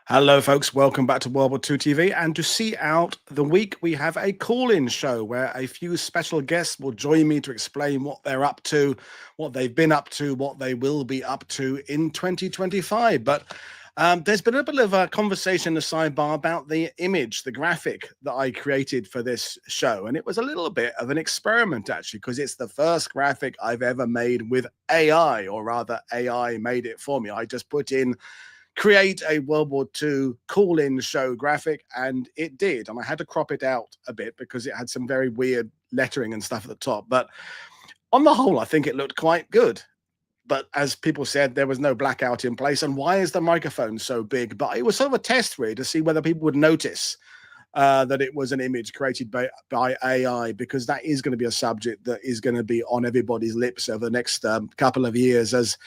Hello, folks. Welcome back to World War II TV. And to see out the week, we have a call-in show where a few special guests will join me to explain what they're up to, what they've been up to, what they will be up to in 2025. But there's been a bit of a conversation in the sidebar about the image, the graphic that I created for this show. And it was a little bit of an experiment, actually, because it's the first graphic I've ever made with AI, or rather AI made it for me. I just put in create a World War II call-in show graphic, and it did. And I had to crop it out a bit because it had some very weird lettering and stuff at the top. But on the whole, I think it looked quite good. But as people said, there was no blackout in place. And why is the microphone so big? But it was sort of a test really to see whether people would notice that it was an image created by AI, because that is going to be a subject that is going to be on everybody's lips over the next couple of years as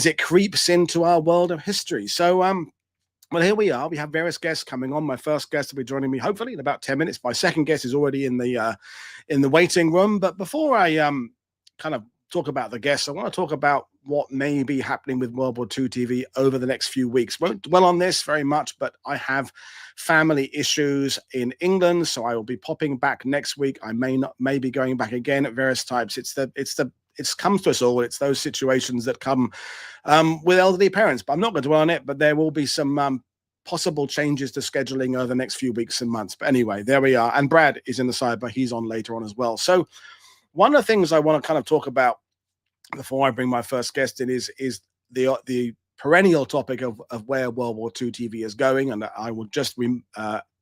it creeps into our world of history. So, well, here we are. We have various guests coming on. My first guest will be joining me hopefully in about 10 minutes. My second guest is already in the waiting room. But before I kind of talk about the guests, I want to talk about what may be happening with World War II TV over the next few weeks. Won't dwell on this very much, but I have family issues in England, so I will be popping back next week. I may be going back again at various times. It comes to us all. It's those situations that come with elderly parents. But I'm not going to dwell on it. But there will be some possible changes to scheduling over the next few weeks and months. But anyway, there we are. And Brad is in the side, but he's on later on as well. So one of the things I want to kind of talk about before I bring my first guest in is the perennial topic of where World War II TV is going. And I will just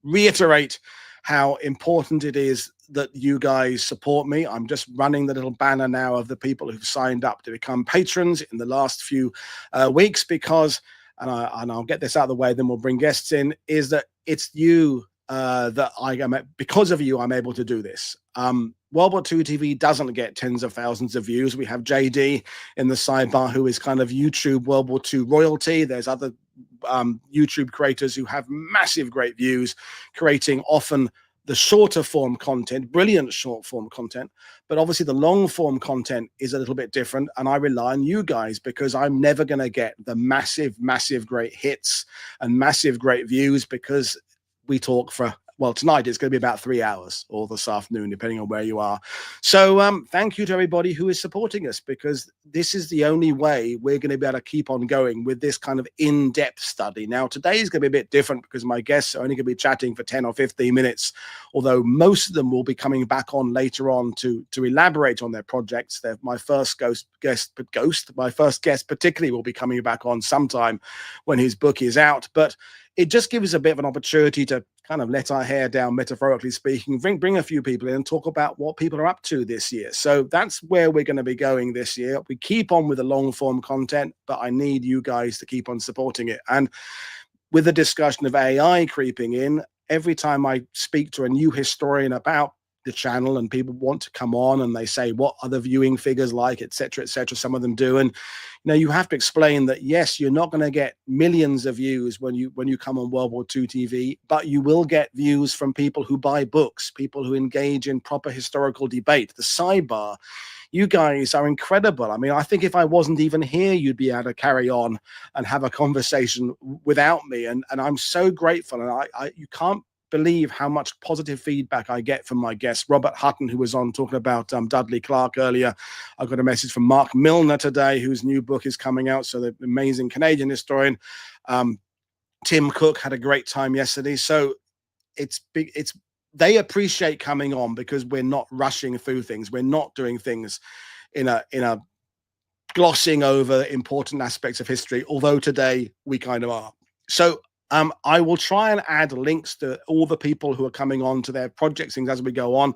reiterate how important it is that you guys support me. I'm just running the little banner now of the people who've signed up to become patrons in the last few weeks, because, and I'll get this out of the way, then we'll bring guests in, is that it's you that I am, because of you, I'm able to do this. World War II TV doesn't get tens of thousands of views. We have JD in the sidebar, who is kind of YouTube World War II royalty. There's other YouTube creators who have massive, great views, creating often the shorter form content, brilliant short form content. But obviously the long form content is a little bit different. And I rely on you guys, because I'm never going to get the massive, massive, great hits and massive, great views, because we talk for, well, tonight it's going to be about 3 hours, or this afternoon, depending on where you are. So thank you to everybody who is supporting us, because this is the only way we're going to be able to keep on going with this kind of in-depth study. Now, today is going to be a bit different because my guests are only going to be chatting for 10 or 15 minutes, although most of them will be coming back on later on to elaborate on their projects. My first guest particularly will be coming back on sometime when his book is out. But it just gives us a bit of an opportunity to kind of let our hair down, metaphorically speaking, bring a few people in and talk about what people are up to this year. So that's where we're going to be going this year. We keep on with the long form content, but I need you guys to keep on supporting it. And with the discussion of AI creeping in, every time I speak to a new historian about the channel and people want to come on and they say, what are the viewing figures like, etc., etc. Some of them do. And you have to explain that, yes, you're not going to get millions of views when you come on World War II TV, but you will get views from people who buy books, people who engage in proper historical debate. The sidebar, you guys are incredible. I mean, I think if I wasn't even here, you'd be able to carry on and have a conversation without me. And I'm so grateful. And you can't believe how much positive feedback I get from my guests. Robert Hutton, who was on talking about Dudley Clark earlier. I got a message from Mark Milner today, whose new book is coming out. So the amazing Canadian historian. Tim Cook had a great time yesterday. So they appreciate coming on because we're not rushing through things. We're not doing things in a glossing over important aspects of history, although today we kind of are. So I will try and add links to all the people who are coming on to their projects, things as we go on.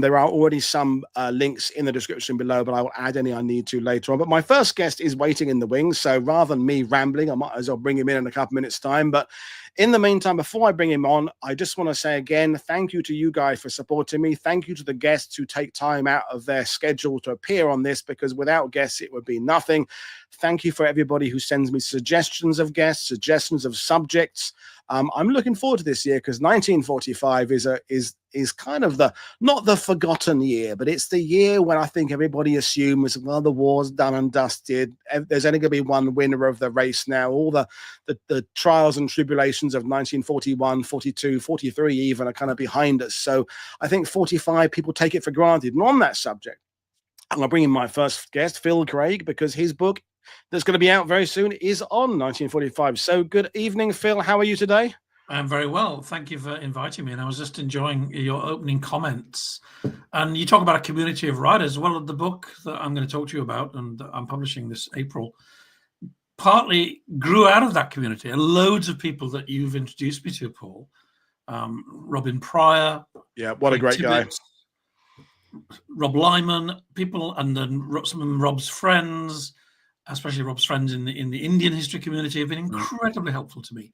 There are already some links in the description below, but I will add any I need to later on. But my first guest is waiting in the wings. So rather than me rambling, I might as well bring him in a couple minutes time. But in the meantime, before I bring him on, I just want to say again, thank you to you guys for supporting me. Thank you to the guests who take time out of their schedule to appear on this, because without guests, it would be nothing. Thank you for everybody who sends me suggestions of guests, suggestions of subjects. I'm looking forward to this year because 1945 is is kind of not the forgotten year, but it's the year when I think everybody assumes, well, the war's done and dusted. There's only going to be one winner of the race now. All the trials and tribulations of 1941, 42, 43 even are kind of behind us. So I think 45 people take it for granted. And on that subject, I'm going to bring in my first guest, Phil Craig, because his book that's going to be out very soon is on 1945. So good evening, Phil. How are you today? I'm very well. Thank you for inviting me. And I was just enjoying your opening comments. And you talk about a community of writers. Well, the book that I'm going to talk to you about and that I'm publishing this April partly grew out of that community. And loads of people that you've introduced me to, Paul. Robin Pryor. Yeah, what a great guy. Rob Lyman, people, and then some of Rob's friends, especially Rob's friends in the Indian history community, have been incredibly helpful to me.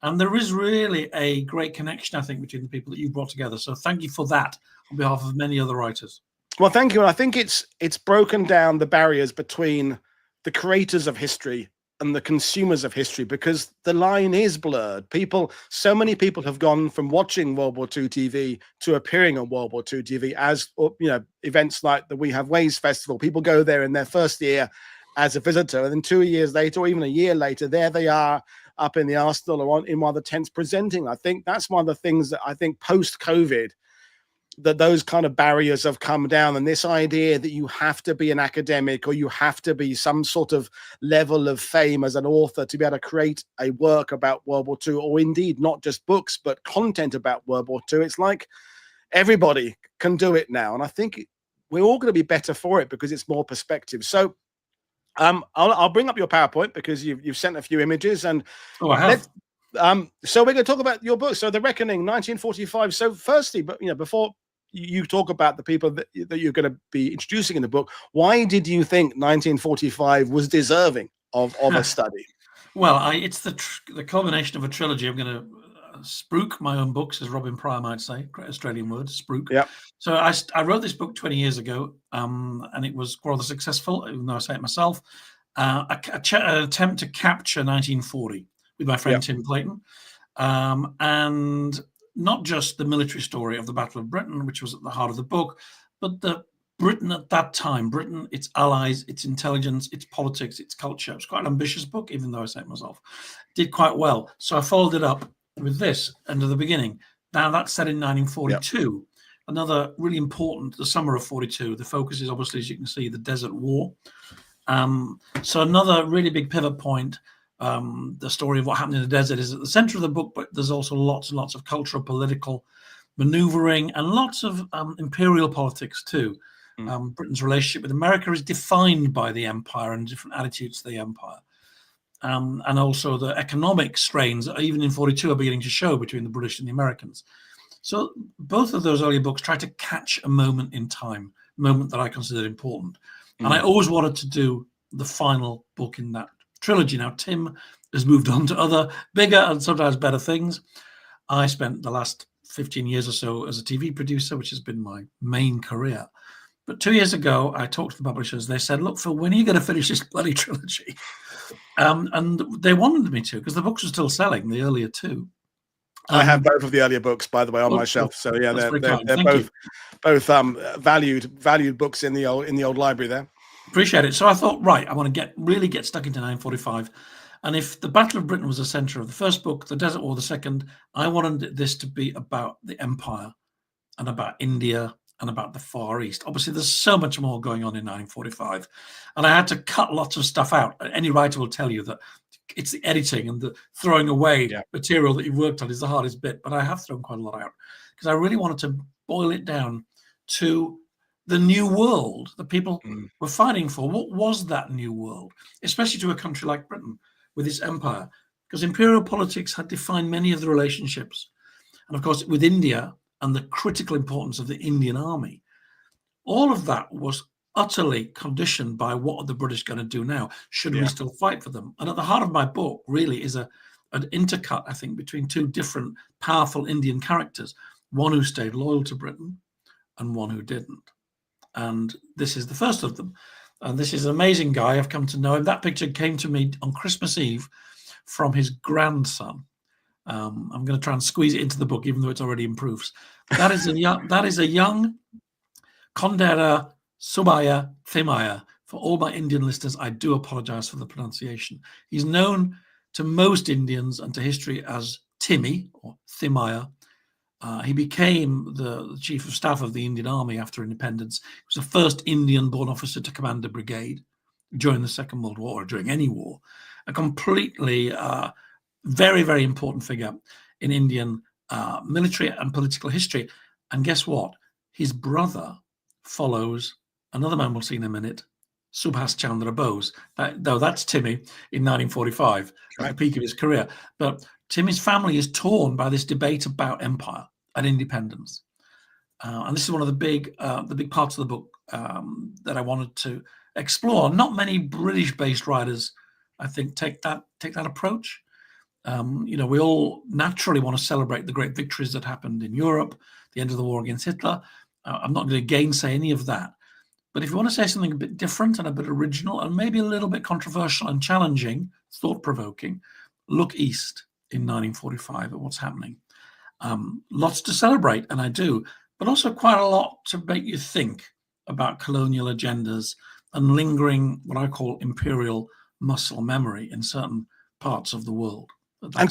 And there is really a great connection, I think, between the people that you brought together. So thank you for that on behalf of many other writers. Well, thank you. And I think it's broken down the barriers between the creators of history and the consumers of history, because the line is blurred. So many people have gone from watching World War II TV to appearing on World War II TV as, events like the We Have Ways Festival. People go there in their first year as a visitor, and then 2 years later, or even a year later, there they are up in the arsenal or in one of the tents presenting. I think that's one of the things that I think post-COVID, that those kind of barriers have come down, and this idea that you have to be an academic or you have to be some sort of level of fame as an author to be able to create a work about World War II, or indeed not just books, but content about World War II. It's like everybody can do it now. And I think we're all going to be better for it because it's more perspective. So I'll bring up your PowerPoint because you've sent a few images, and I have. So we're going to talk about your book. So The Reckoning, 1945. So firstly, but before you talk about the people that you're going to be introducing in the book, why did you think 1945 was deserving of a study? Well, it's the culmination of a trilogy. I'm going to spruik my own books, as Robin Pryor might say, great Australian word, spruik. Yeah. So I wrote this book 20 years ago, and it was rather successful, even though I say it myself. An attempt to capture 1940 with my friend Tim Clayton, and not just the military story of the Battle of Britain, which was at the heart of the book, but the Britain at that time, Britain, its allies, its intelligence, its politics, its culture. It was quite an ambitious book, even though I say it myself. Did quite well. So I followed it up with this, End of the Beginning. Now that's set in 1942. Another really important, the summer of 42. The focus is obviously, as you can see, the Desert War. So another really big pivot point. The story of what happened in the desert is at the center of the book, but there's also lots and lots of cultural, political maneuvering, and lots of imperial politics too. Britain's relationship with America is defined by the empire and different attitudes to the empire. And also the economic strains, even in 42, are beginning to show between the British and the Americans. So both of those earlier books try to catch a moment in time, a moment that I considered important. And I always wanted to do the final book in that trilogy. Now, Tim has moved on to other bigger and sometimes better things. I spent the last 15 years or so as a TV producer, which has been my main career. But 2 years ago, I talked to the publishers. They said, look, Phil, when are you going to finish this bloody trilogy? And they wanted me to, because the books were still selling, the earlier two. I have both of the earlier books, by the way, on my shelf. So yeah, they're both valued books in the old library there. Appreciate it. So I thought, right, I want to really get stuck into 1945. And if the Battle of Britain was the center of the first book, the Desert War the second, I wanted this to be about the empire and about India and about the Far East. Obviously, there's so much more going on in 1945. And I had to cut lots of stuff out. Any writer will tell you that it's the editing and the throwing away material that you've worked on is the hardest bit. But I have thrown quite a lot out because I really wanted to boil it down to the new world that people were fighting for. What was that new world, especially to a country like Britain with its empire? Because imperial politics had defined many of the relationships. And of course, with India and the critical importance of the Indian army, all of that was utterly conditioned by what are the British going to do now? Should we still fight for them? And at the heart of my book really is an intercut, I think, between two different powerful Indian characters, one who stayed loyal to Britain and one who didn't. And this is the first of them. And this is an amazing guy. I've come to know him. That picture came to me on Christmas Eve from his grandson. I'm going to try and squeeze it into the book, even though it's already in proofs. That is a young Kondera Subaya Thimaya. For all my Indian listeners, I do apologize for the pronunciation. He's known to most Indians and to history as Timmy or Thimaya. He became the chief of staff of the Indian Army after independence. He was the first Indian-born officer to command a brigade during the Second World War, or during any war. A completely very, very important figure in Indian military and political history. And guess what? His brother follows another man we'll see in a minute, Subhas Chandra Bose. Though that's Timmy in 1945, at the peak of his career. But Timmy's family is torn by this debate about empire and independence. And this is one of the big parts of the book that I wanted to explore. Not many British-based writers, I think, take that approach. We all naturally want to celebrate the great victories that happened in Europe, the end of the war against Hitler. I'm not going to gainsay any of that. But if you want to say something a bit different and a bit original and maybe a little bit controversial and challenging, thought-provoking, look east in 1945 at what's happening. Lots to celebrate, and I do, but also quite a lot to make you think about colonial agendas and lingering, what I call imperial muscle memory in certain parts of the world. And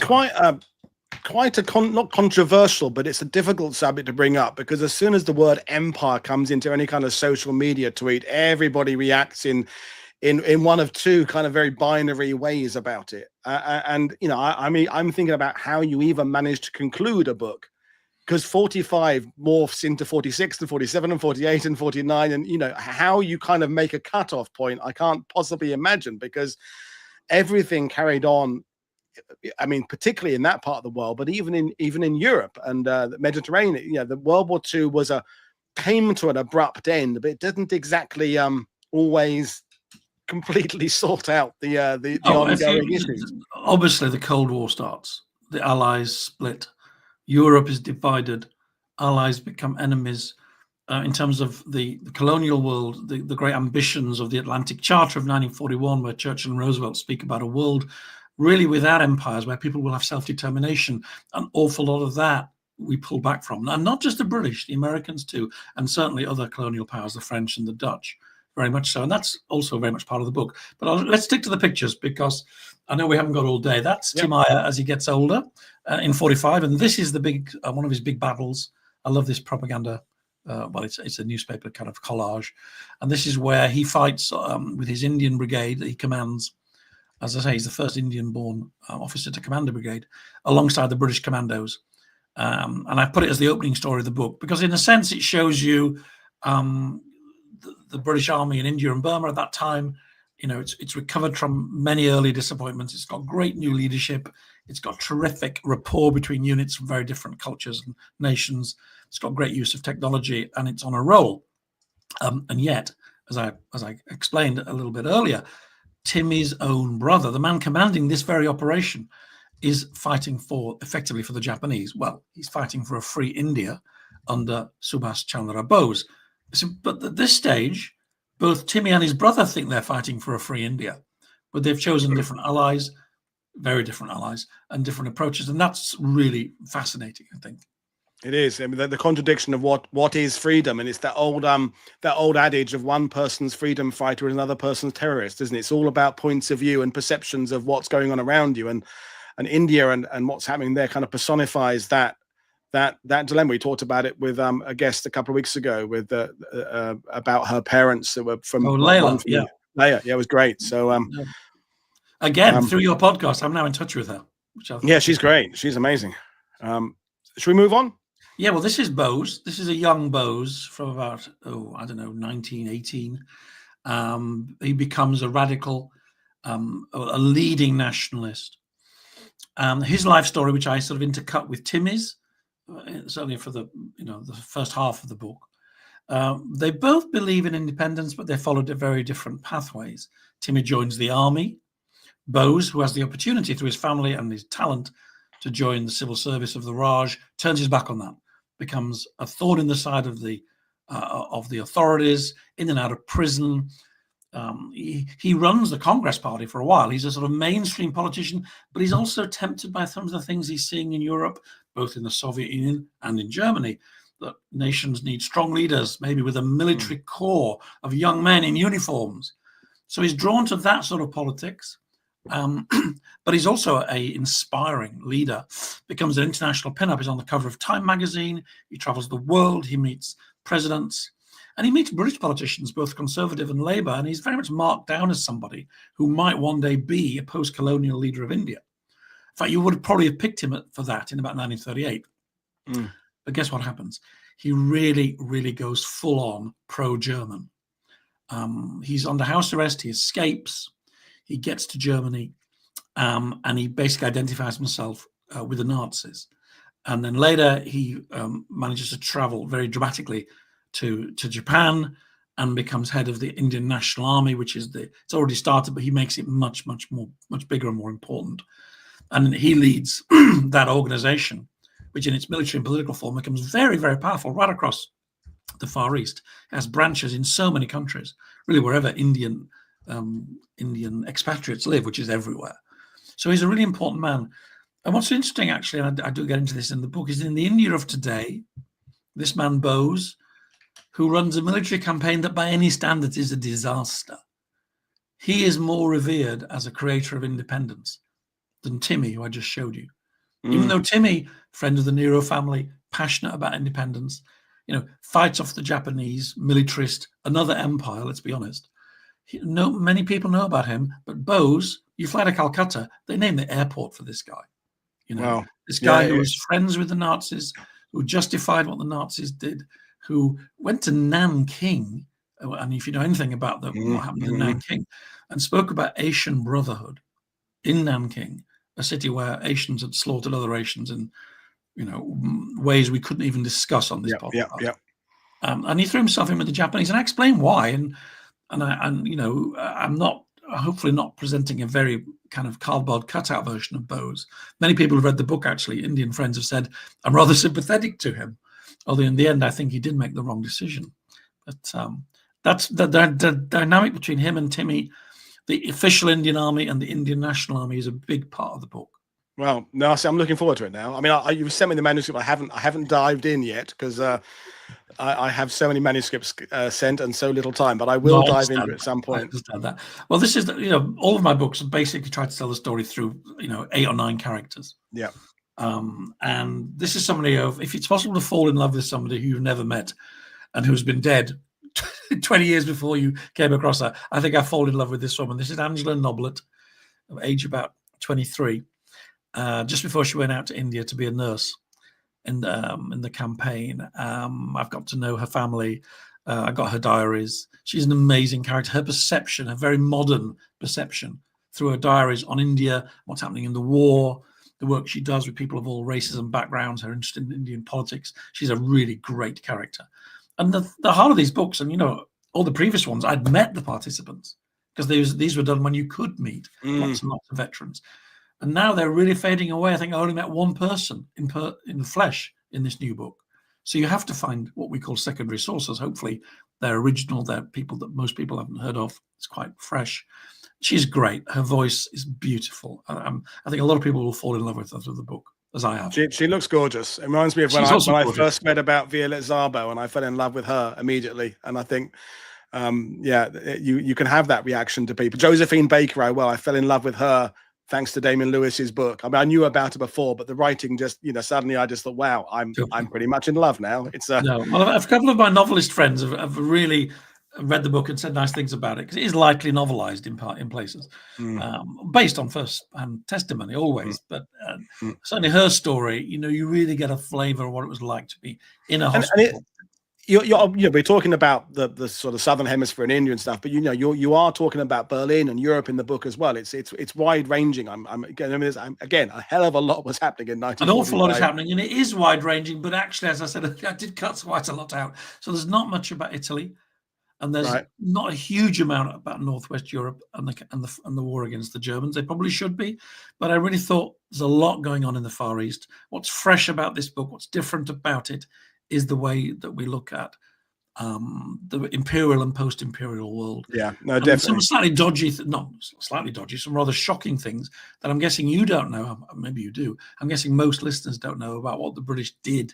not controversial, but it's a difficult subject to bring up, because as soon as the word empire comes into any kind of social media tweet, everybody reacts in one of two kind of very binary ways about it. I'm thinking about how you even manage to conclude a book, because 45 morphs into 46 and 47 and 48 and 49, and how you kind of make a cutoff point, I can't possibly imagine, because everything carried on. I mean, particularly in that part of the world, but even in Europe and the Mediterranean, the World War II came to an abrupt end, but it didn't exactly always completely sort out the ongoing issues. Obviously, the Cold War starts. The Allies split. Europe is divided. Allies become enemies. In terms of the colonial world, the great ambitions of the Atlantic Charter of 1941, where Churchill and Roosevelt speak about a world really without empires, where people will have self-determination, an awful lot of that we pull back from. And not just the British, the Americans too, and certainly other colonial powers, the French and the Dutch, very much so. And that's also very much part of the book. But let's stick to the pictures, because I know we haven't got all day. That's Timaya as he gets older in 45. And this is the big one of his big battles. I love this propaganda. It's a newspaper kind of collage. And this is where he fights with his Indian brigade that he commands. As I say, he's the first Indian-born officer to command a brigade alongside the British commandos. And I put it as the opening story of the book, because in a sense it shows you the British Army in India and Burma at that time. It's recovered from many early disappointments. It's got great new leadership. It's got terrific rapport between units from very different cultures and nations. It's got great use of technology, and it's on a roll. And yet, as I explained a little bit earlier, Timmy's own brother, the man commanding this very operation, is fighting effectively for the Japanese. Well, he's fighting for a free India under Subhas Chandra Bose. But at this stage, both Timmy and his brother think they're fighting for a free India, but they've chosen different allies, very different allies, and different approaches. And that's really fascinating, I think. It is. I mean, the contradiction of what is freedom, and it's that old adage of one person's freedom fighter is another person's terrorist, isn't it? It's all about points of view and perceptions of what's going on around you, and India and what's happening there kind of personifies that dilemma. We talked about it with a guest a couple of weeks ago with about her parents that were from Layla. Layla, it was great. So again, through your podcast, I'm now in touch with her. She's great. She's amazing. Should we move on? Yeah, well, this is Bose. This is a young Bose from about, 1918. He becomes a radical, a leading nationalist. His life story, which I sort of intercut with Timmy's, certainly for the first half of the book. They both believe in independence, but they followed very different pathways. Timmy joins the army. Bose, who has the opportunity through his family and his talent to join the civil service of the Raj, turns his back on that, becomes a thorn in the side of the authorities, in and out of prison, He runs the Congress Party for a while. He's a sort of mainstream politician, but he's also tempted by some of the things he's seeing in Europe, both in the Soviet Union and in Germany, that nations need strong leaders, maybe with a military corps of young men in uniforms. So he's drawn to that sort of politics. But he's also an inspiring leader, becomes an international pinup. He's on the cover of Time magazine. He travels the world. He meets presidents. And he meets British politicians, both Conservative and Labour, and he's very much marked down as somebody who might one day be a post-colonial leader of India. In fact, you would probably have picked him for that in about 1938. But guess what happens? He really, really goes full-on pro-German. He's under house arrest. He escapes. He gets to Germany, and he basically identifies himself with the Nazis. And then later, he manages to travel very dramatically to Japan and becomes head of the Indian National Army, which is it's already started, but he makes it much bigger and more important. And he leads that organization, which in its military and political form becomes very, very powerful right across the Far East. It has branches in so many countries, really wherever Indian expatriates live, which is everywhere. So he's a really important man. And what's interesting, actually, and I do get into this in the book, is in the India of today, this man Bose, who runs a military campaign that by any standards is a disaster, he is more revered as a creator of independence than Timmy, who I just showed you. Even though Timmy, friend of the Nero family, passionate about independence, fights off the Japanese, militarist, another empire, let's be honest. Many people know about him, but Bose, you fly to Calcutta, they name the airport for this guy. Wow. This guy who was friends with the Nazis, who justified what the Nazis did, who went to Nanking, and if you know anything about what happened in Nanking, and spoke about Asian brotherhood in Nanking, a city where Asians had slaughtered other Asians in ways we couldn't even discuss on this podcast. And he threw himself in with the Japanese, and I explained why. And I'm not, hopefully not presenting a very kind of cardboard cutout version of Bose. Many people who've read the book, actually, Indian friends, have said I'm rather sympathetic to him. Although in the end, I think he did make the wrong decision. But that's the dynamic between him and Timmy. The official Indian Army and the Indian National Army is a big part of the book. Well, no, I'm looking forward to it now. I mean, you sent me the manuscript. I haven't dived in yet because I have so many manuscripts sent and so little time. But I will dive into it at some point. I understand that. Well, this is all of my books have basically tried to tell the story through 8 or 9 characters. Yeah. And this is somebody if it's possible to fall in love with somebody who you've never met and who's been dead 20 years before you came across her, I think I fall in love with this woman. This is Angela Noblet, of age about 23, just before she went out to India to be a nurse in the campaign. I've got to know her family. I got her diaries. She's an amazing character. Her perception, a very modern perception through her diaries on India, what's happening in the war, the work she does with people of all races and backgrounds, her interest in Indian politics. She's a really great character. And the heart of these books, and all the previous ones, I'd met the participants because these were done when you could meet lots and lots of veterans. And now they're really fading away. I think I only met one person in the flesh in this new book. So you have to find what we call secondary sources. Hopefully they're original. They're people that most people haven't heard of. It's quite fresh. She's great. Her voice is beautiful. I think a lot of people will fall in love with her through the book, as I have. She looks gorgeous. It reminds me of when I first read about Violette Szabo, and I fell in love with her immediately. And I think, you can have that reaction to people. Josephine Baker, I fell in love with her thanks to Damien Lewis's book. I mean, I knew about her before, but the writing just, suddenly I just thought, wow, I'm pretty much in love now. Well, a couple of my novelist friends have really read the book and said nice things about it because it is lightly novelized in places, based on first-hand testimony always. But certainly her story, you really get a flavor of what it was like to be in a hospital. We're talking about the sort of southern hemisphere and India and stuff, but you are talking about Berlin and Europe in the book as well. It's wide ranging. Again, a hell of a lot was happening in 1945. An awful lot is happening, and it is wide ranging. But actually, as I said, I did cut quite a lot out. So there's not much about Italy, and there's not a huge amount about Northwest Europe and the war against the Germans. They probably should be, but I really thought there's a lot going on in the Far East. What's fresh about this book? What's different about it? Is the way that we look at the imperial and post-imperial world. Yeah, no, And definitely. some slightly dodgy, not slightly dodgy, some rather shocking things that I'm guessing you don't know. Maybe you do. I'm guessing most listeners don't know about what the British did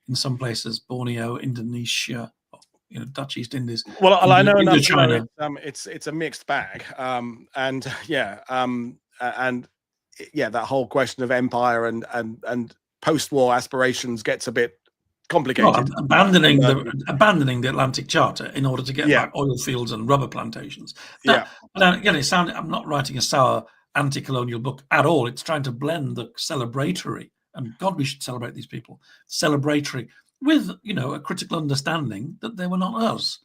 in some places, Borneo, Indonesia, Dutch East Indies. Well, I know enough to know China. it's a mixed bag, and that whole question of empire and post-war aspirations gets a bit complicated. Well, abandoning the Atlantic Charter in order to get back oil fields and rubber plantations. Now, again, I'm not writing a sour anti-colonial book at all. It's trying to blend the celebratory, and God, we should celebrate these people, celebratory, with a critical understanding that they were not us.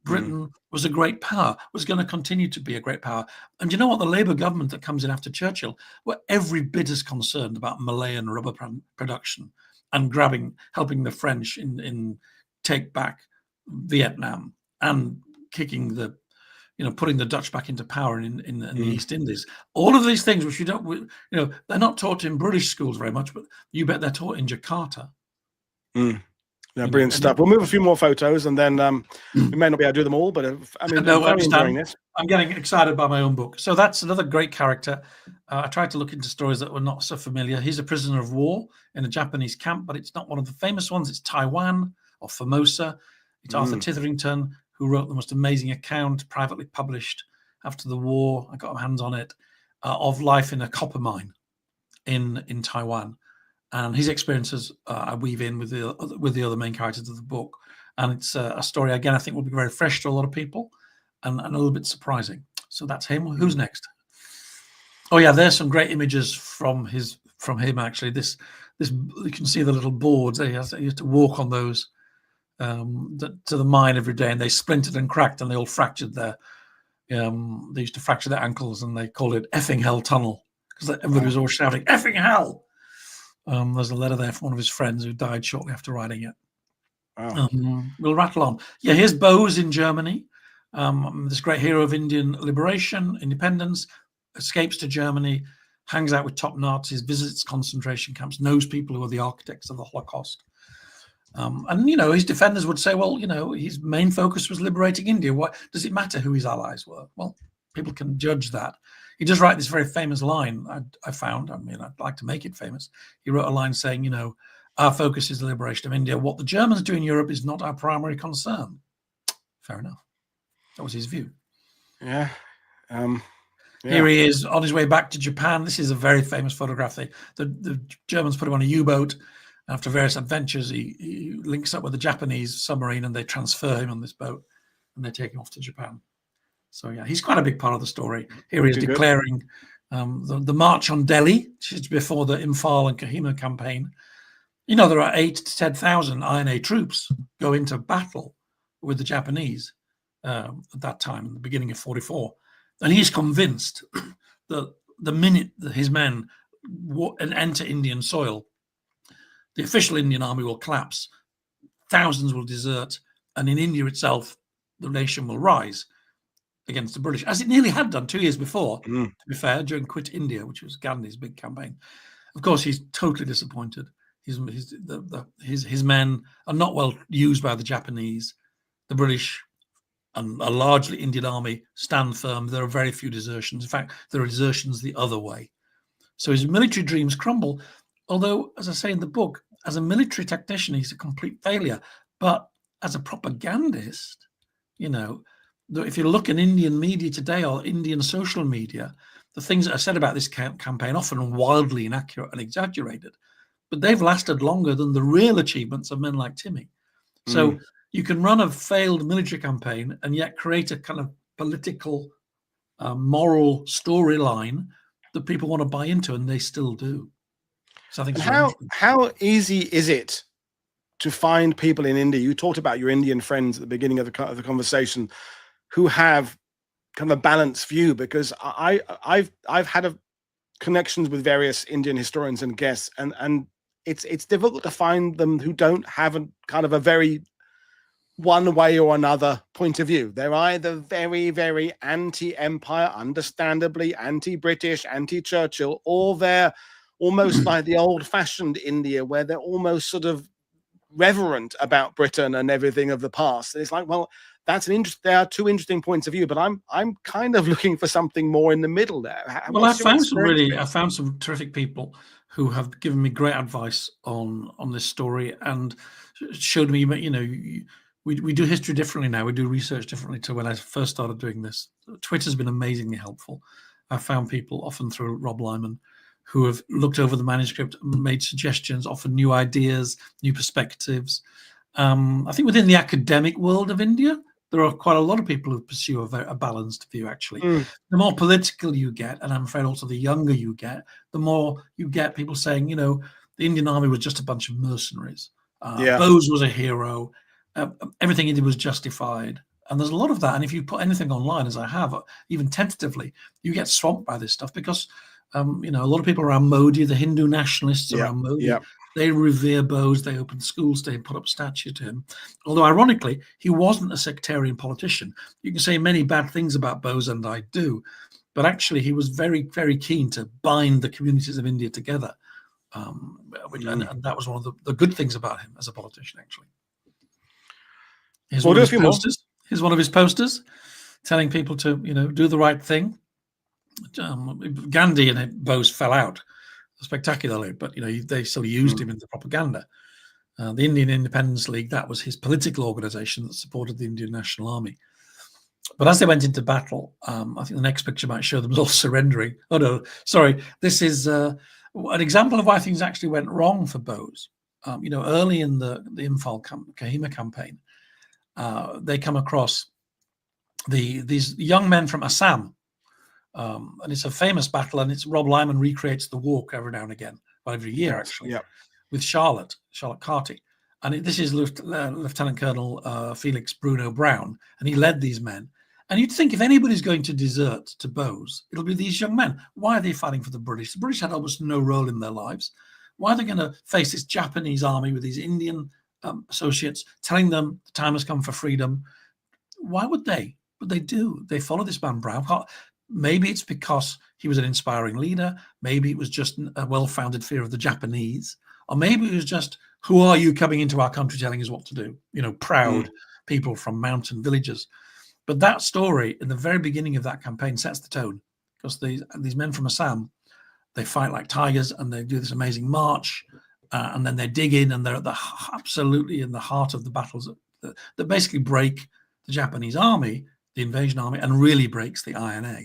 Britain was a great power, was going to continue to be a great power. And you know what? The Labour government that comes in after Churchill were every bit as concerned about Malayan rubber production and helping the French in take back Vietnam and kicking putting the Dutch back into power in the East Indies. All of these things, which they're not taught in British schools very much, but you bet they're taught in Jakarta. Yeah, brilliant stuff. We'll move a few more photos, and then we may not be able to do them all, but I'm enjoying this. I'm getting excited by my own book. So that's another great character. I tried to look into stories that were not so familiar. He's a prisoner of war in a Japanese camp, but it's not one of the famous ones. It's Taiwan or Formosa. It's Arthur Titherington, who wrote the most amazing account, privately published after the war. I got my hands on it, of life in a copper mine in Taiwan. And his experiences I weave in with the other main characters of the book. And it's a story, again, I think will be very fresh to a lot of people and a little bit surprising. So that's him. Who's next? Oh, yeah, there's some great images from him, actually. This you can see the little boards. He has to walk on those to the mine every day, and they splintered and cracked, and they all fractured their they used to fracture their ankles, and they called it effing hell tunnel because everybody was all shouting, effing hell. There's a letter there from one of his friends who died shortly after writing it. Wow. We'll rattle on. Yeah, here's Bose in Germany. This great hero of Indian liberation, independence, escapes to Germany, hangs out with top Nazis, visits concentration camps, knows people who are the architects of the Holocaust. And his defenders would say, well, his main focus was liberating India. What does it matter who his allies were? Well, people can judge that. He does write this very famous line I found. I mean, I'd like to make it famous. He wrote a line saying, our focus is the liberation of India. What the Germans do in Europe is not our primary concern. Fair enough. That was his view. Yeah. Here he is on his way back to Japan. This is a very famous photograph. The Germans put him on a U-boat. After various adventures, he links up with the Japanese submarine, and they transfer him on this boat, and they take him off to Japan. So yeah, he's quite a big part of the story. Here he is declaring the march on Delhi, which is before the Imphal and Kohima campaign. There are 8,000 to 10,000 INA troops go into battle with the Japanese at that time, in the beginning of 44. And he's convinced that the minute that his men enter Indian soil, the official Indian army will collapse, thousands will desert, and in India itself, the nation will rise against the British, as it nearly had done 2 years before, to be fair, during Quit India, which was Gandhi's big campaign. Of course, he's totally disappointed. His men are not well used by the Japanese. The British and a largely Indian army stand firm. There are very few desertions. In fact, there are desertions the other way. So his military dreams crumble, although, as I say in the book, as a military technician, he's a complete failure. But as a propagandist, if you look in Indian media today or Indian social media, the things that are said about this campaign often wildly inaccurate and exaggerated, but they've lasted longer than the real achievements of men like Timmy. So you can run a failed military campaign and yet create a kind of political, moral storyline that people want to buy into, and they still do. So I think how easy is it to find people in India? You talked about your Indian friends at the beginning of the conversation, who have kind of a balanced view, because I've had connections with various Indian historians and guests, and it's difficult to find them who don't have a kind of a very one way or another point of view. They're either very, very anti-empire, understandably anti-British, anti-Churchill, or they're almost like the old-fashioned India, where they're almost sort of reverent about Britain and everything of the past. And it's like, well, that's an there are two interesting points of view, but I'm kind of looking for something more in the middle there. Well, I found some terrific people who have given me great advice on this story and showed me, we do history differently now. We do research differently to when I first started doing this. Twitter's been amazingly helpful. I found people, often through Rob Lyman, who have looked over the manuscript, made suggestions, offered new ideas, new perspectives. I think within the academic world of India, there are quite a lot of people who pursue a balanced view, actually. The more political you get, and I'm afraid also the younger you get, the more you get people saying, the Indian army was just a bunch of mercenaries. Bose was a hero. Everything he did was justified. And there's a lot of that. And if you put anything online, as I have, even tentatively, you get swamped by this stuff because, a lot of people around Modi, the Hindu nationalists around Modi, they revere Bose. They opened schools to him, put up statues to him. Although, ironically, he wasn't a sectarian politician. You can say many bad things about Bose, and I do. But actually, he was very, very keen to bind the communities of India together. And that was one of the good things about him as a politician, actually. Here's one of his posters telling people to, do the right thing. Gandhi and Bose fell out spectacularly, but they still used him in the propaganda. The Indian Independence League, that was his political organization that supported the Indian National Army. But as they went into battle, I think the next picture might show them all surrendering. Oh no, sorry. This is an example of why things actually went wrong for Bose. Early in the Imphal Kohima campaign, they come across these young men from Assam. And it's a famous battle, and it's Rob Lyman recreates the walk every now and again, well, every year actually, with Charlotte Carty. And this is Lieutenant Colonel Felix Bruno Brown, and he led these men. And you'd think if anybody's going to desert to Bose, it'll be these young men. Why are they fighting for the British? The British had almost no role in their lives. Why are they going to face this Japanese army with these Indian associates telling them the time has come for freedom? Why would they? But they do. They follow this man Brown. Maybe it's because he was an inspiring leader. Maybe it was just a well-founded fear of the Japanese. Or maybe it was just, who are you coming into our country telling us what to do? Proud people from mountain villages. But that story in the very beginning of that campaign sets the tone, because these men from Assam, they fight like tigers and they do this amazing march, and then they dig in and they're absolutely in the heart of the battles that basically break the Japanese army, the invasion army, and really breaks the INA.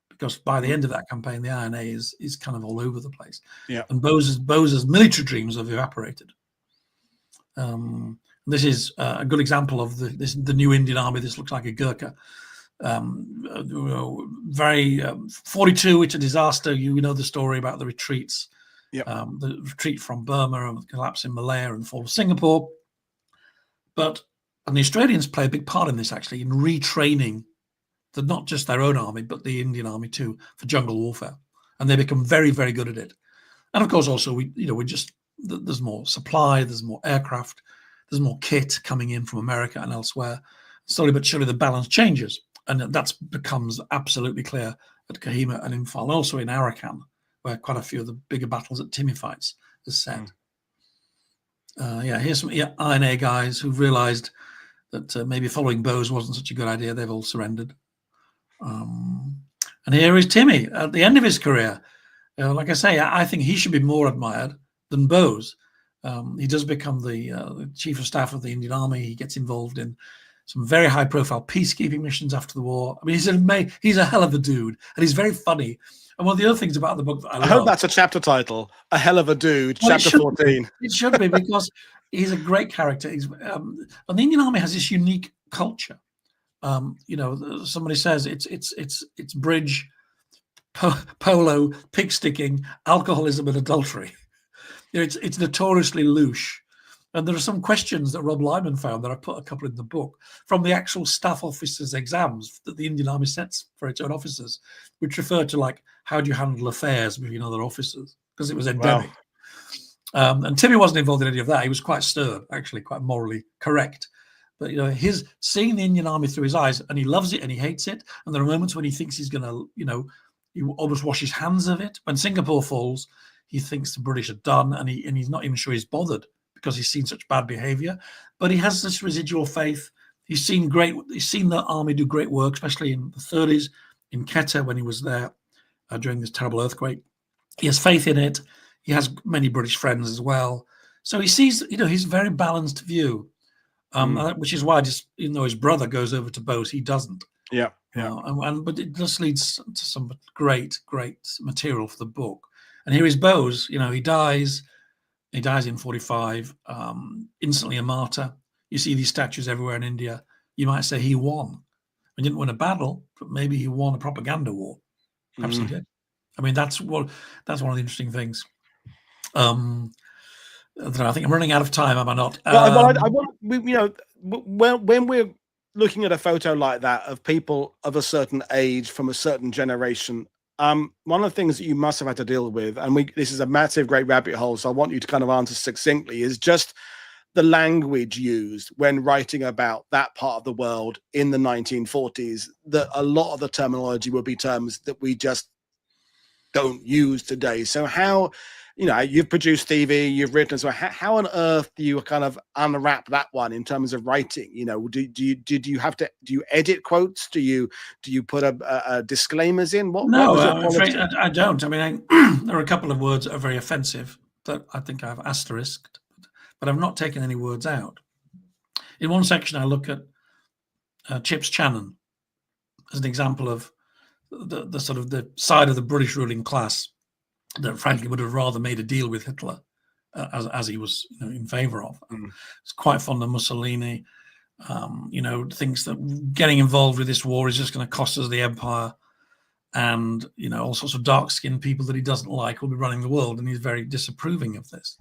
Because by the end of that campaign, the INA is kind of all over the place. And Bose's military dreams have evaporated. This is a good example of the new Indian army. This looks like a Gurkha. Very 42, it's a disaster. The story about the retreats. The retreat from Burma and the collapse in Malaya and the fall of Singapore. And the Australians play a big part in this, actually, in retraining not just their own army, but the Indian army too, for jungle warfare. And they become very, very good at it. And of course, also, there's more supply, there's more aircraft, there's more kit coming in from America and elsewhere. Slowly but surely, the balance changes. And that becomes absolutely clear at Kohima and Imphal, and also in Arakan, where quite a few of the bigger battles at Timmy fights is set. Here's some INA guys who've realized that maybe following Bose wasn't such a good idea. They've all surrendered. And here is Timmy at the end of his career. Like I say, I think he should be more admired than Bose. He does become the chief of staff of the Indian Army. He gets involved in some very high-profile peacekeeping missions after the war. I mean, he's a hell of a dude, and he's very funny. And one of the other things about the book that I love, hope that's a chapter title, A Hell of a Dude, chapter 14. It should be, because he's a great character. And the Indian Army has this unique culture. Somebody says it's bridge, polo, pig sticking, alcoholism, and adultery. It's notoriously louche. And there are some questions that Rob Lyman found, that I put a couple in the book, from the actual staff officers' exams that the Indian Army sets for its own officers, which refer to, like, how do you handle affairs between other officers, because it was endemic. Wow. And Timmy wasn't involved in any of that. He was quite stern, actually, quite morally correct. But his seeing the Indian Army through his eyes, and he loves it and he hates it. And there are moments when he thinks he's going to, he almost wash his hands of it. When Singapore falls, he thinks the British are done, and he's not even sure he's bothered, because he's seen such bad behavior, but he has this residual faith. He's seen the army do great work, especially in the 30s in Quetta when he was there during this terrible earthquake. He has faith in it. He has many British friends as well. So he sees, he's a very balanced view, which is why, just even though his brother goes over to Bowes, he doesn't. Yeah. But it just leads to some great material for the book. And here is Bowes. He dies. He dies in 45. Instantly a martyr. You see these statues everywhere in India. You might say he won. He didn't win a battle, but maybe he won a propaganda war. Perhaps he did. I mean, that's one of the interesting things. I think I'm running out of time, am I not? When we're looking at a photo like that of people of a certain age from a certain generation, one of the things that you must have had to deal with, and this is a massive, great rabbit hole, so I want you to kind of answer succinctly, is just the language used when writing about that part of the world in the 1940s, that a lot of the terminology would be terms that we just don't use today. So how, you've produced TV, you've written, so how on earth do you kind of unwrap that one in terms of writing? Do you edit quotes? Do you put a disclaimers in? No, I'm afraid I don't. I mean, there are a couple of words that are very offensive that I think I've asterisked, but I've not taken any words out. In one section, I look at Chips Channon as an example of the sort of the side of the British ruling class that frankly would have rather made a deal with Hitler, as he was in favor of. It's quite fond of Mussolini. Thinks that getting involved with this war is just going to cost us the empire, and all sorts of dark-skinned people that he doesn't like will be running the world, and he's very disapproving of this.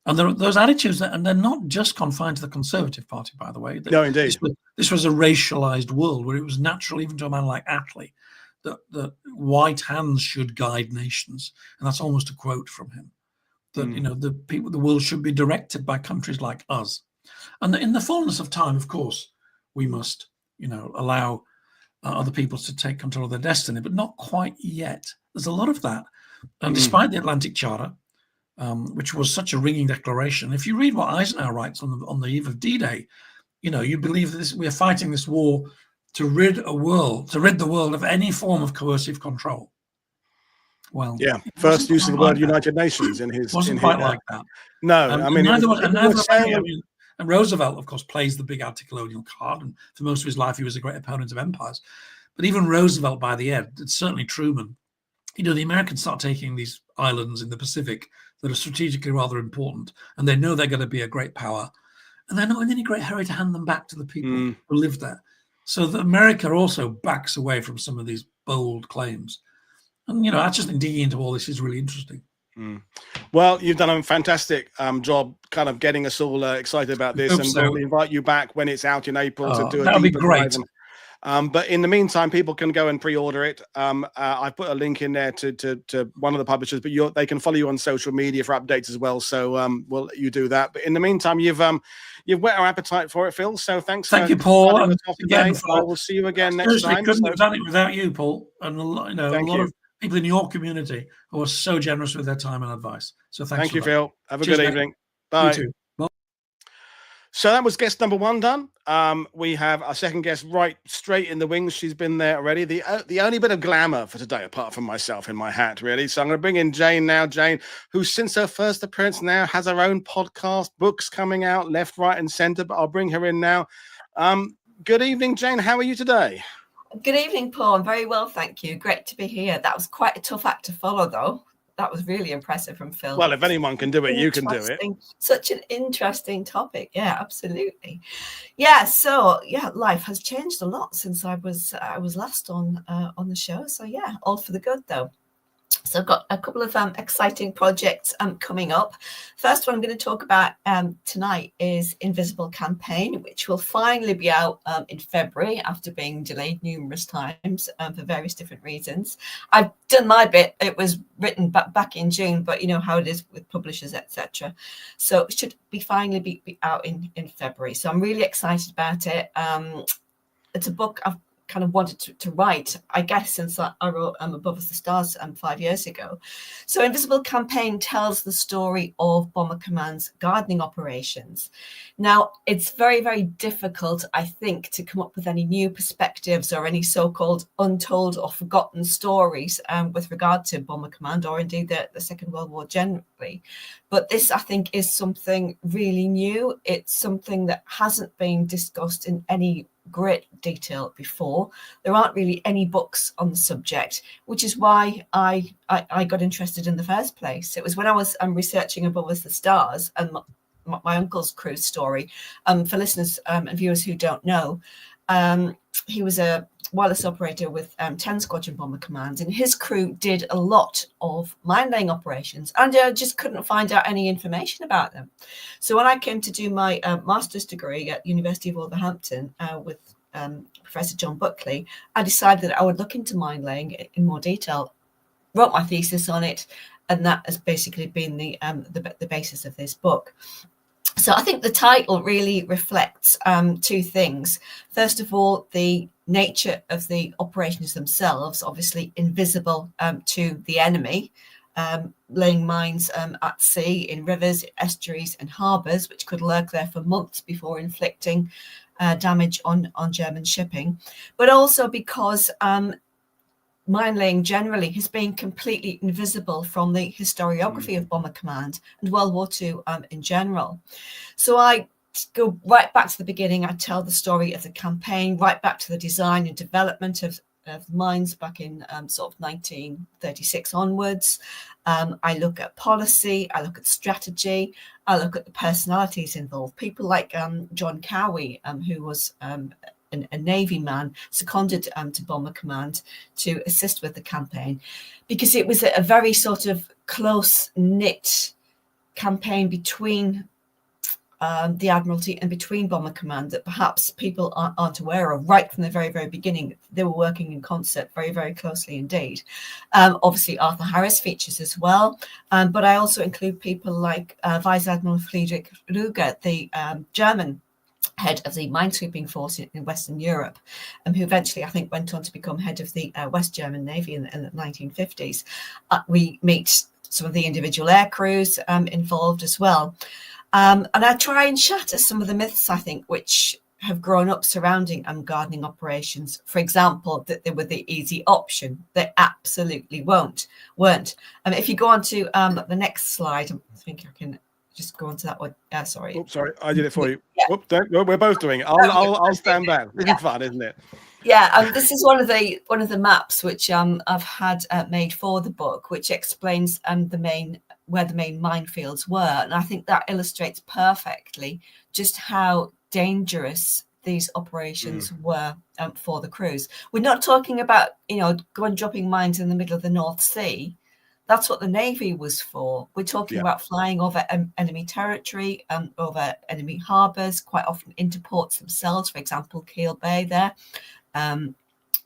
And there are those attitudes, and they're not just confined to the Conservative Party, by the way. No, indeed. This was a racialized world where it was natural, even to a man like Attlee, that white hands should guide nations, and that's almost a quote from him. That the world should be directed by countries like us, and in the fullness of time, of course, we must allow other peoples to take control of their destiny, but not quite yet. There's a lot of that, and despite the Atlantic Charter, which was such a ringing declaration, if you read what Eisenhower writes on the eve of D-Day, you believe that we are fighting this war to rid the world of any form of coercive control. Well, first use of the word United Nations in his. Wasn't quite like that. No, and Roosevelt, of course, plays the big anti-colonial card, and for most of his life, he was a great opponent of empires. But even Roosevelt, by the end, it's certainly Truman. The Americans start taking these islands in the Pacific that are strategically rather important, and they know they're going to be a great power, and they're not in any great hurry to hand them back to the people who live there. So that America also backs away from some of these bold claims. And, I just think digging into all this is really interesting. Well, you've done a fantastic job kind of getting us all excited about this, and we'll invite you back when it's out in April to do a that'll be great. But in the meantime, people can go and pre-order it. I put a link in there to one of the publishers, but they can follow you on social media for updates as well. So we'll let you do that. But in the meantime, you've whet our appetite for it, Phil. So thank you, Paul. And again, I will see you again next time. Couldn't have done it without you, Paul, and a lot of people in your community who are so generous with their time and advice. So thank you, Phil. Have a good evening. Bye. You too. Bye. So that was guest number 1 done. We have our second guest right straight in the wings. She's been there already. The only bit of glamour for today, apart from myself in my hat, really. So I'm going to bring in Jane now. Jane, who since her first appearance now has her own podcast, books coming out left, right, and centre. But I'll bring her in now. Good evening, Jane. How are you today? Good evening, Paul. I'm very well, thank you. Great to be here. That was quite a tough act to follow, though. That was really impressive from Phil. Well, if anyone can do it, you can do it. Such an interesting topic. Yeah, absolutely. Yeah. So life has changed a lot since I was last on the show. So yeah, all for the good though. So I've got a couple of exciting projects coming up. First one I'm going to talk about tonight is Invisible Campaign, which will finally be out in February after being delayed numerous times for various different reasons. I've done my bit. It was written back in June, but you know how it is with publishers, etc. So it should finally be out in February. So I'm really excited about it. It's a book kind of wanted to write, I guess, since I wrote Above Us the Stars 5 years ago. So Invisible Campaign tells the story of Bomber Command's gardening operations. Now, it's very, very difficult, I think, to come up with any new perspectives or any so-called untold or forgotten stories with regard to Bomber Command, or indeed the Second World War generally. But this, I think, is something really new. It's something that hasn't been discussed in any great detail before. There aren't really any books on the subject, which is why I got interested in the first place. It was when I was researching Above Us the Stars and my uncle's cruise story. For listeners and viewers who don't know, he was a wireless operator with 10 Squadron Bomber Command, and his crew did a lot of mine-laying operations, and I just couldn't find out any information about them. So when I came to do my master's degree at University of Wolverhampton with Professor John Buckley, I decided that I would look into mine-laying in more detail, wrote my thesis on it, and that has basically been the basis of this book. So I think the title really reflects two things. First of all, the nature of the operations themselves, obviously invisible to the enemy, laying mines at sea, in rivers, estuaries and harbours, which could lurk there for months before inflicting damage on German shipping. But also because mine laying generally has been completely invisible from the historiography of Bomber Command and World War II in general. So I go right back to the beginning. I tell the story of the campaign, right back to the design and development of mines back in sort of 1936 onwards. I look at policy, I look at strategy, I look at the personalities involved. People like John Cowie, who was a Navy man seconded to Bomber Command to assist with the campaign, because it was a very sort of close-knit campaign between the Admiralty and between Bomber Command that perhaps people aren't aware of. Right from the very, very beginning, they were working in concert very, very closely indeed. Obviously, Arthur Harris features as well, but I also include people like Vice Admiral Friedrich Ruger, the German head of the minesweeping force in Western Europe, who eventually, I think, went on to become head of the West German Navy in the 1950s. We meet some of the individual air crews involved as well. And I try and shatter some of the myths, I think, which have grown up surrounding gardening operations. For example, that they were the easy option. They absolutely weren't. If you go on to the next slide, I think I can just go on to that one. Sorry. Oops, sorry, I did it for you. Yeah. Oops, we're both doing it. I'll stand back. This is fun, isn't it? Yeah, this is one of the maps which I've had made for the book, which explains where the main minefields were, and I think that illustrates perfectly just how dangerous these operations were for the crews. We're not talking about going dropping mines in the middle of the North Sea. That's what the Navy was for. We're talking about flying over enemy territory, over enemy harbours, quite often into ports themselves. For example, Kiel Bay there.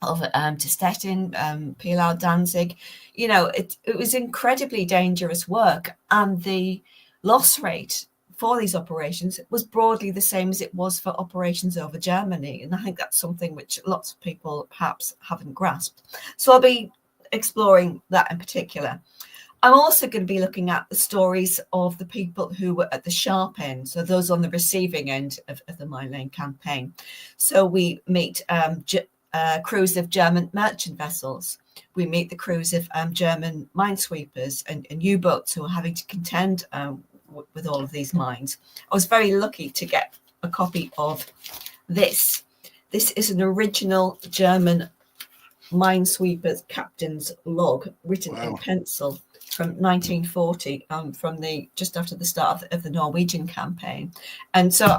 Over to Stettin, Pilau, Danzig. It was incredibly dangerous work, and the loss rate for these operations was broadly the same as it was for operations over Germany. And I think that's something which lots of people perhaps haven't grasped. So I'll be exploring that in particular. I'm also going to be looking at the stories of the people who were at the sharp end, so those on the receiving end of the mine-laying campaign. So we meet crews of German merchant vessels. We meet the crews of German minesweepers and U-boats who are having to contend with all of these mines. I was very lucky to get a copy of this. This is an original German minesweepers captain's log written in pencil from 1940, from just after the start of the Norwegian campaign. And so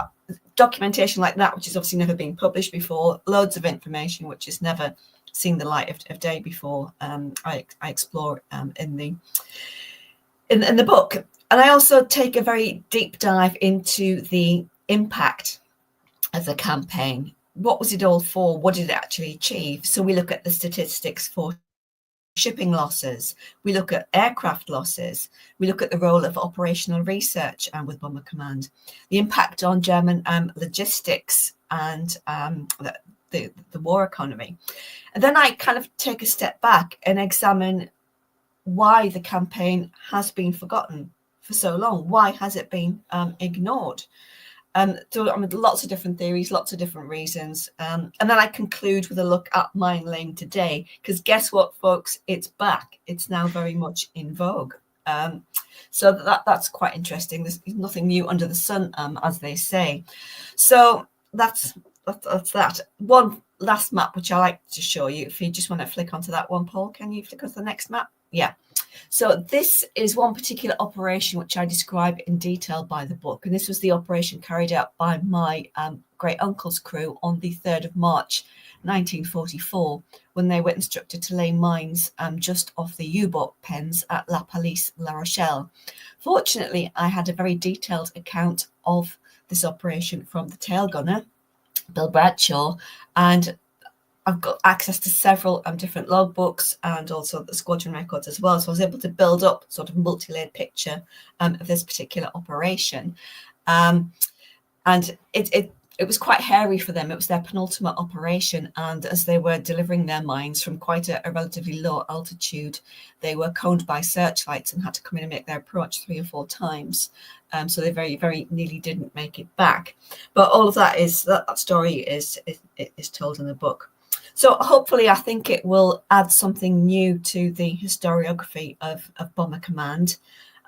documentation like that, which has obviously never been published before, loads of information which has never seen the light of day before, I explore in the book. And I also take a very deep dive into the impact of the campaign. What was it all for? What did it actually achieve? So we look at the statistics for shipping losses, we look at aircraft losses, we look at the role of operational research with Bomber Command, the impact on German logistics and the war economy. And then I kind of take a step back and examine why the campaign has been forgotten for so long. Why has it been ignored? So I mean, lots of different theories, lots of different reasons. And then I conclude with a look at Mine Lane today, because guess what, folks? It's back. It's now very much in vogue. So that's quite interesting. There's nothing new under the sun, as they say. So that's that. One last map, which I like to show you. If you just want to flick onto that one, Paul, can you flick onto the next map? Yeah. So this is one particular operation which I describe in detail by the book. And this was the operation carried out by my great uncle's crew on the 3rd of March, 1944, when they were instructed to lay mines just off the U-boat pens at La Palisse, La Rochelle. Fortunately, I had a very detailed account of this operation from the tail gunner, Bill Bradshaw, and I've got access to several different logbooks and also the squadron records as well. So I was able to build up sort of multi-layered picture of this particular operation. And it was quite hairy for them. It was their penultimate operation. And as they were delivering their mines from quite a relatively low altitude, they were coned by searchlights and had to come in and make their approach 3 or 4 times. So they very, very nearly didn't make it back. But all of that story is told in the book. So hopefully, I think it will add something new to the historiography of Bomber Command.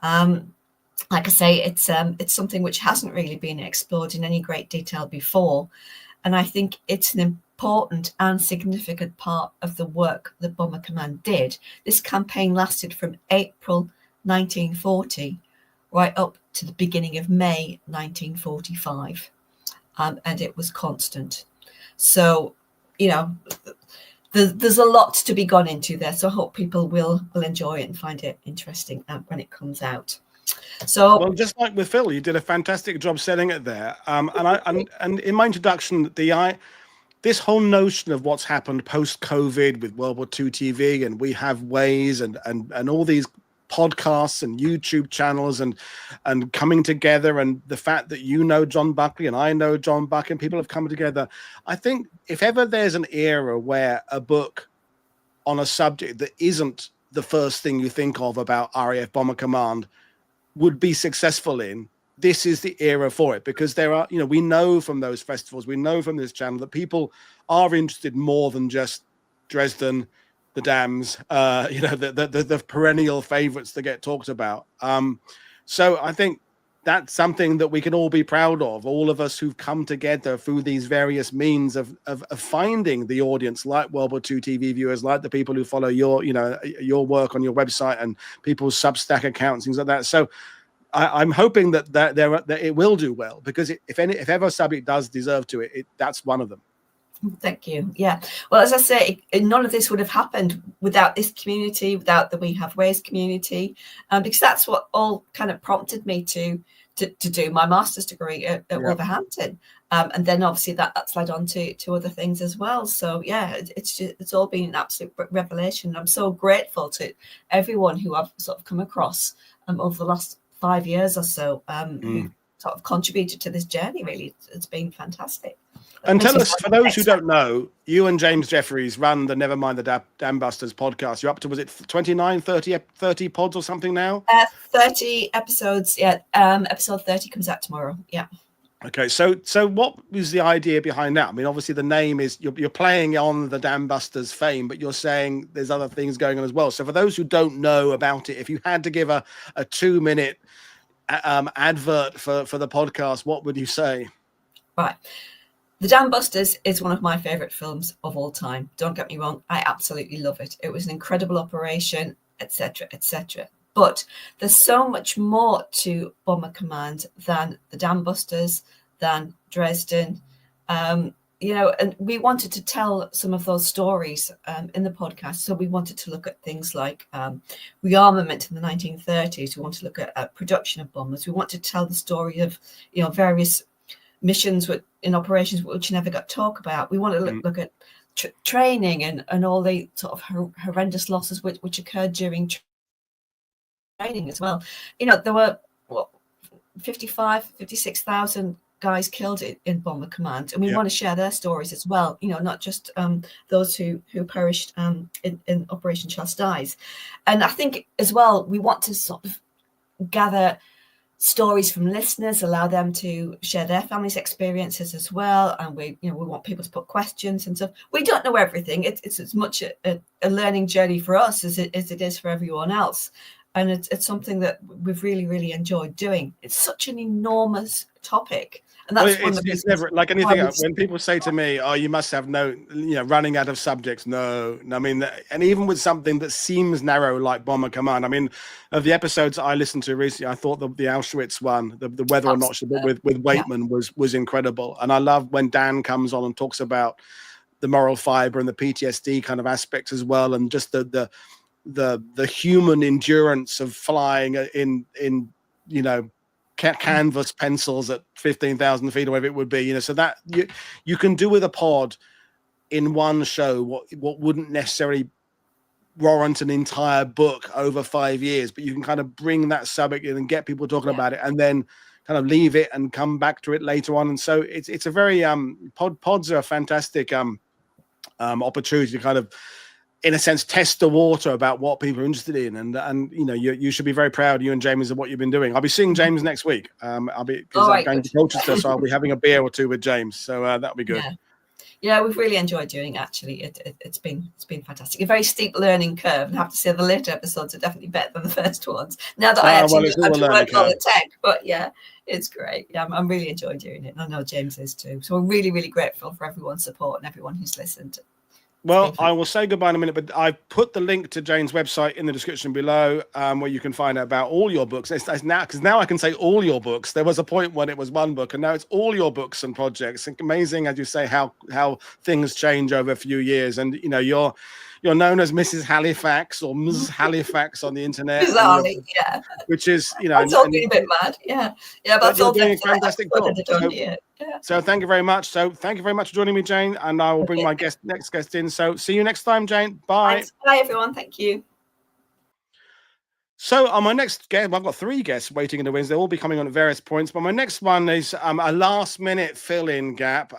Like I say, it's something which hasn't really been explored in any great detail before, and I think it's an important and significant part of the work that Bomber Command did. This campaign lasted from April 1940 right up to the beginning of May 1945, and it was constant. So, you know, there's a lot to be gone into there. So I hope people will enjoy it and find it interesting when it comes out. So, well, just like with Phil, you did a fantastic job selling it there. And in my introduction, this whole notion of what's happened post-COVID with World War II TV, and we have ways and all these podcasts and YouTube channels and coming together, and the fact that you know John Buckley and I know John Buckley, and people have come together. I think if ever there's an era where a book on a subject that isn't the first thing you think of about RAF Bomber Command would be successful in, this is the era for it, because there are, we know from those festivals, we know from this channel that people are interested more than just Dresden, the dams, the perennial favorites that get talked about. So I think that's something that we can all be proud of, all of us who've come together through these various means of finding the audience, like World War II TV viewers, like the people who follow your work on your website and people's Substack accounts, things like that. So I'm hoping that it will do well, because if ever a subject does deserve to, that's one of them. Thank you. Yeah. Well, as I say, none of this would have happened without this community, without the We Have Ways community, because that's what all kind of prompted me to do my master's degree at Wolverhampton. And then obviously that's led on to other things as well. So yeah, it's all been an absolute revelation. I'm so grateful to everyone who I've sort of come across over the last 5 years or so, who sort of contributed to this journey. Really, it's been fantastic. And tell us, for those who don't know, you and James Jeffries run the Nevermind the Dam Busters podcast. You're up to, was it 29, 30 pods or something now? 30 episodes, yeah. Episode 30 comes out tomorrow, yeah. Okay, so what was the idea behind that? I mean, obviously the name is, you're playing on the Dam Busters fame, but you're saying there's other things going on as well. So for those who don't know about it, if you had to give a 2-minute advert for the podcast, what would you say? Right. The Dam Busters is one of my favourite films of all time. Don't get me wrong, I absolutely love it. It was an incredible operation, etc., etc. But there's so much more to Bomber Command than the Dam Busters, than Dresden. And we wanted to tell some of those stories in the podcast. So we wanted to look at things like rearmament in the 1930s. We want to look at production of bombers. We want to tell the story of, various missions in operations which never got talked about. We want to look at training and all the sort of horrendous losses which occurred during training as well. There were 56,000 guys killed in Bomber Command, and we Yeah. want to share their stories as well. You know, not just those who perished in Operation Chastise. And I think as well, we want to sort of gather stories from listeners, allow them to share their family's experiences as well. And we want people to put questions and stuff. We don't know everything. It's as much a learning journey for us as it is for everyone else. And it's something that we've really, really enjoyed doing. It's such an enormous topic. And that's it's never like anything. When people say to me, "Oh, you must have running out of subjects." No, I mean, and even with something that seems narrow like Bomber Command, I mean, of the episodes I listened to recently, I thought the Auschwitz one, the whether or not with Waitman was incredible, and I love when Dan comes on and talks about the moral fiber and the PTSD kind of aspects as well, and just the human endurance of flying in canvas pencils at 15,000 feet or whatever it would be, so that you can do with a pod in one show what wouldn't necessarily warrant an entire book over 5 years, but you can kind of bring that subject in and get people talking about it, and then kind of leave it and come back to it later on. And so it's a very pods are a fantastic opportunity to kind of, in a sense, test the water about what people are interested in, and you should be very proud, you and James, of what you've been doing. I'll be seeing James next week. I'm going to Colchester, so I'll be having a beer or two with James. So that'll be good. Yeah, we've really enjoyed doing it, actually. It's been fantastic. A very steep learning curve, and I have to say the later episodes are definitely better than the first ones. Now that I actually have to work all the tech, but yeah, it's great. Yeah, I'm really enjoying doing it, and I know James is too. So we're really, really grateful for everyone's support and everyone who's listened. Well, I will say goodbye in a minute, but I've put the link to Jane's website in the description below, where you can find out about all your books. It's now, because now I can say all your books. There was a point when it was one book, and now it's all your books and projects. It's amazing, as you say, how things change over a few years. And you're known as Mrs. Halifax or Ms. Halifax on the internet, yeah. Which is That's all been a bit mad, yeah. But you're doing a fantastic job. Yeah. So thank you very much. So thank you very much for joining me, Jane, and I will bring my next guest in. So see you next time, Jane. Bye. Thanks. Bye, everyone. Thank you. So on my next guest, I've got 3 guests waiting in the wings. They'll all be coming on at various points, but my next one is a last-minute fill-in gap.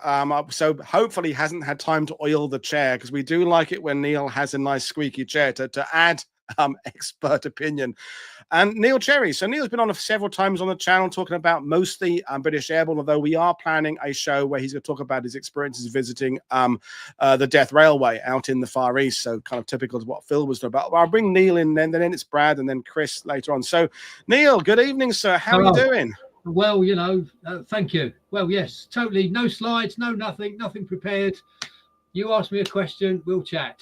So hopefully he hasn't had time to oil the chair, because we do like it when Neil has a nice squeaky chair to add expert opinion. And Niall Cherry. So Neil's been on several times on the channel talking about mostly British Airborne, although we are planning a show where he's going to talk about his experiences visiting the Death Railway out in the Far East. So kind of typical of what Phil was talking about. Well, I'll bring Neil in, then it's Brad, and then Chris later on. So Neil, good evening, sir. How are you doing? Well, thank you. Well, yes, totally. No slides, nothing prepared. You ask me a question, we'll chat.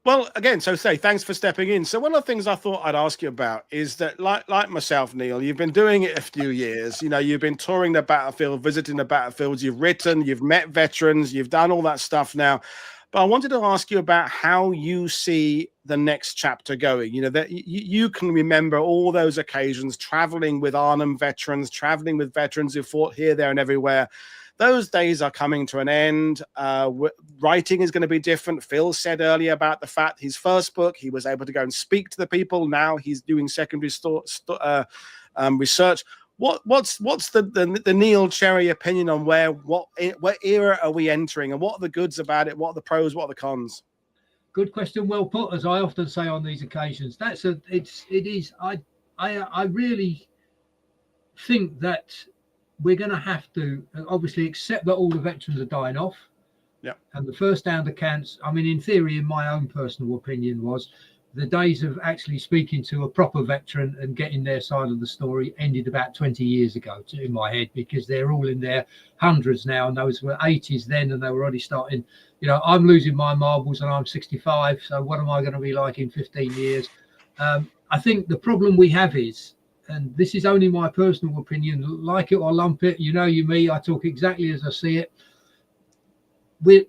Well, again, so thanks for stepping in. So one of the things I thought I'd ask you about is that, like myself, Neil, you've been doing it a few years. You've been touring the battlefield, visiting the battlefields. You've written, you've met veterans, you've done all that stuff now. But I wanted to ask you about how you see the next chapter going. That you can remember all those occasions, traveling with Arnhem veterans, traveling with veterans who fought here, there, and everywhere. Those days are coming to an end. Writing is going to be different. Phil said earlier about the fact his first book, he was able to go and speak to the people. Now he's doing secondary research. What's the Niall Cherry opinion on what era are we entering, and what are the goods about it? What are the pros? What are the cons? Good question, well put. As I often say on these occasions, I really think that we're going to have to obviously accept that all the veterans are dying off. Yeah. And the first down the counts, I mean, in theory, in my own personal opinion, was the days of actually speaking to a proper veteran and getting their side of the story ended about 20 years ago in my head, because they're all in their hundreds now, and those were 80s then, and they were already starting, I'm losing my marbles and I'm 65. So what am I going to be like in 15 years? I think the problem we have is, and this is only my personal opinion, like it or lump it, me, I talk exactly as I see it. With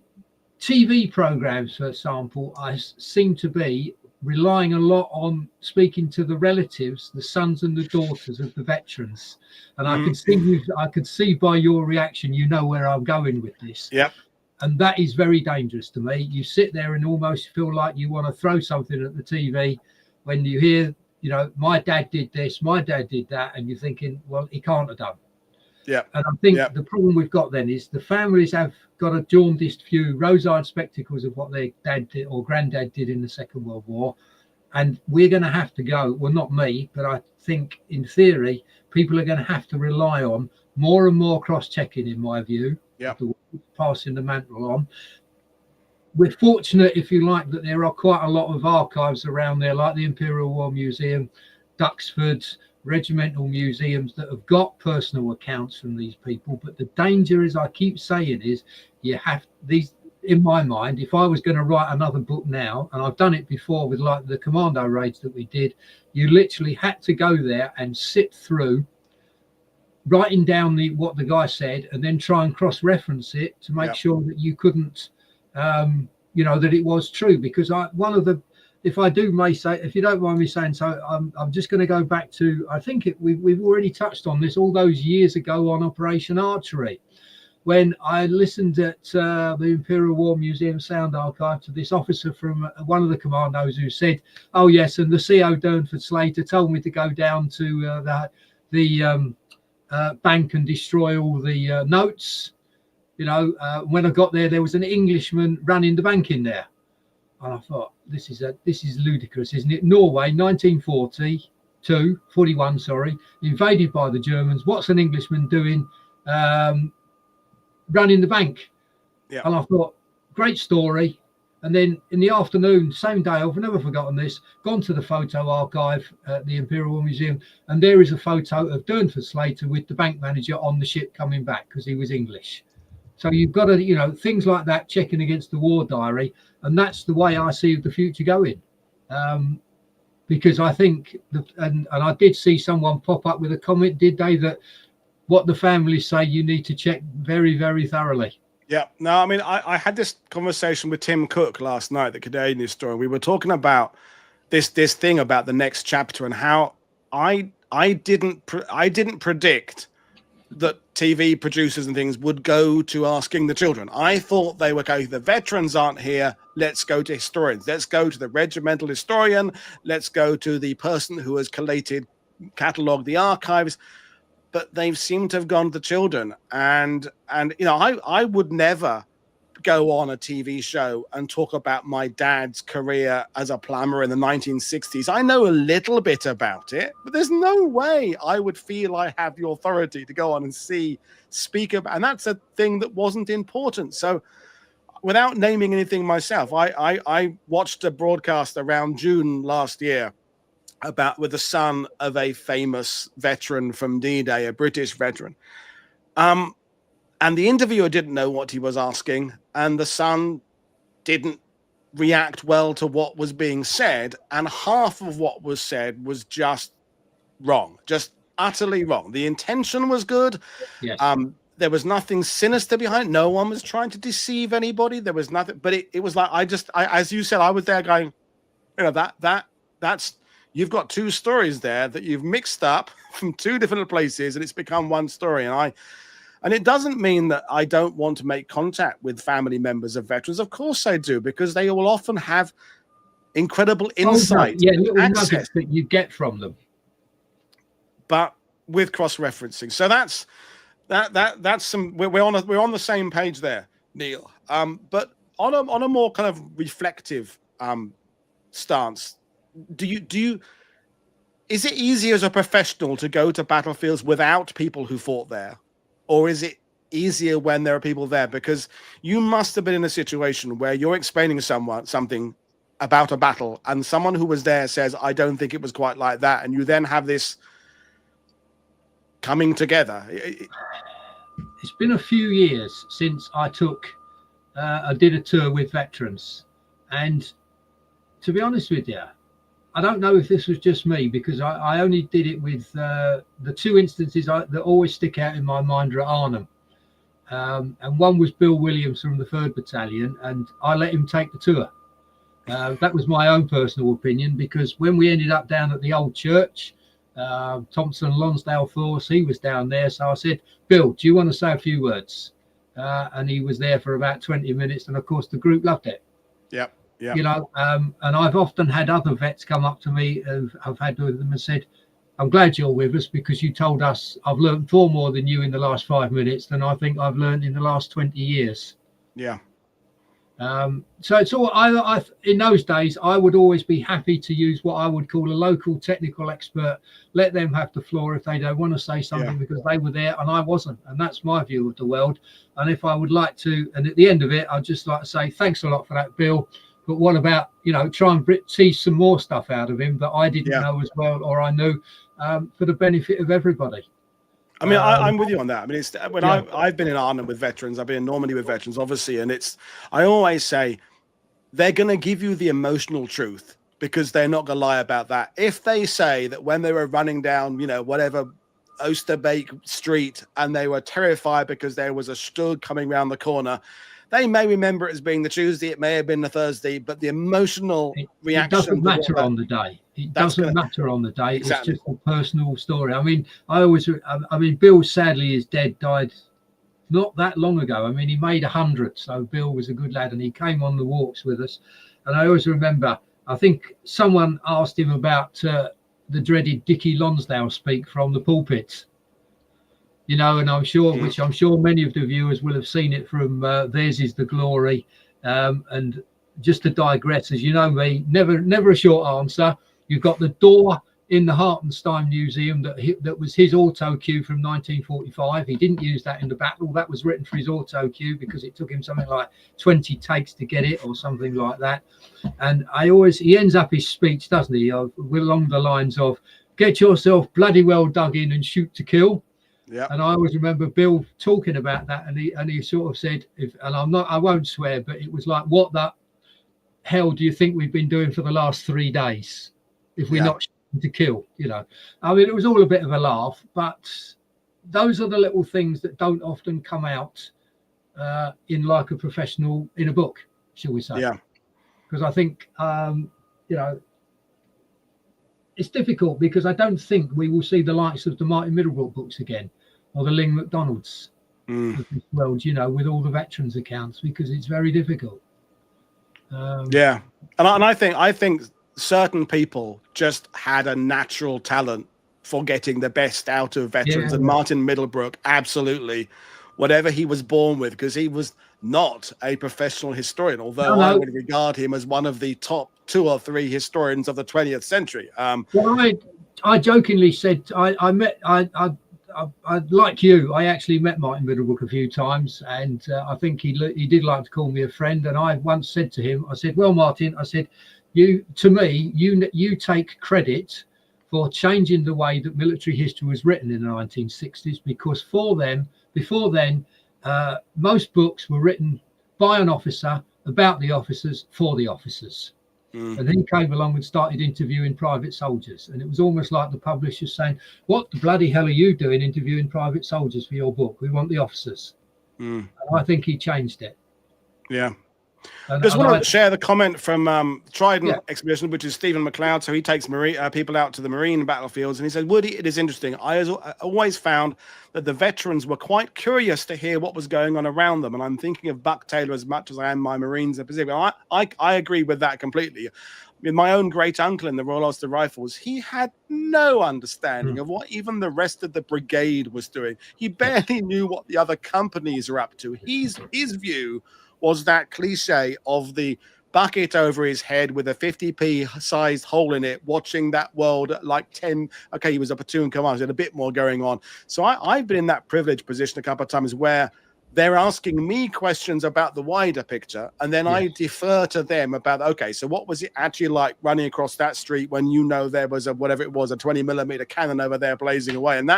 TV programs, for example, I seem to be relying a lot on speaking to the relatives, the sons and the daughters of the veterans. And I could see by your reaction, where I'm going with this. Yep. And that is very dangerous to me. You sit there and almost feel like you want to throw something at the TV when you hear, my dad did this, my dad did that, and you're thinking, well, he can't have done. Yeah. And I think the problem we've got then is the families have got a jaundiced view, rose-eyed spectacles of what their dad did or granddad did in the Second World War. And we're going to have to go, well, not me, but I think in theory, people are going to have to rely on more and more cross-checking, in my view, passing the mantle on. We're fortunate, if you like, that there are quite a lot of archives around there, like the Imperial War Museum, Duxford's, regimental museums that have got personal accounts from these people. But the danger, as I keep saying, is you have these, in my mind, if I was going to write another book now, and I've done it before with like the commando raids that we did, you literally had to go there and sit through writing down what the guy said and then try and cross-reference it to make sure that you couldn't, that it was true. Because if I may say, if you don't mind me saying so, I'm just going to go back to, I think we've already touched on this all those years ago on Operation Archery, when I listened at the Imperial War Museum Sound Archive to this officer from one of the commandos who said, oh yes, and the CO Durnford Slater told me to go down to the bank and destroy all the notes. When I got there was an Englishman running the bank in there. And I thought, this is ludicrous, isn't it? Norway, 1941, invaded by the Germans. What's an Englishman doing running the bank? Yeah. And I thought, great story. And then in the afternoon, same day, I've never forgotten this, gone to the photo archive at the Imperial War Museum, and there is a photo of Durnford Slater with the bank manager on the ship coming back because he was English. So you've got to, things like that, checking against the war diary. And that's the way I see the future going. Because I think, and I did see someone pop up with a comment, did they, that what the families say you need to check very, very thoroughly. Yeah. No, I mean, I had this conversation with Tim Cook last night, the Canadian historian. We were talking about this thing about the next chapter and how I didn't predict that TV producers and things would go to asking the children. I thought they were going, the veterans aren't here, let's go to historians. Let's go to the regimental historian. Let's go to the person who has catalogued the archives. But they've seemed to have gone to the children. And I would never go on a TV show and talk about my dad's career as a plumber in the 1960s. I know a little bit about it, but there's no way I would feel I have the authority to go on and speak about, and that's a thing that wasn't important. So without naming anything myself, I watched a broadcast around June last year with the son of a famous veteran from D-Day, a British veteran. And the interviewer didn't know what he was asking, and the son didn't react well to what was being said, and half of what was said was just wrong, just utterly wrong. The intention was good. Yes. There was nothing sinister behind it. No one was trying to deceive anybody. There was nothing, but it was like, I as you said, I was there going, that's you've got two stories there that you've mixed up from two different places, and it's become one story. And it doesn't mean that I don't want to make contact with family members of veterans. Of course I do, because they will often have incredible insight. Little nuggets that you get from them. But with cross-referencing. So that's some, we're on the same page there, Neil. But on a more kind of reflective stance, is it easier as a professional to go to battlefields without people who fought there? Or is it easier when there are people there? Because you must have been in a situation where you're explaining something about a battle and someone who was there says, I don't think it was quite like that. And you then have this coming together. It's been a few years since I did a tour with veterans. And to be honest with you, I don't know if this was just me, because I only did it with the two instances that always stick out in my mind are at Arnhem. And one was Bill Williams from the 3rd Battalion, and I let him take the tour. That was my own personal opinion, because when we ended up down at the old church, Thompson Lonsdale Force, he was down there. So I said, Bill, do you want to say a few words? And he was there for about 20 minutes. And of course, the group loved it. Yep. Yeah. And I've often had other vets come up to me, I've had with them and said, I'm glad you're with us, because you told us I've learned far more than you in the last 5 minutes than I think I've learned in the last 20 years. Yeah. So it's all I in those days I would always be happy to use what I would call a local technical expert, let them have the floor if they don't want to say something, because they were there and I wasn't, and that's my view of the world. And if I would like to, and at the end of it, I'd just like to say thanks a lot for that, Bill, but what about, you know, try and see some more stuff out of him that I didn't know as well, or I knew, for the benefit of everybody. I mean, I'm with you on that. I mean, it's when I've been in Arnhem with veterans, I've been in Normandy with veterans, obviously, and I always say they're going to give you the emotional truth, because they're not going to lie about that. If they say that when they were running down, you know, whatever Oosterbeek Street, and they were terrified because there was a Stug coming around the corner, they may remember it as being the Tuesday, it may have been the Thursday, but the emotional reaction. It doesn't matter on the day. It doesn't matter on the day. Exactly. It's just a personal story. I mean, Bill sadly is dead, died not that long ago. I mean, he made 100, so Bill was a good lad, and he came on the walks with us. And I always remember, I think someone asked him about the dreaded Dickie Lonsdale speak from the pulpit. You know, and I'm sure, which I'm sure many of the viewers will have seen it from Theirs Is the Glory. And just to digress, as you know me, never a short answer. You've got the door in the Hartenstein Museum that was his auto cue from 1945. He didn't use that in the battle. That was written for his auto cue because it took him something like 20 takes to get it, or something like that. And he ends up his speech, doesn't he, along the lines of, "Get yourself bloody well dug in and shoot to kill." Yeah. And I always remember Bill talking about that, and he sort of said, I won't swear, but it was like, what the hell do you think we've been doing for the last 3 days if we're not shooting to kill? You know, I mean, it was all a bit of a laugh, but those are the little things that don't often come out in like a professional, in a book, shall we say? Yeah. Because I think, you know, it's difficult, because I don't think we will see the likes of the Martin Middlebrook books again, or the Ling MacDonalds of this world, you know, with all the veterans accounts, because it's very difficult. And I think certain people just had a natural talent for getting the best out of veterans, and Martin Middlebrook, absolutely, whatever he was born with, because he was not a professional historian, although I would regard him as one of the top 2 or 3 historians of the 20th century. Well, I jokingly said I like you. I actually met Martin Middlebrook a few times, and I think he did like to call me a friend. And I once said to him, I said, "Well, Martin," I said, you take credit for changing the way that military history was written in the 1960s, because before then, most books were written by an officer, about the officers, for the officers. And then he came along and started interviewing private soldiers, and it was almost like the publishers saying, "What the bloody hell are you doing interviewing private soldiers for your book? We want the officers." And I think he changed it. Yeah. Just want to share the comment from Trident Expedition, which is Stephen McLeod. So he takes people out to the marine battlefields, and he said, "Woody, it is interesting. I always found that the veterans were quite curious to hear what was going on around them, and I'm thinking of Buck Taylor as much as I am my Marines in Pacific." I agree with that completely. With my own great uncle in the Royal Ulster Rifles, he had no understanding of what even the rest of the brigade was doing. He barely knew what the other companies were up to. His view was that cliche of the bucket over his head with a 50p sized hole in it, watching that world at like 10. Okay, he was a platoon commander, he had a bit more going on. So I've been in that privileged position a couple of times where they're asking me questions about the wider picture, and then I defer to them about, okay, so what was it actually like running across that street when you know there was a 20mm cannon over there blazing away? And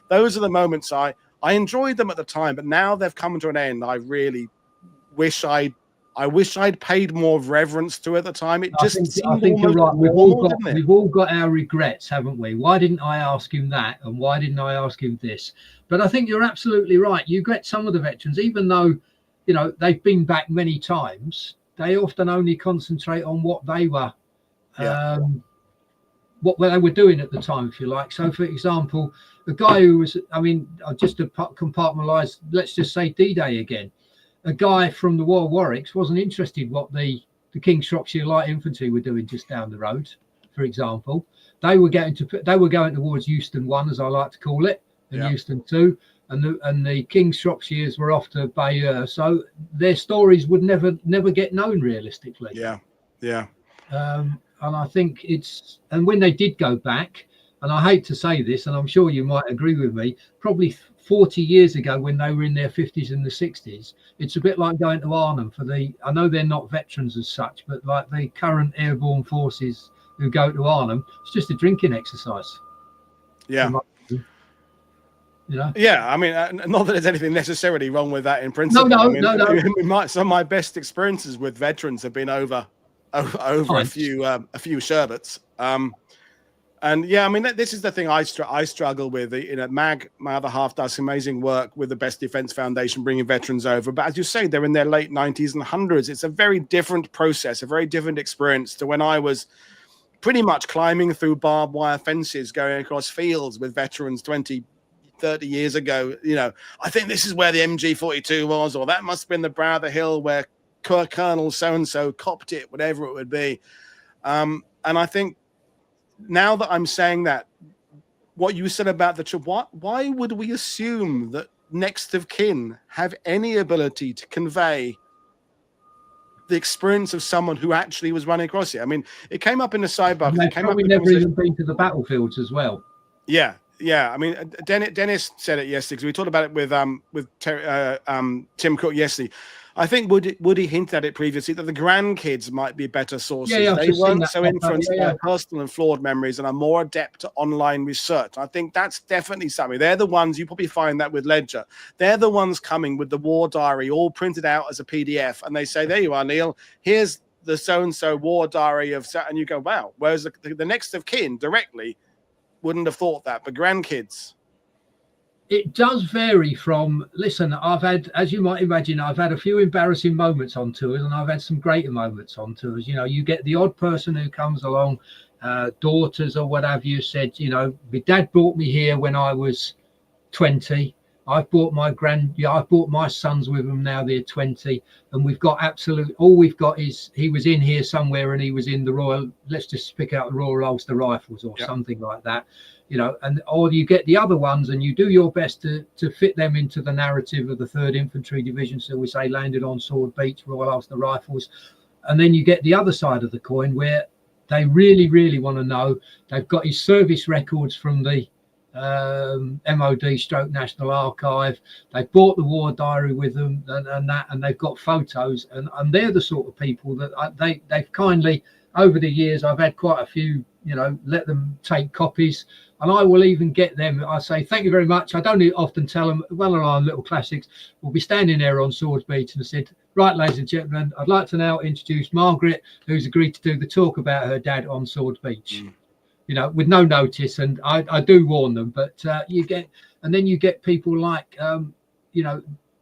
those are the moments I enjoyed them at the time, but now they've come to an end. I really wish I'd paid more reverence to it at the time. I think you're right. We've all got our regrets, haven't we? Why didn't I ask him that, and why didn't I ask him this? But I think you're absolutely right. You get some of the veterans, even though, you know, they've been back many times, they often only concentrate on what they were, what they were doing at the time, if you like. So, for example, the guy who was, I mean, just to compartmentalize, let's just say D-Day again. A guy from the Royal Warwicks wasn't interested what the King's Shropshire Light Infantry were doing just down the road, for example. they were going towards Euston 1, as I like to call it, and Euston 2. And the King's Shropshires were off to Bayeux, so their stories would never get known realistically. And I think and when they did go back, and I hate to say this, and I'm sure you might agree with me, probably 40 years ago when they were in their 50s and the 60s, it's a bit like going to Arnhem I know they're not veterans as such, but like the current airborne forces who go to Arnhem, it's just a drinking exercise. Yeah, I mean, not that there's anything necessarily wrong with that in principle. No. Some of my best experiences with veterans have been over a few sherbets. And yeah, I mean, this is the thing I struggle with. Mag, my other half, does amazing work with the Best Defense Foundation, bringing veterans over. But as you say, they're in their late 90s and 100s. It's a very different process, a very different experience to when I was pretty much climbing through barbed wire fences, going across fields with veterans 20, 30 years ago. I think this is where the MG42 was, or that must have been the brow of the hill where Colonel so-and-so copped it, whatever it would be. And I think now that I'm saying that, what you said about why would we assume that next of kin have any ability to convey the experience of someone who actually was running across it? I mean, it came up in the sidebar. They've probably never even been to the battlefields as well. Yeah. I mean, Dennis said it yesterday, because we talked about it with Tim Cook yesterday. I think Woody hinted at it previously that the grandkids might be better sources. They weren't so influenced by personal and flawed memories and are more adept to online research. I think that's definitely something. They're the ones, you probably find that with Ledger. They're the ones coming with the war diary all printed out as a PDF, and they say, there you are, Neil, here's the so-and-so war diary of, and you go, wow. Whereas the next of kin directly wouldn't have thought that, but grandkids. It does vary from, listen, I've had, as you might imagine, I've had a few embarrassing moments on tours, and I've had some greater moments on tours. You get the odd person who comes along, daughters or what have you, said, my dad brought me here when I was 20. I've brought my sons with them now, they're 20, and we've got all we've got is he was in here somewhere and he was in the Royal, let's just pick out the Royal Ulster Rifles or something like that, or you get the other ones and you do your best to fit them into the narrative of the 3rd Infantry Division. So we say landed on Sword Beach, Royal Ulster Rifles. And then you get the other side of the coin where they really, really want to know. They've got his service records from the MOD / National Archive. They bought the war diary with them and they've got photos, and they're the sort of people that they've kindly, over the years, I've had quite a few, let them take copies, and I will even get them. I say, thank you very much. I don't often tell them, one of our little classics, we'll be standing there on Swords Beach, and I said, right, ladies and gentlemen, I'd like to now introduce Margaret, who's agreed to do the talk about her dad on Swords Beach. With no notice, and I do warn them, but you get people like,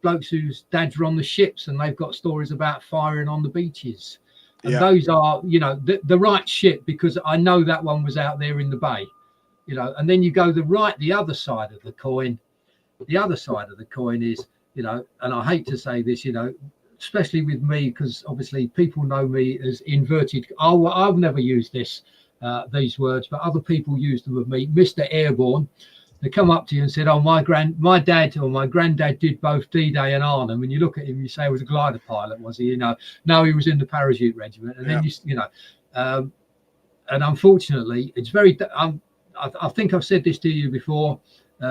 blokes whose dads were on the ships and they've got stories about firing on the beaches. And those are, the right ship, because I know that one was out there in the bay, and then you go the other side of the coin. The other side of the coin is, and I hate to say this, especially with me, because obviously people know me as inverted. I'll never use these words, but other people use them with me, Mr. Airborne. They come up to you and said, oh, my dad or my granddad did both D-Day and Arnhem. And you look at him, you say, he was a glider pilot, was he? No, he was in the parachute regiment. And then and unfortunately, it's very, I think I've said this to you before,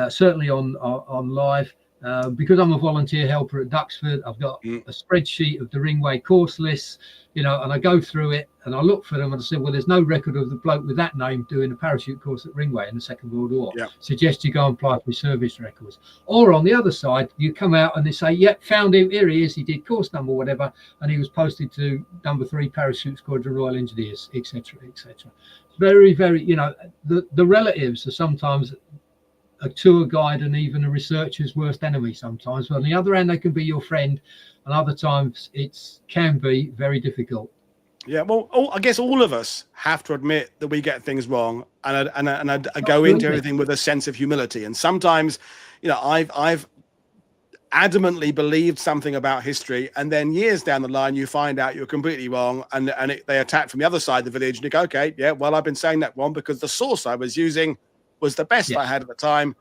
certainly on live, because I'm a volunteer helper at Duxford. I've got a spreadsheet of the Ringway course lists, and I go through it and I look for them and I say, well, there's no record of the bloke with that name doing a parachute course at Ringway in the Second World War. Suggest you go and apply for service records. Or on the other side, you come out and they say, found him, here he is, he did course number whatever, and he was posted to number 3 Parachute Squadron Royal Engineers, etc., etc. Very, very, the relatives are sometimes a tour guide and even a researcher's worst enemy sometimes. But on the other hand, they can be your friend, and other times it can be very difficult. Yeah, well, I guess all of us have to admit that we get things wrong, and I go into everything with a sense of humility. And sometimes, I've adamantly believed something about history, and then years down the line you find out you're completely wrong, and they attack from the other side of the village, and you go, okay, yeah, well, I've been saying that wrong because the source I was using was the best I had at the time,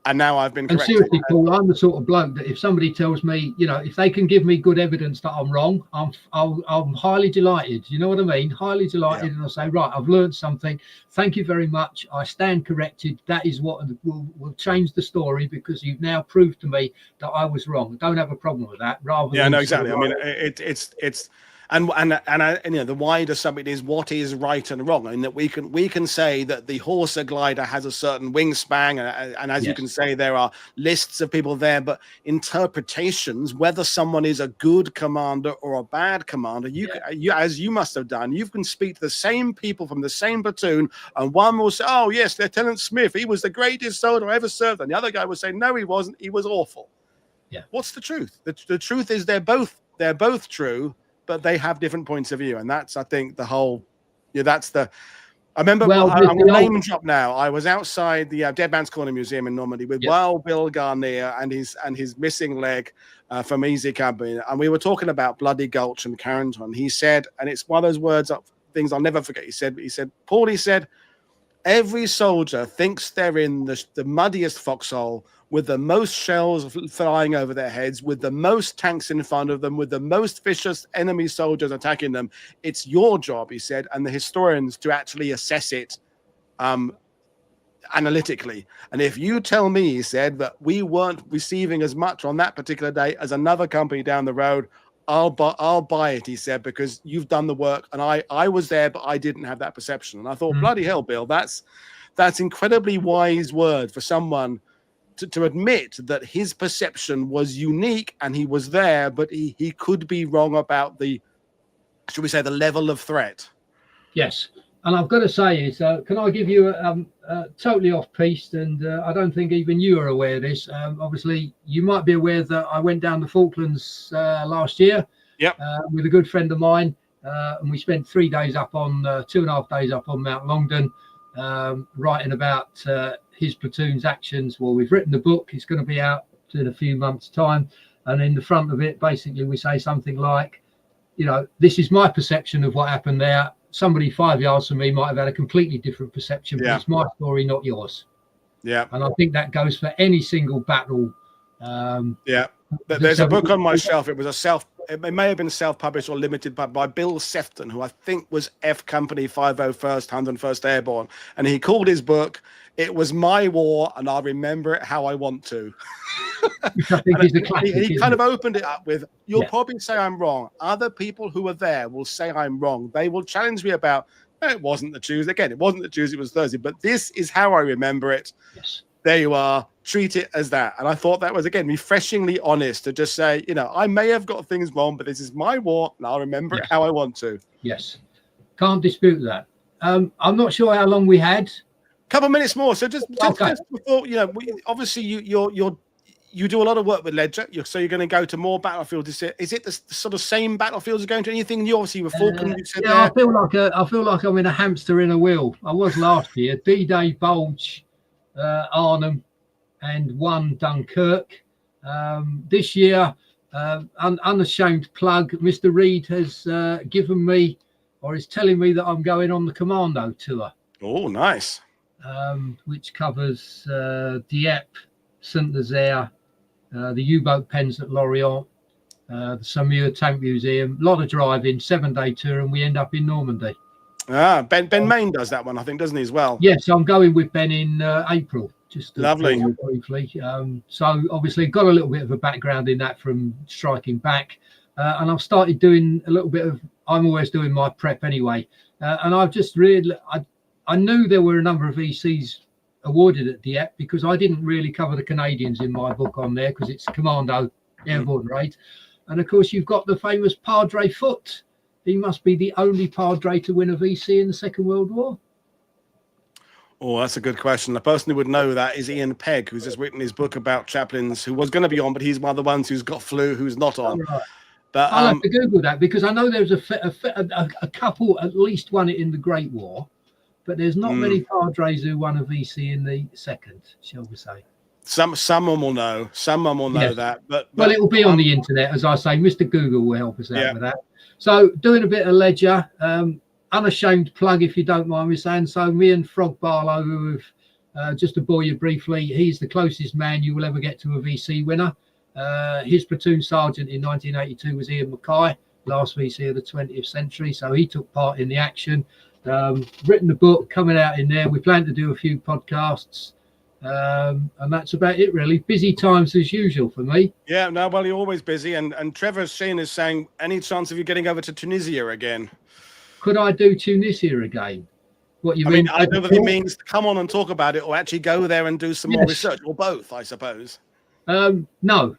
and now I've been corrected. Seriously, Paul, I'm the sort of bloke that if somebody tells me, you know, if they can give me good evidence that I'm wrong, I'm highly delighted. You know what I mean? Highly delighted, and I'll say, right, I've learned something. Thank you very much. I stand corrected. That is what will change the story, because you've now proved to me that I was wrong. I don't have a problem with that. Rather, no, exactly. I mean, it's. And you know, the wider subject is what is right and wrong, and that we can say that the Horsa glider has a certain wingspan, and as you can say, there are lists of people there, but interpretations, whether someone is a good commander or a bad commander, you as you must have done, you can speak to the same people from the same platoon, and one will say, oh yes, Lieutenant Smith, he was the greatest soldier I ever served, and the other guy will say, no, he wasn't, he was awful. What's the truth? The truth is they're both true, but they have different points of view, and that's, I think, the whole. That's the. I remember. I'm going to name drop now. I was outside the Dead Man's Corner Museum in Normandy with Wild Bill Garnier and his missing leg from Easy Company, and we were talking about Bloody Gulch and Carrington. He said, and it's one of those things I'll never forget. He said, Paul, he said, every soldier thinks they're in the muddiest foxhole, with the most shells flying over their heads, with the most tanks in front of them, with the most vicious enemy soldiers attacking them. It's your job, he said, and the historians to actually assess it analytically. And if you tell me, he said, that we weren't receiving as much on that particular day as another company down the road, I'll buy it, he said, because you've done the work, and I was there, but I didn't have that perception. And I thought, bloody hell, Bill, that's incredibly wise word for someone to admit that his perception was unique and he was there, but he could be wrong about the, should we say, the level of threat. Yes. And I've got to say can I give you a totally off piste, and I don't think even you are aware of this. Obviously, you might be aware that I went down the Falklands last year with a good friend of mine, and we spent 3 days up on, 2.5 days up on Mount Longdon, writing about his platoon's actions. Well, we've written the book. It's going to be out in a few months' time. And in the front of it, basically, we say something like, you know, this is my perception of what happened there. Somebody 5 yards from me might have had a completely different perception, but it's my story, not yours. Yeah. And I think that goes for any single battle. There's a book on my shelf. It may have been self-published or limited by Bill Sefton, who I think was F Company 501st, 101st Airborne. And he called his book, It Was My War, and I'll remember it how I want to. I think he's a classic, he kind of opened it up with, you'll probably say I'm wrong. Other people who are there will say I'm wrong. They will challenge me about, it wasn't the Tuesday. Again, it wasn't the Tuesday, it was Thursday. But this is how I remember it. Yes. There you are. Treat it as that. And I thought that was, again, refreshingly honest to just say, you know, I may have got things wrong, but this is my war, and I'll remember it how I want to. Yes. Can't dispute that. I'm not sure how long we had. Couple minutes more. So just before, you know, obviously you do a lot of work with Ledger, so you're going to go to more battlefields. Is it the sort of same battlefields you're going to? Anything new? Obviously, with Falkland, you said there. I feel like I'm in a hamster in a wheel. I was last year. D-Day, Bulge, Arnhem, and 1 Dunkirk. This year, unashamed plug, Mr. Reed has given me, or is telling me, that I'm going on the Commando tour. Oh, nice. Which covers Dieppe, Saint-Nazaire, the U-boat pens at Lorient, the Saumur Tank Museum. A lot of driving, 7-day tour, and we end up in Normandy. Ben Main does that one, I think, doesn't he, as well? Yes, I'm going with Ben in April. Just lovely. Briefly. So obviously got a little bit of a background in that from striking back, and I've started doing a little bit of. I'm always doing my prep anyway, and I've just really. I knew there were a number of ECs awarded at Dieppe because I didn't really cover the Canadians in my book on there because it's Commando Airborne rate, and of course you've got the famous Padre Foote. He must be the only Padre to win a VC in the Second World War. Oh, that's a good question. The person who would know that is Ian Pegg, who's just written his book about chaplains, who was going to be on, but he's one of the ones who's got flu, who's not on. Right. But I'll have to Google that because I know there's a couple, at least won it in the Great War, but there's not many Padres who won a VC in the Second, shall we say. Someone will know. Someone will know Yes. that. But Well, it will be on the internet, as I say. Mr. Google will help us out with that. So, doing a bit of ledger, unashamed plug, if you don't mind me saying so. Me and Frog Barlow, who have, just to bore you briefly, he's the closest man you will ever get to a VC winner. His platoon sergeant in 1982 was Ian Mackay, last VC of the 20th century. So he took part in the action. Written a book coming out in there. We plan to do a few podcasts. And that's about it, really. Busy times as usual for me. Yeah, no, well, you're always busy. And Trevor Sheen is saying, any chance of you getting over to Tunisia again? Could I do Tunisia again? What you I mean? I don't know if it means come on and talk about it, or actually go there and do some more research, or both, I suppose. No.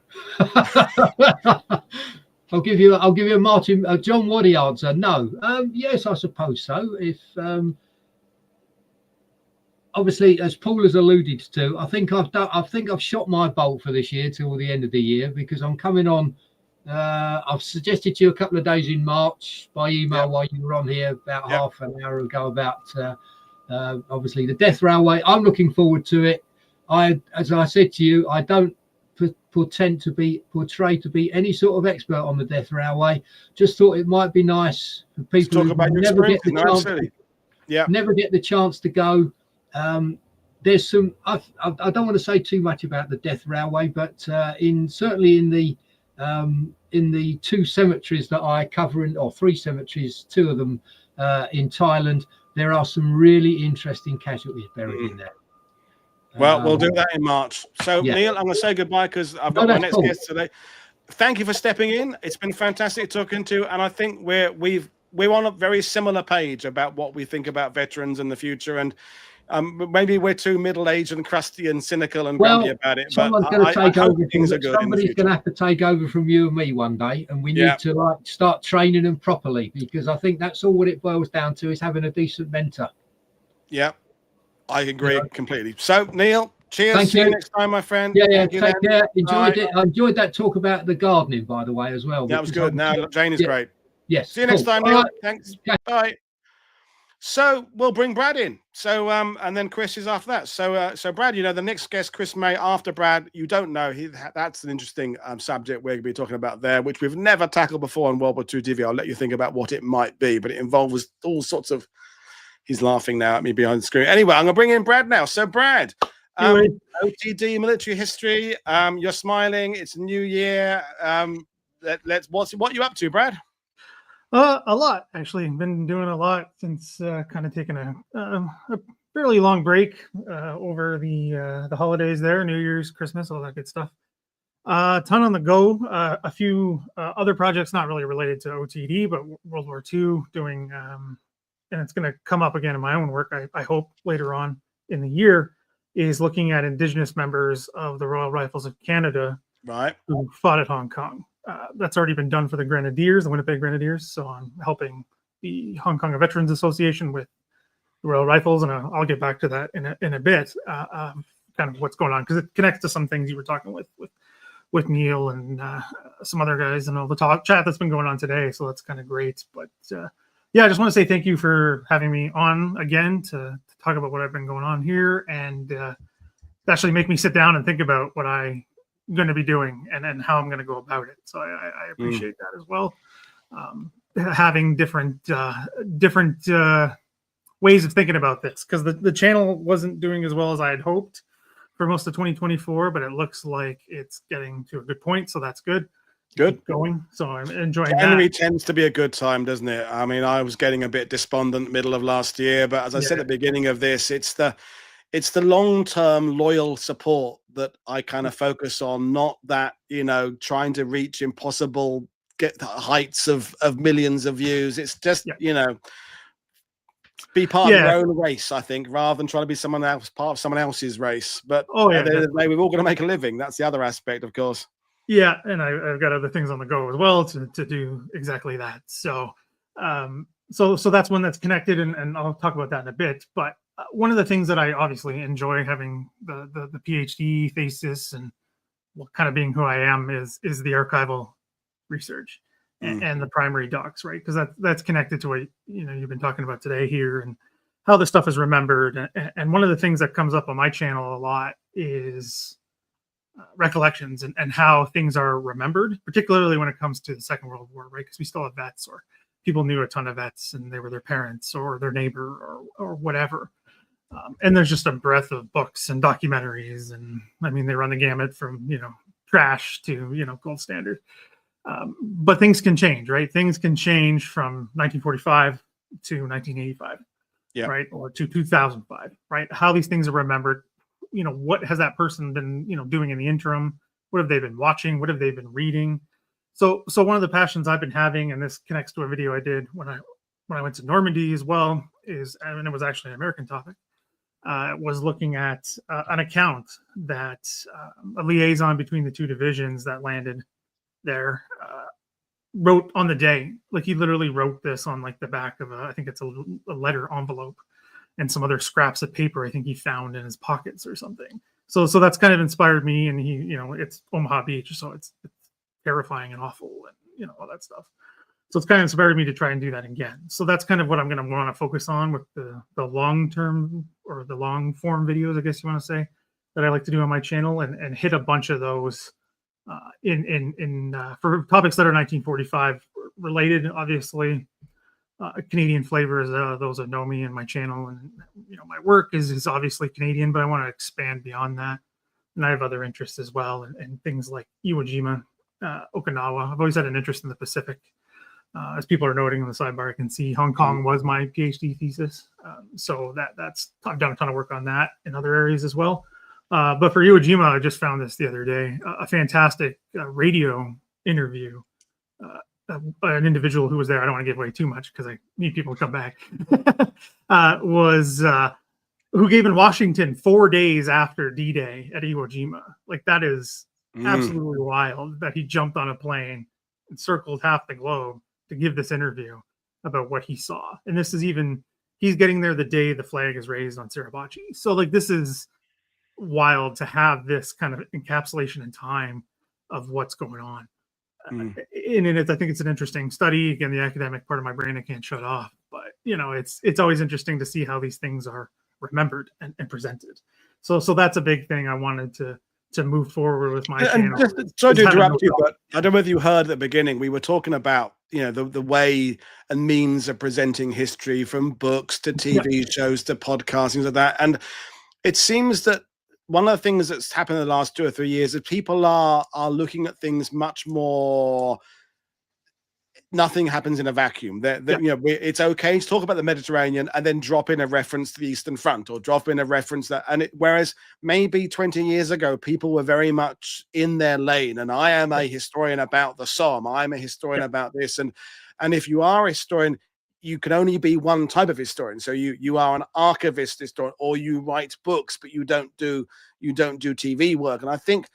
I'll give you a Martin John Waddy answer. No. Yes, I suppose so. If obviously, as Paul has alluded to, I think I've shot my bolt for this year till the end of the year, because I'm coming on. I've suggested to you a couple of days in March by email while you were on here about half an hour ago about obviously the Death Railway. I'm looking forward to it. As I said to you, I don't portray to be any sort of expert on the Death Railway. Just thought it might be nice for people who never get the chance to go. There's some. I don't want to say too much about the Death Railway, but certainly in the two cemeteries that I cover, or three cemeteries, two of them in Thailand, there are some really interesting casualties buried in there. Well, we'll do that in March. So, Neil, I'm going to say goodbye because I've got my next guest today. Thank you for stepping in. It's been fantastic talking to you, and I think we're on a very similar page about what we think about veterans in the future, and maybe we're too middle-aged and crusty and cynical and grumpy about it. Someone's going to take over. Somebody's going to have to take over from you and me one day, and we need to start training them properly, because I think that's all what it boils down to, is having a decent mentor. Yeah. I agree completely. So, Neil, cheers. Thank See you next time, my friend. Take care. Enjoyed it. I enjoyed that talk about the gardening, by the way, as well. That was good. Now, Jane is great. Yes. See you next time, Neil. Thanks. Bye. So we'll bring Brad in. So and then Chris is after that. So Brad, the next guest, Chris May, after Brad, you don't know. That's an interesting subject we're going to be talking about there, which we've never tackled before on World War II TV. I'll let you think about what it might be, but it involves all sorts of. He's laughing now at me behind the screen. Anyway, I'm going to bring in Brad now. So, Brad, OTD, military history. You're smiling. It's a new year. What are you up to, Brad? A lot, actually. Been doing a lot since kind of taking a fairly long break over the holidays there, New Year's, Christmas, all that good stuff. A ton on the go. A few other projects not really related to OTD, but World War II doing. And it's going to come up again in my own work, I hope, later on in the year, is looking at Indigenous members of the Royal Rifles of Canada who fought at Hong Kong. That's already been done for the Grenadiers, the Winnipeg Grenadiers. So I'm helping the Hong Kong Veterans Association with the Royal Rifles, and I'll get back to that in a bit, kind of what's going on, because it connects to some things you were talking with Neil and some other guys and all the chat that's been going on today. So that's kind of great. But I just want to say thank you for having me on again to talk about what I've been going on here, and actually make me sit down and think about what I'm going to be doing and how I'm going to go about it. So I appreciate that as well. Having different ways of thinking about this, because the channel wasn't doing as well as I had hoped for most of 2024, but it looks like it's getting to a good point. So that's good. Good going. So I'm enjoying January that. Tends to be a good time, doesn't it? I mean, I was getting a bit despondent middle of last year, but as I said at the beginning of this, it's the long-term loyal support that I kind of focus on, not that, trying to reach impossible heights of millions of views. It's just, be part of your own race, I think, rather than trying to be part of someone else's race. But at the end of the day, we've all got to make a living. That's the other aspect, of course. Yeah, and I've got other things on the go as well to do exactly that. So, so that's one that's connected, and I'll talk about that in a bit. But one of the things that I obviously enjoy having the PhD thesis and kind of being who I am is the archival research and the primary docs, right? Because that's connected to what you've been talking about today here and how this stuff is remembered. And one of the things that comes up on my channel a lot is recollections and how things are remembered, particularly when it comes to the Second World War, right? Because we still have vets, or people knew a ton of vets and they were their parents or their neighbor or whatever. And there's just a breadth of books and documentaries. And I mean, they run the gamut from, you know, trash to, you know, gold standard. But things can change, right? Things can change from 1945 to 1985, right? Or to 2005, right? How these things are remembered, you know, what has that person been, you know, doing in the interim? What have they been watching? What have they been reading? So one of the passions I've been having, and this connects to a video I did when I went to Normandy as well, is, and it was actually an American topic, was looking at an account that a liaison between the two divisions that landed there wrote on the day. Like, he literally wrote this on like the back of I think it's a letter envelope and some other scraps of paper I think he found in his pockets or something. So that's kind of inspired me. And he, you know, it's Omaha Beach, so it's terrifying and awful and, you know, all that stuff. So it's kind of inspired me to try and do that again. So that's kind of what I'm going to want to focus on with the long-term or the long-form videos, I guess you want to say, that I like to do on my channel, and hit a bunch of those for topics that are 1945 related. Obviously, Canadian flavors. Those that know me and my channel and, you know, my work is obviously Canadian, but I want to expand beyond that, and I have other interests as well, and things like Iwo Jima, Okinawa. I've always had an interest in the Pacific. As people are noting on the sidebar, I can see Hong Kong was my PhD thesis. So that's I've done a ton of work on that in other areas as well. But for Iwo Jima, I just found this the other day, a fantastic radio interview. An individual who was there, I don't want to give away too much because I need people to come back, who gave in Washington 4 days after D-Day at Iwo Jima. Like, that is absolutely wild that he jumped on a plane and circled half the globe to give this interview about what he saw. And this is he's getting there the day the flag is raised on Suribachi. So like, this is wild to have this kind of encapsulation in time of what's going on. And I think it's an interesting study. Again, the academic part of my brain I can't shut off, but, you know, it's always interesting to see how these things are remembered and presented. So that's a big thing I wanted to move forward with my channel. Sorry to interrupt you, but I don't know whether you heard at the beginning, we were talking about, you know, the way and means of presenting history, from books to TV shows to podcasts, things like that. And it seems that one of the things that's happened in the last 2 or 3 years is people are looking at things much more. Nothing happens in a vacuum. You know, it's okay to talk about the Mediterranean and then drop in a reference to the Eastern Front, or drop in a reference whereas maybe 20 years ago, people were very much in their lane. And I am a historian about the Somme. I'm a historian about this. And if you are a historian, you can only be one type of historian. So you are an archivist historian, or you write books, but you don't do TV work. And I think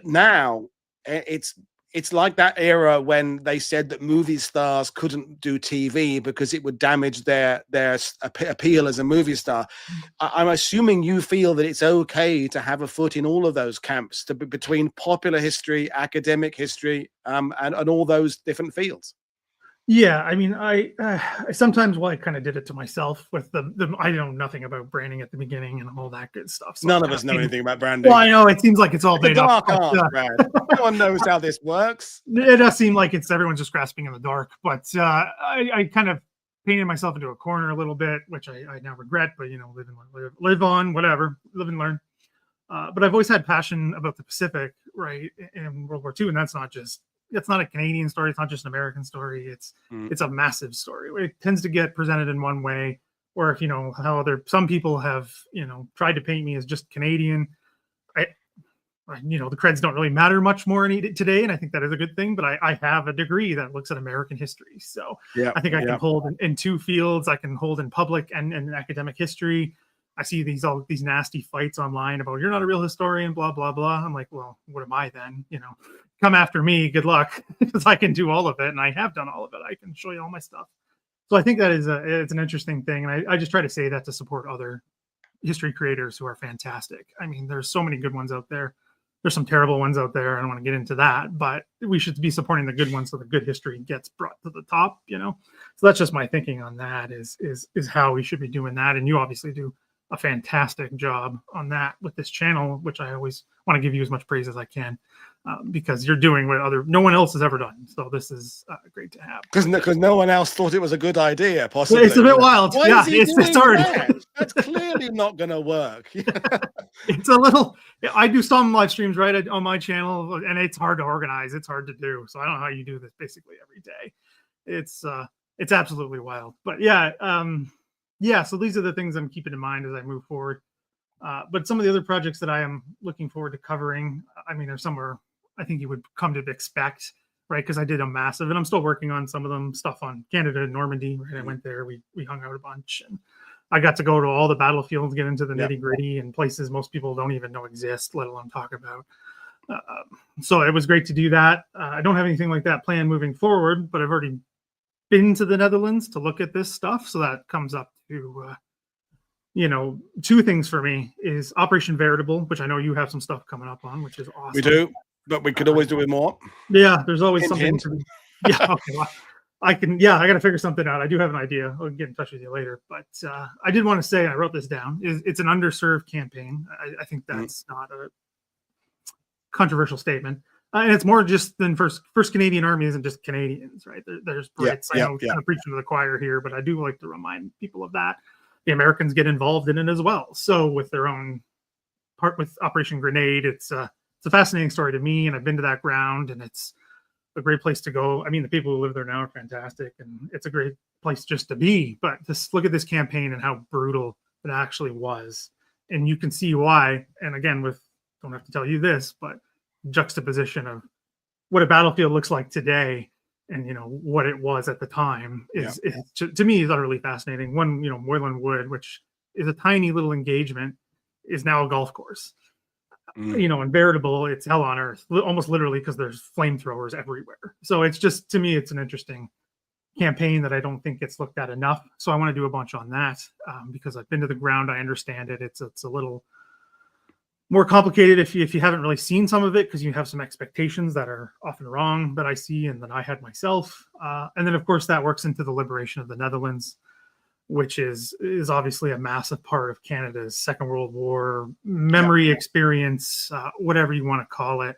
now it's like that era when they said that movie stars couldn't do TV because it would damage their appeal as a movie star. I'm assuming you feel that it's okay to have a foot in all of those camps, to be between popular history, academic history, and all those different fields. Yeah, I mean, I sometimes, I kind of did it to myself with the I know nothing about branding at the beginning and all that good stuff. So none of us know anything about branding. Well, I know it seems like it's all made up. No one knows how this works. It does seem like everyone's just grasping in the dark. But I kind of painted myself into a corner a little bit, which I now regret. But, you know, live on, whatever, live and learn. But I've always had passion about the Pacific, right, in World War II, and that's not a Canadian story. It's not just an American story. It's a massive story. It tends to get presented in one way, or if, you know, how some people have, you know, tried to paint me as just Canadian. You know, the creds don't really matter much more today, and I think that is a good thing. But I have a degree that looks at American history, so I think I can hold in two fields. I can hold in public and in academic history. I see all these nasty fights online about you're not a real historian, blah blah blah. I'm like, well, what am I then? You know, come after me, good luck, because I can do all of it, and I have done all of it. I can show you all my stuff. So I think that it's an interesting thing, and I just try to say that to support other history creators who are fantastic. I mean, there's so many good ones out there. There's some terrible ones out there. I don't want to get into that, but we should be supporting the good ones so the good history gets brought to the top, you know? So that's just my thinking on that is how we should be doing that. And you obviously do a fantastic job on that with this channel, which I always want to give you as much praise as I can, because you're doing what no one else has ever done. So this is great to have. Because no one else thought it was a good idea, possibly. It's a bit wild. Why Yeah, is he doing hard. that? That's clearly not going to work. It's a little. I do some live streams right on my channel, and it's hard to organize. It's hard to do. So I don't know how you do this basically every day. It's absolutely wild. But yeah, yeah. So these are the things I'm keeping in mind as I move forward. But some of the other projects that I am looking forward to covering, I mean, are somewhere I think you would come to expect, right? Because I did a massive, and I'm still working on some of them, stuff on Canada and Normandy, right? I went there, we hung out a bunch, and I got to go to all the battlefields, get into the nitty gritty and places most people don't even know exist, let alone talk about. So it was great to do that. I don't have anything like that planned moving forward, but I've already been to the Netherlands to look at this stuff. So that comes up to, two things for me is Operation Veritable, which I know you have some stuff coming up on, which is awesome. We do, but we could always do with more. Yeah, there's always something. Hint. Yeah, okay. Well, I got to figure something out. I do have an idea. I'll get in touch with you later. But I did want to say, I wrote this down, it's an underserved campaign. I think that's not a controversial statement. And it's more just than First Canadian Army isn't just Canadians, right? There's Brits. I know kind of preaching to the choir here, but I do like to remind people of that. The Americans get involved in it as well. So with their own part with Operation Grenade, it's a fascinating story to me, and I've been to that ground, and it's a great place to go. I mean, the people who live there now are fantastic, and it's a great place just to be. But just look at this campaign and how brutal it actually was, and you can see why. And again, don't have to tell you this, but juxtaposition of what a battlefield looks like today and what it was at the time is to me is utterly fascinating. One, Moylan Wood, which is a tiny little engagement, is now a golf course. And Veritable, it's hell on earth, almost literally, because there's flamethrowers everywhere. So it's just, to me, it's an interesting campaign that I don't think gets looked at enough. So I want to do a bunch on that because I've been to the ground. I understand it. It's a little more complicated if you haven't really seen some of it, because you have some expectations that are often wrong that I see and that I had myself. And then, of course, that works into the liberation of the Netherlands, which is obviously a massive part of Canada's Second World War memory experience, whatever you want to call it.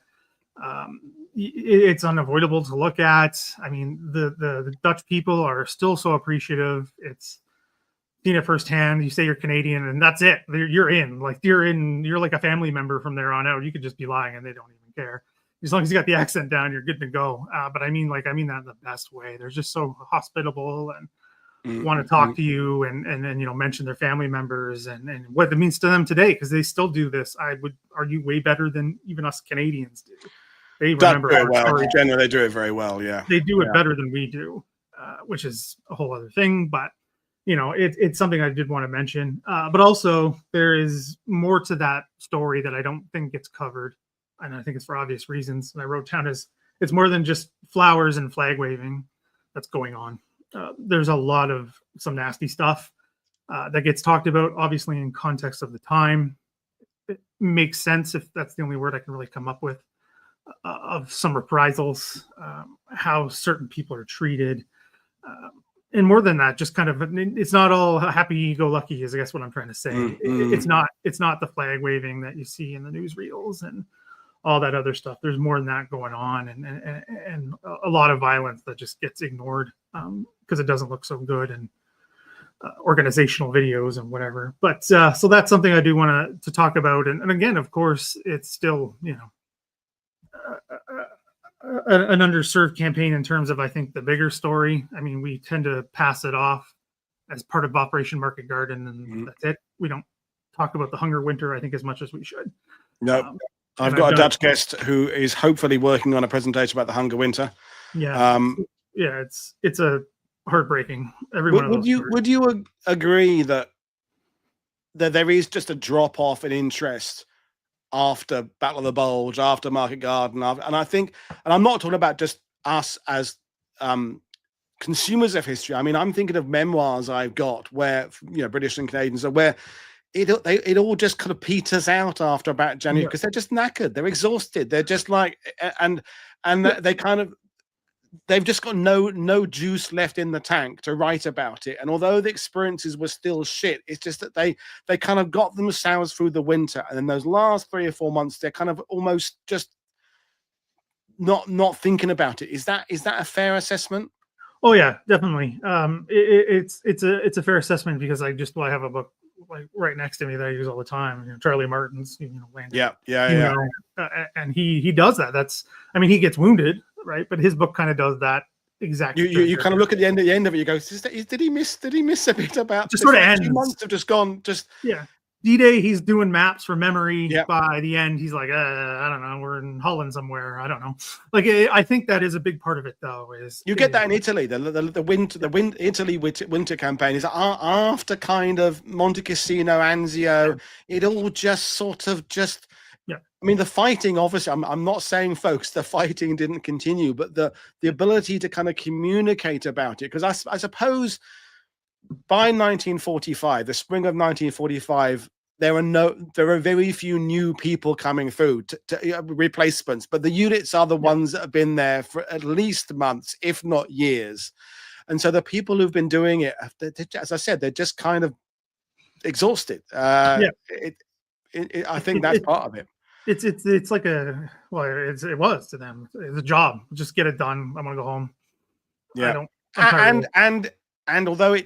It's unavoidable to look at. I mean, the Dutch people are still so appreciative. It's seen it firsthand. You say you're Canadian, and that's it. You're in. You're like a family member from there on out. You could just be lying, and they don't even care. As long as you got the accent down, you're good to go. But I mean that in the best way. They're just so hospitable and want to talk to you and mention their family members and what it means to them today, because they still do this. I would argue way better than even us Canadians do. They remember it well. Generally, they do it very well. Yeah, they do it better than we do, which is a whole other thing. But it's something I did want to mention. But also, there is more to that story that I don't think gets covered, and I think it's for obvious reasons. And I wrote down as it's more than just flowers and flag waving that's going on. There's a lot of some nasty stuff that gets talked about, obviously in context of the time. It makes sense, if that's the only word I can really come up with, of some reprisals, how certain people are treated. And more than that, just kind of, it's not all happy-go-lucky is I guess what I'm trying to say. It's not the flag waving that you see in the newsreels and all that other stuff. There's more than that going on, and a lot of violence that just gets ignored because it doesn't look so good and organizational videos and whatever. But so that's something I do want to talk about. And again, of course, it's still an underserved campaign in terms of, I think, the bigger story. I mean, we tend to pass it off as part of Operation Market Garden, and that's it. We don't talk about the Hunger Winter, I think, as much as we should. No. I've got a Dutch guest who is hopefully working on a presentation about the Hunger Winter. Yeah, it's a heartbreaking. Would you agree that there is just a drop off in interest after Battle of the Bulge, after Market Garden, and I think, and I'm not talking about just us as consumers of history. I mean, I'm thinking of memoirs I've got where British and Canadians are where it all just kind of peters out after about January because they're just knackered, they're exhausted, they're just like, and they kind of, they've just got no juice left in the tank to write about it. And although the experiences were still shit, it's just that they kind of got themselves through the winter, and then those last 3 or 4 months, they're kind of almost just not thinking about it. Is that a fair assessment? Oh yeah, definitely. It's a fair assessment because I have a book like right next to me that I use all the time. You know, Charlie Martin's, Land. Yeah. And he does that. He gets wounded, right? But his book kind of does that exactly. You kind of look at the end of it. You go, did he miss a bit about? Just sort of ends. 2 months have just gone. D-Day, he's doing maps from memory. Yep. By the end, he's like, I don't know, we're in Holland somewhere. I don't know. Like, I think that is a big part of it, though. You get that in Italy. The Italy winter campaign is after kind of Monte Cassino, Anzio. It all just sort of just. Yeah. I mean, the fighting, obviously, I'm not saying, folks, the fighting didn't continue, but the ability to kind of communicate about it, because I suppose. By 1945, the spring of 1945, there are very few new people coming through to replacements, but the units are the ones that have been there for at least months, if not years. And so the people who've been doing it, as I said, they're just kind of exhausted. I think that's part of it. It's like it was to them. It's a job. Just get it done. I'm gonna go home. Yeah. And although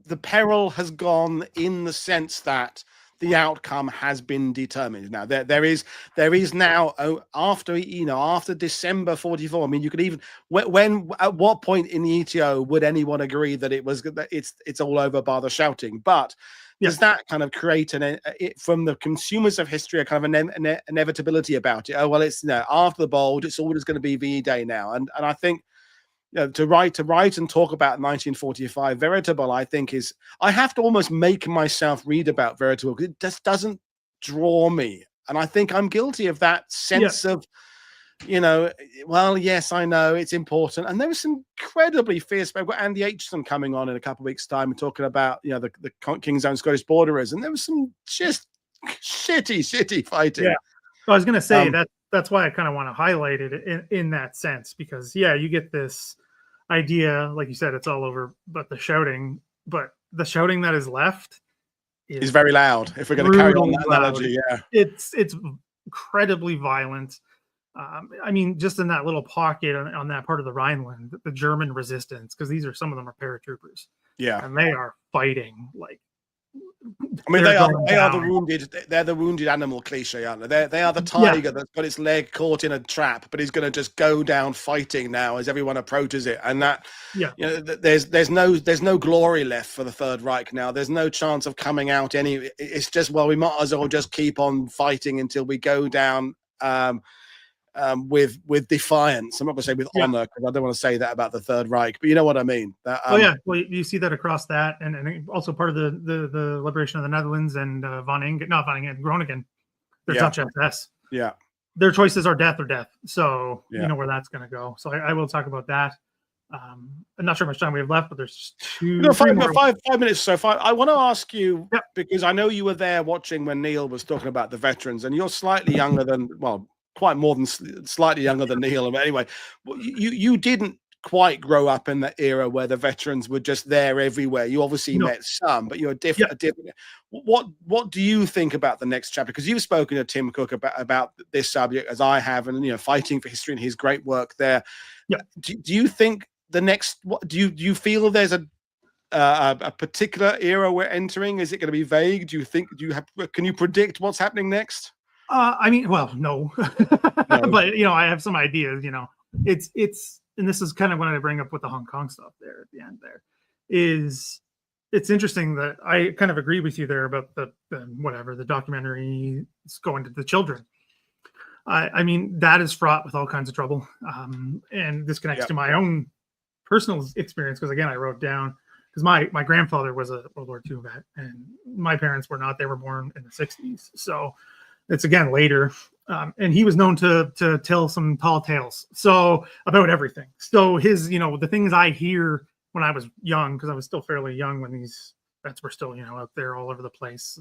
the peril has gone in the sense that the outcome has been determined. Now there is now after December 44. I mean, you could even at what point in the ETO would anyone agree that it's all over bar the shouting? But does that kind of create from the consumers of history a kind of an inevitability about it? Oh well, it's after the Bulge, it's always going to be VE Day now, and I think. To write and talk about 1945 Veritable, I think I have to almost make myself read about Veritable because it just doesn't draw me, and I think I'm guilty of that sense of, well, yes, I know it's important, and there was some incredibly fierce. We've got Andy Aitchison coming on in a couple of weeks' time and talking about the King's Own Scottish Borderers, and there was some just shitty fighting. Yeah, I was gonna say that's why I kind of want to highlight it in that sense, because you get this idea, like you said, it's all over, but the shouting that is left is very loud. If we're going to carry on that analogy, it's incredibly violent. I mean, just in that little pocket on that part of the Rhineland, the German resistance, because some of them are paratroopers, and they are fighting like. I mean, they are the wounded. They're the wounded animal cliche, aren't they? They are the tiger that's got its leg caught in a trap, but he's going to just go down fighting now as everyone approaches it. And that, there's no glory left for the Third Reich now. There's no chance of coming out any. It's just, well, we might as well just keep on fighting until we go down. With defiance. I'm not going to say with honor, because I don't want to say that about the Third Reich, but you know what I mean. Well, you see that across that, and also part of the liberation of the Netherlands and Groningen. They're Dutch SS. Yeah, their choices are death or death. So you know where that's going to go. So I will talk about that. I'm not sure how much time we have left, but there's 5 minutes. So I want to ask you, because I know you were there watching when Neil was talking about the veterans, and you're slightly younger than, well, quite more than slightly younger than Neil. But anyway, you didn't quite grow up in the era where the veterans were just there everywhere. You obviously met some, but you're different. What do you think about the next chapter? Because you've spoken to Tim Cook about this subject, as I have, and fighting for history and his great work there. Yeah. Do you think the next? Do you feel there's a particular era we're entering? Is it going to be vague? Do you think? Can you predict what's happening next? I mean, well, no. But I have some ideas. It's and this is kind of when I bring up with the Hong Kong stuff there at the end. There is, it's interesting that I kind of agree with you there about the documentary going to the children. I mean, that is fraught with all kinds of trouble, and this connects to my own personal experience, because again, I wrote down, because my grandfather was a World War II vet, and my parents were not. They were born in the 60s, so it's again later, and he was known to tell some tall tales about everything. So his, the things I hear when I was young, because I was still fairly young when these vets were still out there all over the place,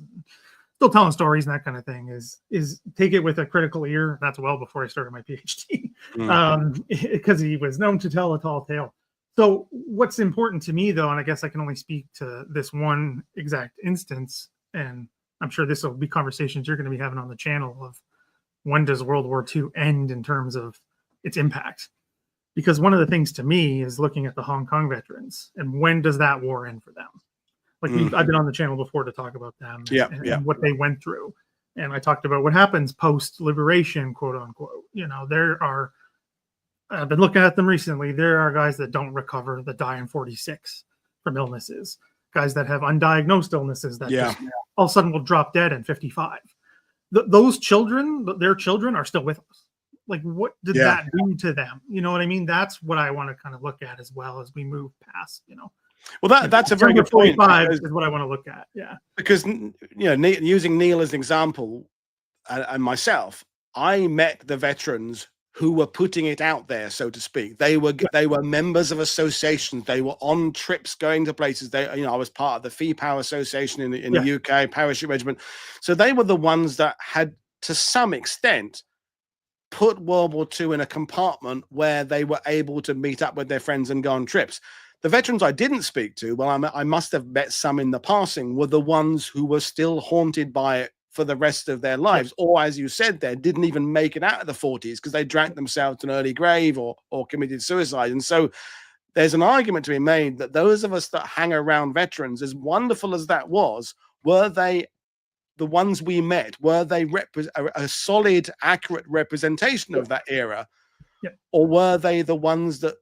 still telling stories and that kind of thing, is take it with a critical ear. That's well before I started my PhD. because he was known to tell a tall tale. So what's important to me, though, and I guess I can only speak to this one exact instance, and I'm sure this will be conversations you're going to be having on the channel of when does World War II end in terms of its impact? Because one of the things to me is looking at the Hong Kong veterans and when does that war end for them? Like I've been on the channel before to talk about them and what they went through. And I talked about what happens post-liberation, quote unquote. You know, there are, I've been looking at them recently. There are guys that don't recover, that die in 46 from illnesses. Guys that have undiagnosed illnesses that just all of a sudden will drop dead in 55. Those children, their children are still with us. Like, what did that do to them? You know what I mean? That's what I want to kind of look at as well as we move past, you know. Well, that's a very good point. 45 is what I want to look at. Yeah. Because, you know, using Neil as an example and myself, I met the veterans who were putting it out there, so to speak. They were members of associations. They were on trips going to places. I was part of the Fee Power Association in the UK, Parachute Regiment. So they were the ones that had, to some extent, put World War II in a compartment where they were able to meet up with their friends and go on trips. The veterans I didn't speak to, well, I must have met some in the passing, were the ones who were still haunted by it for the rest of their lives, or as you said there, didn't even make it out of the 40s because they drank themselves to an early grave or committed suicide. And so there's an argument to be made that those of us that hang around veterans, as wonderful as that was, were they the ones we met? Were they a solid, accurate representation of that era? Or were they the ones that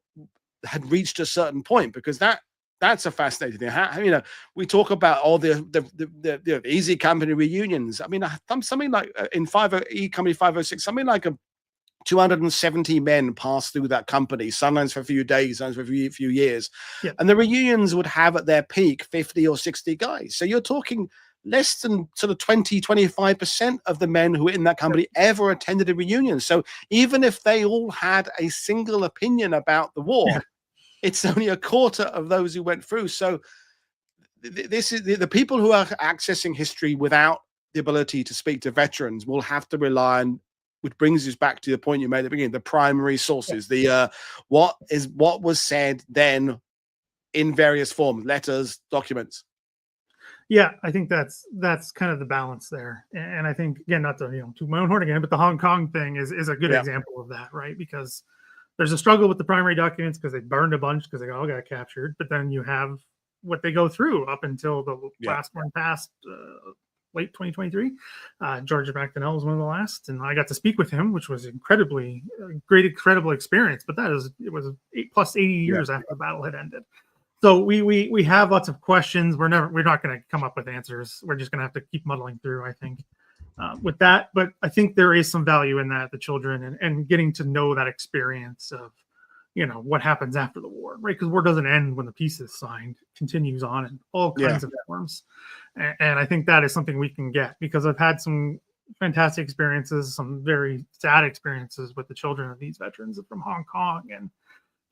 had reached a certain point? Because that's a fascinating thing. How, you know, we talk about all the Easy Company reunions. I mean, something like in E Company 506, something like 270 men passed through that company, sometimes for a few days, sometimes for a few years. And the reunions would have at their peak 50 or 60 guys. So you're talking less than sort of 20-25% of the men who were in that company ever attended a reunion. So even if they all had a single opinion about the war, it's only a quarter of those who went through. So this is the people who are accessing history without the ability to speak to veterans will have to rely on, which brings us back to the point you made at the beginning, the primary sources, what was said then in various forms, letters, documents. Yeah, I think that's kind of the balance there. And I think, again, not to, toot my own horn again, but the Hong Kong thing is a good example of that, right? Because there's a struggle with the primary documents because they burned a bunch because they all got captured. But then you have what they go through up until the last one passed late 2023. George McDonnell was one of the last, and I got to speak with him, which was incredible experience. But it was 80 years after the battle had ended. So we have lots of questions. We're not going to come up with answers. We're just going to have to keep muddling through, I think, with that. But I think there is some value in that, the children and getting to know that experience of, what happens after the war, right? Because war doesn't end when the peace is signed; it continues on in all kinds of forms. And I think that is something we can get, because I've had some fantastic experiences, some very sad experiences with the children of these veterans from Hong Kong, and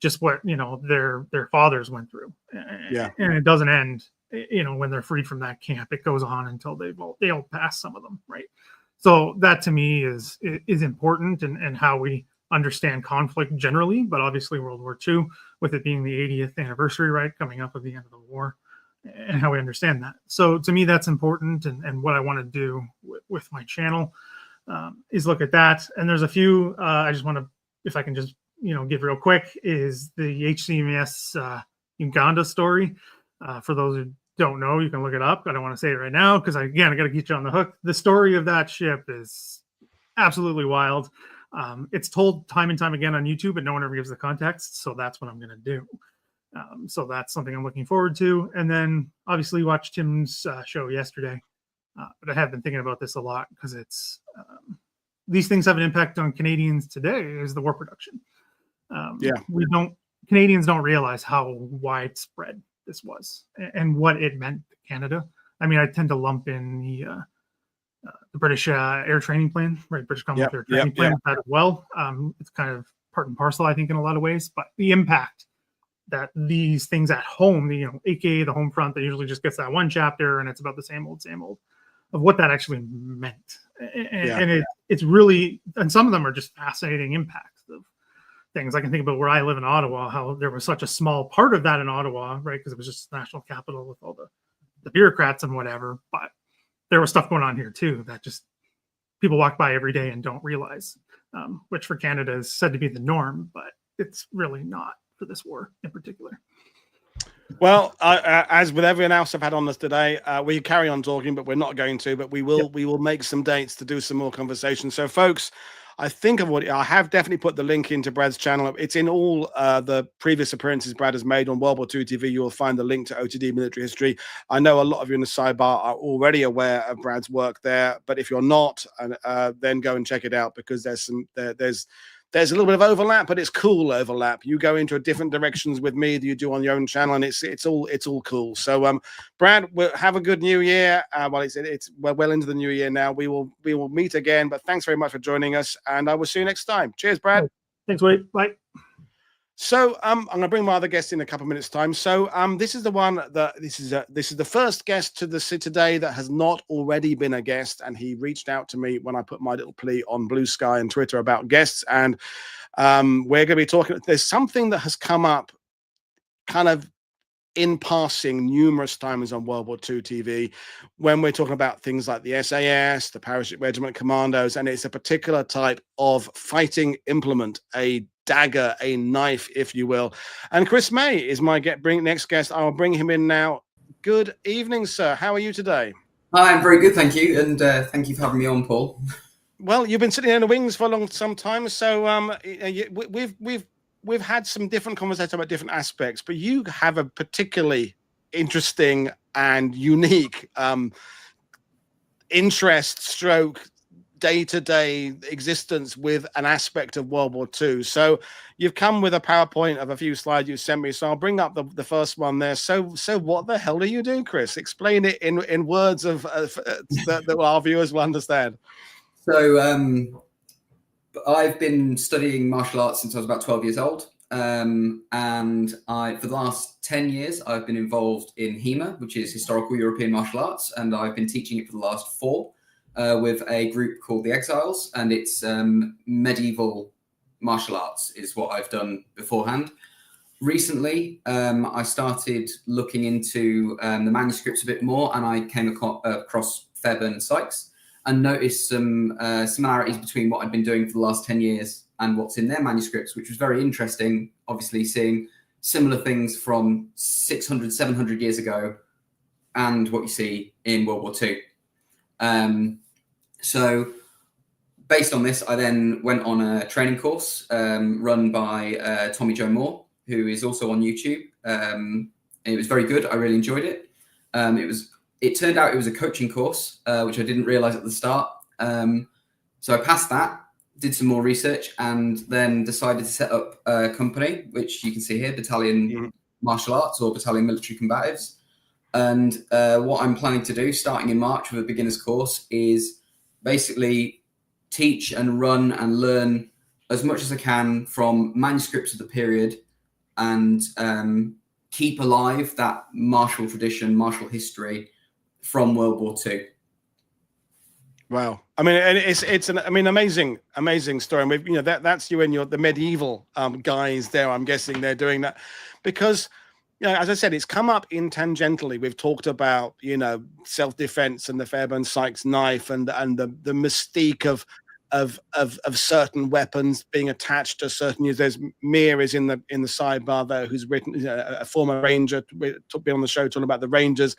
just what their fathers went through. And it doesn't end when they're freed from that camp. It goes on until they'll pass, some of them, right? So that to me is important, and how we understand conflict generally, but obviously World War II, with it being the 80th anniversary, right, coming up at the end of the war, and how we understand that. So to me, that's important, and what I want to do with my channel is look at that. And there's a few I just want to, if I can just give real quick, is the HCMS Uganda story. For those who don't know, you can look it up. I don't want to say it right now because I got to get you on the hook. The story of that ship is absolutely wild. It's told time and time again on YouTube, but no one ever gives the context. So that's what I'm going to do. So that's something I'm looking forward to. And then obviously watched Tim's show yesterday. But I have been thinking about this a lot because it's these things have an impact on Canadians today, is the war production. Canadians don't realize how widespread this was and what it meant to Canada. I mean, I tend to lump in the British air training plan, right? British Commonwealth air training plan as well. It's kind of part and parcel, I think, in a lot of ways. But the impact that these things at home, AKA the home front, that usually just gets that one chapter and it's about the same old, of what that actually meant. And it's really, and some of them are just fascinating impacts of things. I can think about where I live in Ottawa, how there was such a small part of that in Ottawa, right? Because it was just the national capital with all the bureaucrats and whatever. But there was stuff going on here too that just people walk by every day and don't realize, which for Canada is said to be the norm, but it's really not for this war in particular. Well, as with everyone else I've had on this today, we carry on talking, but we're not going to. But we will make some dates to do some more conversation. So, folks, I have definitely put the link into Brad's channel. It's in all the previous appearances Brad has made on World War II TV. You will find the link to OTD Military History. I know a lot of you in the sidebar are already aware of Brad's work there, but if you're not, then go and check it out, because there's a little bit of overlap, but it's cool overlap. You go into different directions with me that you do on your own channel, and it's all cool. So, Brad, we'll have a good New Year. We're well into the New Year now. We will meet again. But thanks very much for joining us, and I will see you next time. Cheers, Brad. Thanks, Wade. Bye. So I'm going to bring my other guest in a couple of minutes' time. So this is the one that this is the first guest to the today that has not already been a guest, and he reached out to me when I put my little plea on Blue Sky and Twitter about guests, and we're going to be talking. There's something that has come up, kind of in passing numerous times on World War II TV when we're talking about things like the SAS, the Parachute Regiment Commandos, and it's a particular type of fighting implement, a dagger, a knife, if you will. And Chris May is my next guest. I'll bring him in now. Good evening, sir. How are you today? Hi, I'm very good, thank you, and thank you for having me on, Paul. Well, you've been sitting in the wings for some time, so we've had some different conversations about different aspects, but you have a particularly interesting and unique interest day-to-day existence with an aspect of World War II. So you've come with a PowerPoint of a few slides you sent me. So I'll bring up the first one there. So what the hell do you do, Chris? Explain it in words that our viewers will understand. So I've been studying martial arts since I was about 12 years old. And for the last 10 years, I've been involved in HEMA, which is Historical European Martial Arts. And I've been teaching it for the last 4 with a group called the Exiles. And it's medieval martial arts is what I've done beforehand. Recently, I started looking into the manuscripts a bit more, and I came across Fairbairn and Sykes and noticed some similarities between what I'd been doing for the last 10 years and what's in their manuscripts, which was very interesting, obviously seeing similar things from 600, 700 years ago and what you see in World War II. So based on this, I then went on a training course run by Tommy Joe Moore, who is also on YouTube. It was very good. I really enjoyed it. It turned out it was a coaching course, which I didn't realize at the start. So I passed that, did some more research, and then decided to set up a company, which you can see here, Battalion Martial Arts or Battalion Military Combatives. And what I'm planning to do, starting in March with a beginner's course, is basically teach and run and learn as much as I can from manuscripts of the period and keep alive that martial tradition, martial history from World War II. Wow. I mean, and it's an amazing story. And we've, that's you and the medieval guys there. I'm guessing they're doing that because, as I said, it's come up in tangentially. We've talked about, self-defense and the Fairbairn Sykes knife and the mystique of certain weapons being attached to certain use. There's Mir is in the sidebar there, who's written a former Ranger, to be on the show talking about the Rangers.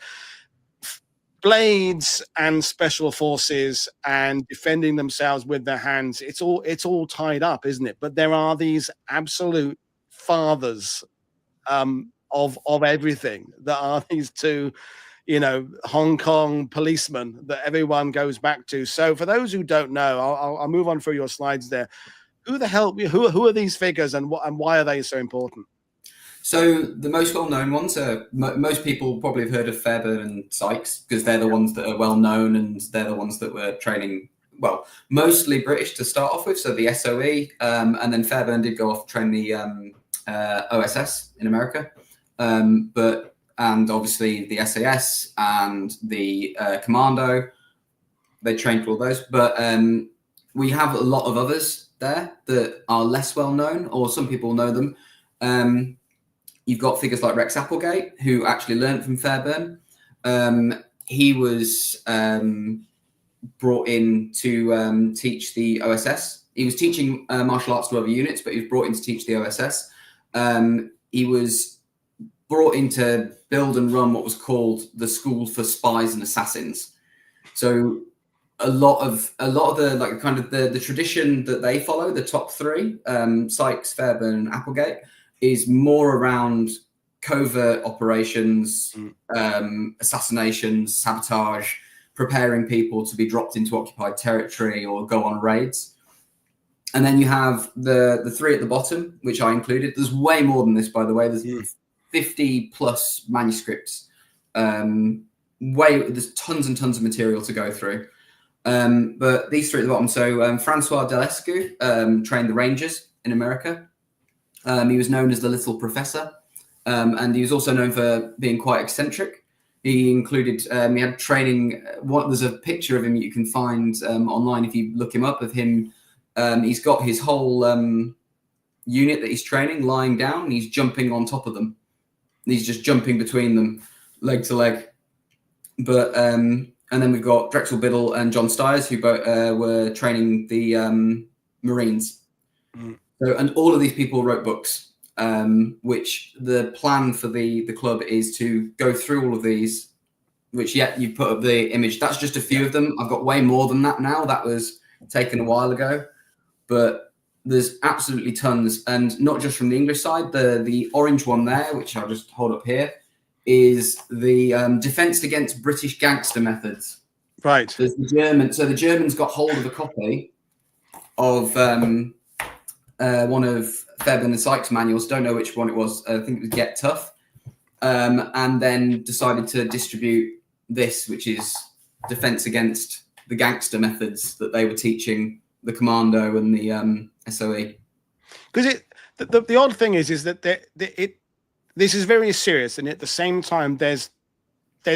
Blades and special forces and defending themselves with their hands. It's all tied up, isn't it? But there are these absolute fathers of everything that are these two, Hong Kong policemen that everyone goes back to. So for those who don't know, I'll move on through your slides there. Who are these figures and why are they so important? So the most well-known ones are, most people probably have heard of Fairbairn and Sykes because they're the ones that are well-known and they're the ones that were training, well, mostly British to start off with, so the SOE, and then Fairbairn did go off to train the OSS in America, and obviously the SAS and the Commando, they trained for all those, but we have a lot of others there that are less well known, or some people know them. You've got figures like Rex Applegate, who actually learned from Fairburn. He was brought in to teach the OSS. He was teaching martial arts to other units, but he was brought in to teach the OSS. He was brought in to build and run what was called the School for Spies and Assassins. So a lot of the like kind of the tradition that they follow, the top three, Sykes, Fairburn, and Applegate, is more around covert operations, assassinations, sabotage, preparing people to be dropped into occupied territory or go on raids. And then you have the three at the bottom, which I included. There's way more than this, by the way. There's 50 plus manuscripts. There's tons and tons of material to go through. But these three at the bottom. So Francois Delescu trained the Rangers in America. He was known as the Little Professor, and he was also known for being quite eccentric. He included, he had training. There's a picture of him you can find online if you look him up, of him. He's got his whole unit that he's training lying down, and he's jumping on top of them. He's just jumping between them, leg to leg. But and then we've got Drexel Biddle and John Stiers, who both were training the Marines. So, and all of these people wrote books, which the plan for the club is to go through all of these, which you put up the image. That's just a few of them. I've got way more than that now. That was taken a while ago, but there's absolutely tons. And not just from the English side, the orange one there, which I'll just hold up here, is the Defense Against British Gangster Methods. Right. There's the German. So the Germans got hold of a copy of one of Fairburn and Sykes' manuals. Don't know which one it was. I think it was Get Tough. And then decided to distribute this, which is Defense Against the Gangster Methods that they were teaching the Commando and the SOE. Because the odd thing is that this is very serious, and at the same time there's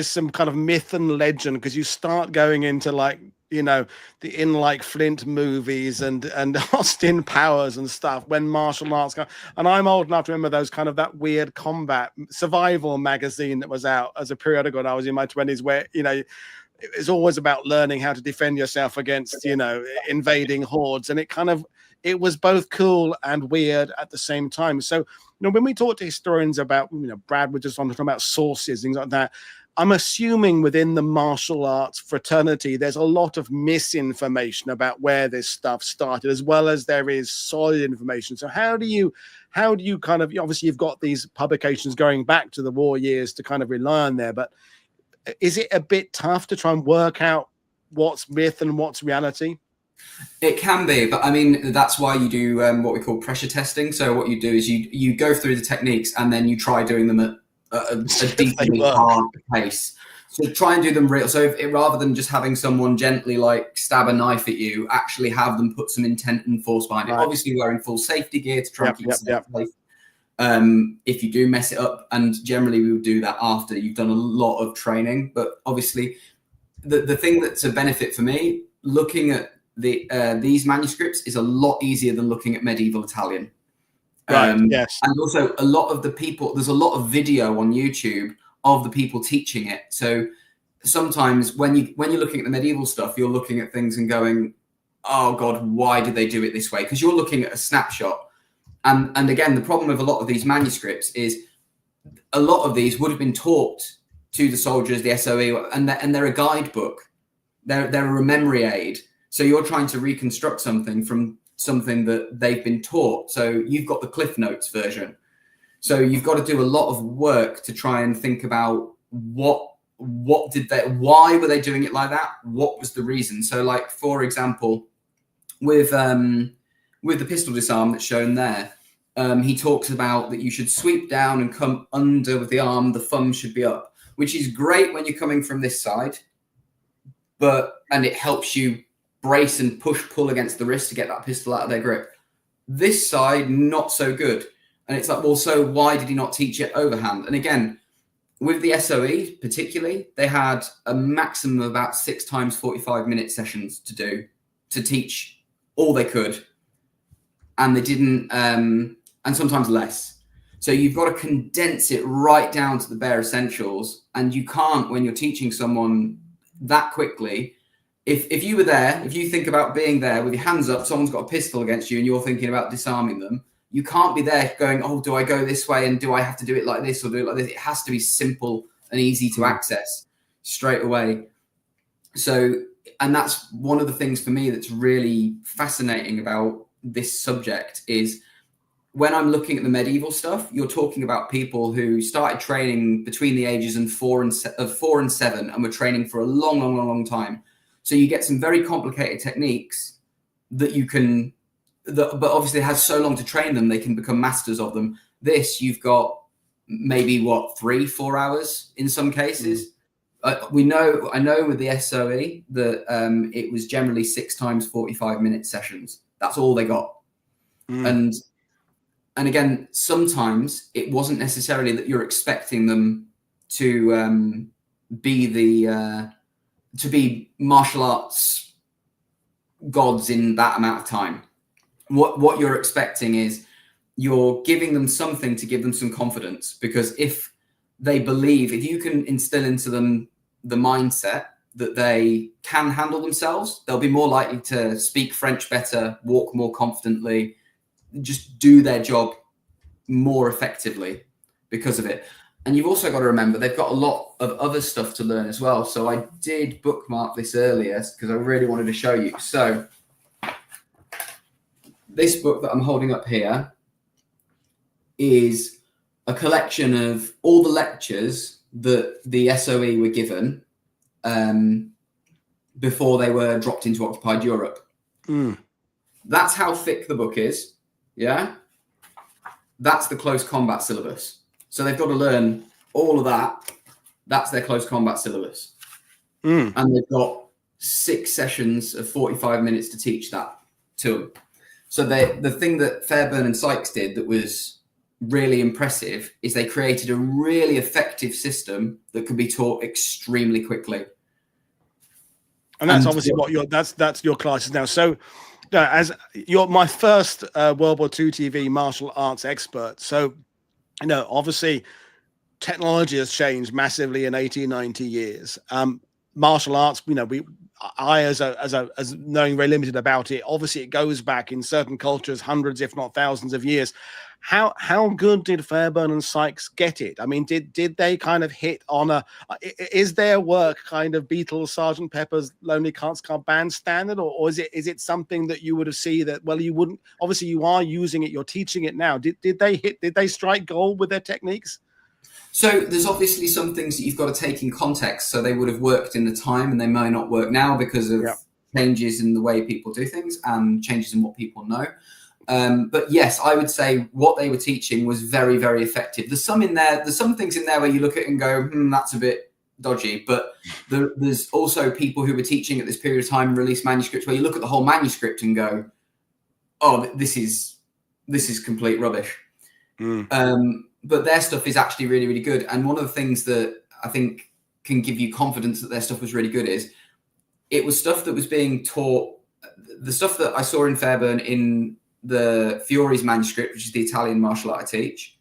some kind of myth and legend, because you start going into like, you know, the In Like Flint movies and Austin Powers and stuff, when martial arts go. And I'm old enough to remember those kind of that weird combat survival magazine that was out as a periodical when I was in my 20s, where, you know, it's always about learning how to defend yourself against, you know, invading hordes. And it was both cool and weird at the same time. So, you know, when we talk to historians about, you know, Brad was just on talking about sources, things like that, I'm assuming within the martial arts fraternity, there's a lot of misinformation about where this stuff started, as well as there is solid information. So how do you kind of, obviously you've got these publications going back to the war years to kind of rely on there, but is it a bit tough to try and work out what's myth and what's reality? It can be, but I mean, that's why you do what we call pressure testing. So what you do is you go through the techniques and then you try doing them at a decently hard pace. So try and do them real. So rather than just having someone gently like stab a knife at you, actually have them put some intent and force behind it. Right. Obviously wearing full safety gear to try and keep yourself safe. If you do mess it up, and generally we would do that after you've done a lot of training. But obviously the thing that's a benefit for me, looking at these manuscripts is a lot easier than looking at medieval Italian. Right. Yes. And also a lot of the people, there's a lot of video on YouTube of the people teaching it. So sometimes when you're looking at the medieval stuff, you're looking at things and going, oh God, why did they do it this way? Because you're looking at a snapshot. And again, the problem with a lot of these manuscripts is a lot of these would have been taught to the soldiers, the SOE, and they're a guidebook. They're a memory aid. So you're trying to reconstruct something from something that they've been taught. So you've got the Cliff Notes version. So you've got to do a lot of work to try and think about why were they doing it like that? What was the reason? So like, for example, with the pistol disarm that's shown there, he talks about that you should sweep down and come under with the arm, the thumb should be up, which is great when you're coming from this side, and it helps you brace and pull against the wrist to get that pistol out of their grip. This side, not so good. And it's like, well, so why did he not teach it overhand? And again, with the SOE particularly, they had a maximum of about 6 times 45-minute sessions to teach all they could. and they didn't, and sometimes less. So you've got to condense it right down to the bare essentials, and you can't, when you're teaching someone that quickly. If you were there, if you think about being there with your hands up, someone's got a pistol against you and you're thinking about disarming them, you can't be there going, oh, do I go this way and do I have to do it like this or do it like this? It has to be simple and easy to access straight away. So, and that's one of the things for me that's really fascinating about this subject is when I'm looking at the medieval stuff, you're talking about people who started training between the ages of 4 and 7 and were training for a long time. So you get some very complicated techniques that you can, but obviously it has so long to train them, they can become masters of them. This, you've got maybe 3-4 hours in some cases. I know with the SOE that it was generally 6 times 45-minute sessions. That's all they got. And again, sometimes it wasn't necessarily that you're expecting them to be martial arts gods in that amount of time. What you're expecting is you're giving them something to give them some confidence, because if they believe, if you can instill into them the mindset that they can handle themselves, they'll be more likely to speak French better, walk more confidently, just do their job more effectively because of it. And you've also got to remember they've got a lot of other stuff to learn as well. So I did bookmark this earlier because I really wanted to show you. So this book that I'm holding up here is a collection of all the lectures that the SOE were given before they were dropped into occupied Europe. That's how thick the book is. Yeah. That's the close combat syllabus. So they've got to learn all of that. That's their close combat syllabus. And they've got 6 sessions of 45 minutes to teach that to them. So the thing that Fairbairn and Sykes did that was really impressive is they created a really effective system that could be taught extremely quickly. And that's obviously what that's your classes now. So as you're my first World War II TV martial arts expert. So, obviously technology has changed massively in 80-90 years. Martial arts, I as knowing very limited about it, obviously it goes back in certain cultures hundreds, if not thousands of years. How good did Fairbairn and Sykes get it? I mean, did they kind of hit on is their work kind of Beatles, Sgt. Pepper's Lonely Hearts Club Band standard, or is it something that you would have seen that, well, you wouldn't, obviously you are using it, you're teaching it now. Did they strike gold with their techniques? So there's obviously some things that you've got to take in context. So they would have worked in the time and they may not work now because of changes in the way people do things and changes in what people know. But yes, I would say what they were teaching was very, very effective. There's some things in there where you look at it and go, that's a bit dodgy. But there's also people who were teaching at this period of time and release manuscripts where you look at the whole manuscript and go, oh, this is complete rubbish. But their stuff is actually really, really good. And one of the things that I think can give you confidence that their stuff was really good is it was stuff that was being taught. The stuff that I saw in Fairbairn in the Fiore's manuscript, which is the Italian martial art I teach,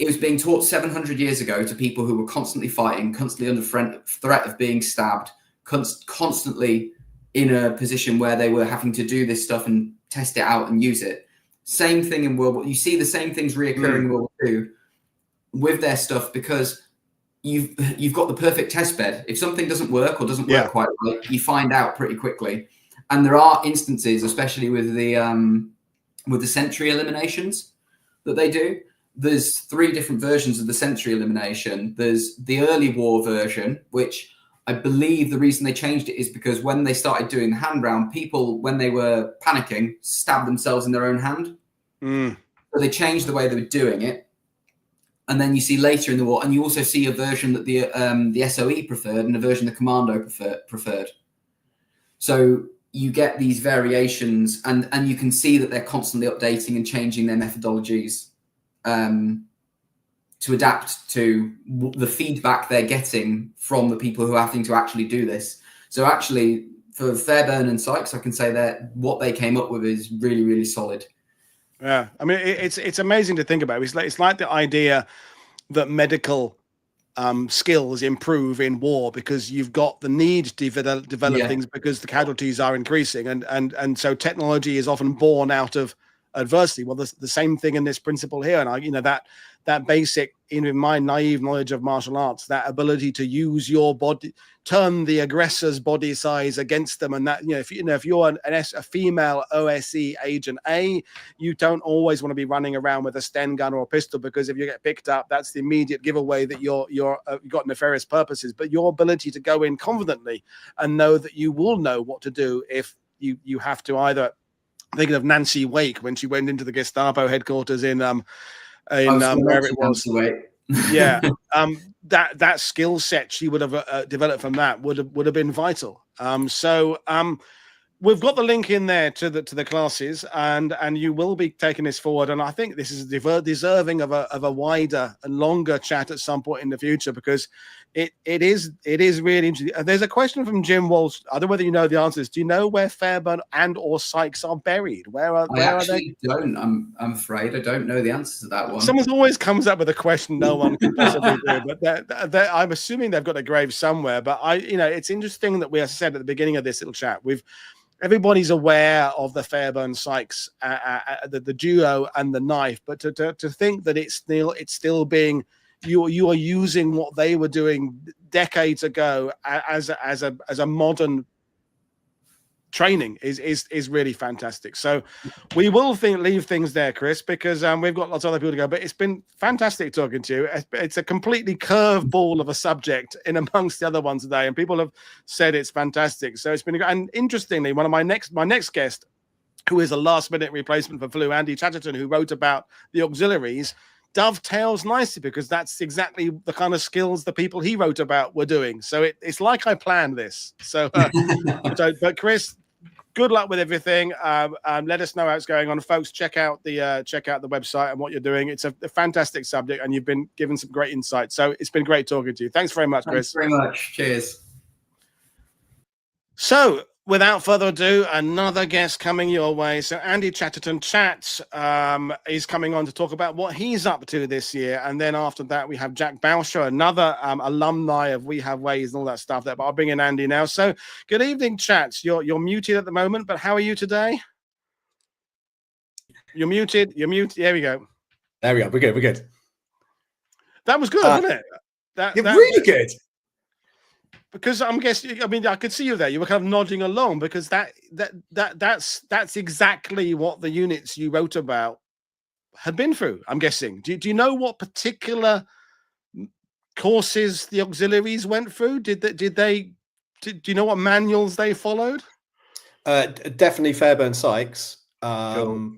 it was being taught 700 years ago to people who were constantly fighting, constantly under threat of being stabbed, constantly in a position where they were having to do this stuff and test it out and use it. Same thing in World War. You see the same things reoccurring in World War II with their stuff because you've got the perfect test bed. If something doesn't work or doesn't work quite right, you find out pretty quickly. And there are instances, especially with the sentry eliminations that they do. There's 3 different versions of the sentry elimination. There's the early war version, which I believe the reason they changed it is because when they started doing the hand round, people, when they were panicking, stabbed themselves in their own hand. So they changed the way they were doing it. And then you see later in the war, and you also see a version that the SOE preferred and a version the Commando preferred. So you get these variations, and you can see that they're constantly updating and changing their methodologies to adapt to the feedback they're getting from the people who are having to actually do this. So actually, for Fairbairn and Sykes, I can say that what they came up with is really, really solid. Yeah, I mean, it's amazing to think about. It's like the idea that medical skills improve in war because you've got the need to develop things because the casualties are increasing, and so technology is often born out of adversity. Well, the same thing in this principle here, and that basic, in my naive knowledge of martial arts, that ability to use your body, turn the aggressor's body size against them, and that if you're a female OSE agent A, you don't always want to be running around with a Sten gun or a pistol, because if you get picked up, that's the immediate giveaway that you've got nefarious purposes. But your ability to go in confidently and know that you will know what to do if you have to, either thinking of Nancy Wake when she went into the Gestapo headquarters in where it was. Yeah, that skill set she would have developed from that would have been vital. We've got the link in there to the classes, and you will be taking this forward. And I think this is deserving of a wider and longer chat at some point in the future, because it is really interesting. There's a question from Jim Walsh. I don't know whether you know the answers. Do you know where Fairbairn and or Sykes are buried? I actually don't. I'm afraid I don't know the answer to that one. Someone always comes up with a question no one can possibly do, but I'm assuming they've got a grave somewhere. But it's interesting that as I said at the beginning of this little chat, everybody's aware of the Fairbairn Sykes, the duo and the knife, but to think that it's still being you are using what they were doing decades ago as a modern training is really fantastic. So we will leave things there, Chris, because we've got lots of other people to go. But it's been fantastic talking to you. It's a completely curveball of a subject in amongst the other ones today, and people have said it's fantastic. So it's been, and interestingly, one of my next guest, who is a last-minute replacement for Flew, Andy Chatterton, who wrote about the auxiliaries, dovetails nicely, because that's exactly the kind of skills the people he wrote about were doing. So it's like I planned this. So, but Chris, good luck with everything. Let us know how it's going on, folks. Check out the website and what you're doing. It's a fantastic subject, and you've been given some great insight. So it's been great talking to you. Thanks very much, Chris. Thanks very much. Cheers. So, without further ado, another guest coming your way. So Andy Chatterton is coming on to talk about what he's up to this year. And then after that, we have Jack Bowsher, another alumni of We Have Ways and all that stuff there. But I'll bring in Andy now. So good evening, Chats. You're muted at the moment, but how are you today? You're muted. You're muted. There we go. There we go. We're good. That was good, wasn't it? You're really good. Because I'm guessing, I could see you there. You were kind of nodding along, because that's exactly what the units you wrote about had been through, I'm guessing. Do you know what particular courses the auxiliaries went through? Do you know what manuals they followed? Definitely Fairbairn Sykes. Cool.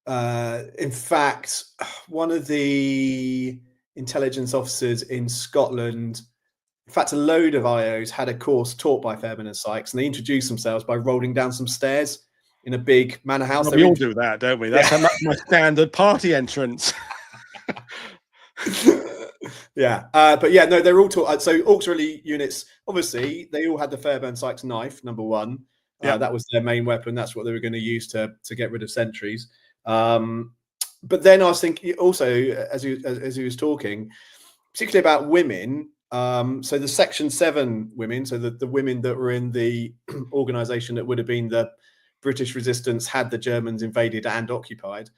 In fact, one of the intelligence officers in Scotland, in fact, a load of IOs had a course taught by Fairbairn and Sykes, and they introduced themselves by rolling down some stairs in a big manor house. Well, we all do that, don't we? That's my standard party entrance. Yeah, but yeah, no, they're all taught. So auxiliary units, obviously, they all had the Fairbairn Sykes knife, number one. That was their main weapon. That's what they were going to use to get rid of sentries. But then I was thinking also, as he was talking, particularly about women. So the Section 7 women, so the women that were in the organisation that would have been the British resistance had the Germans invaded and occupied.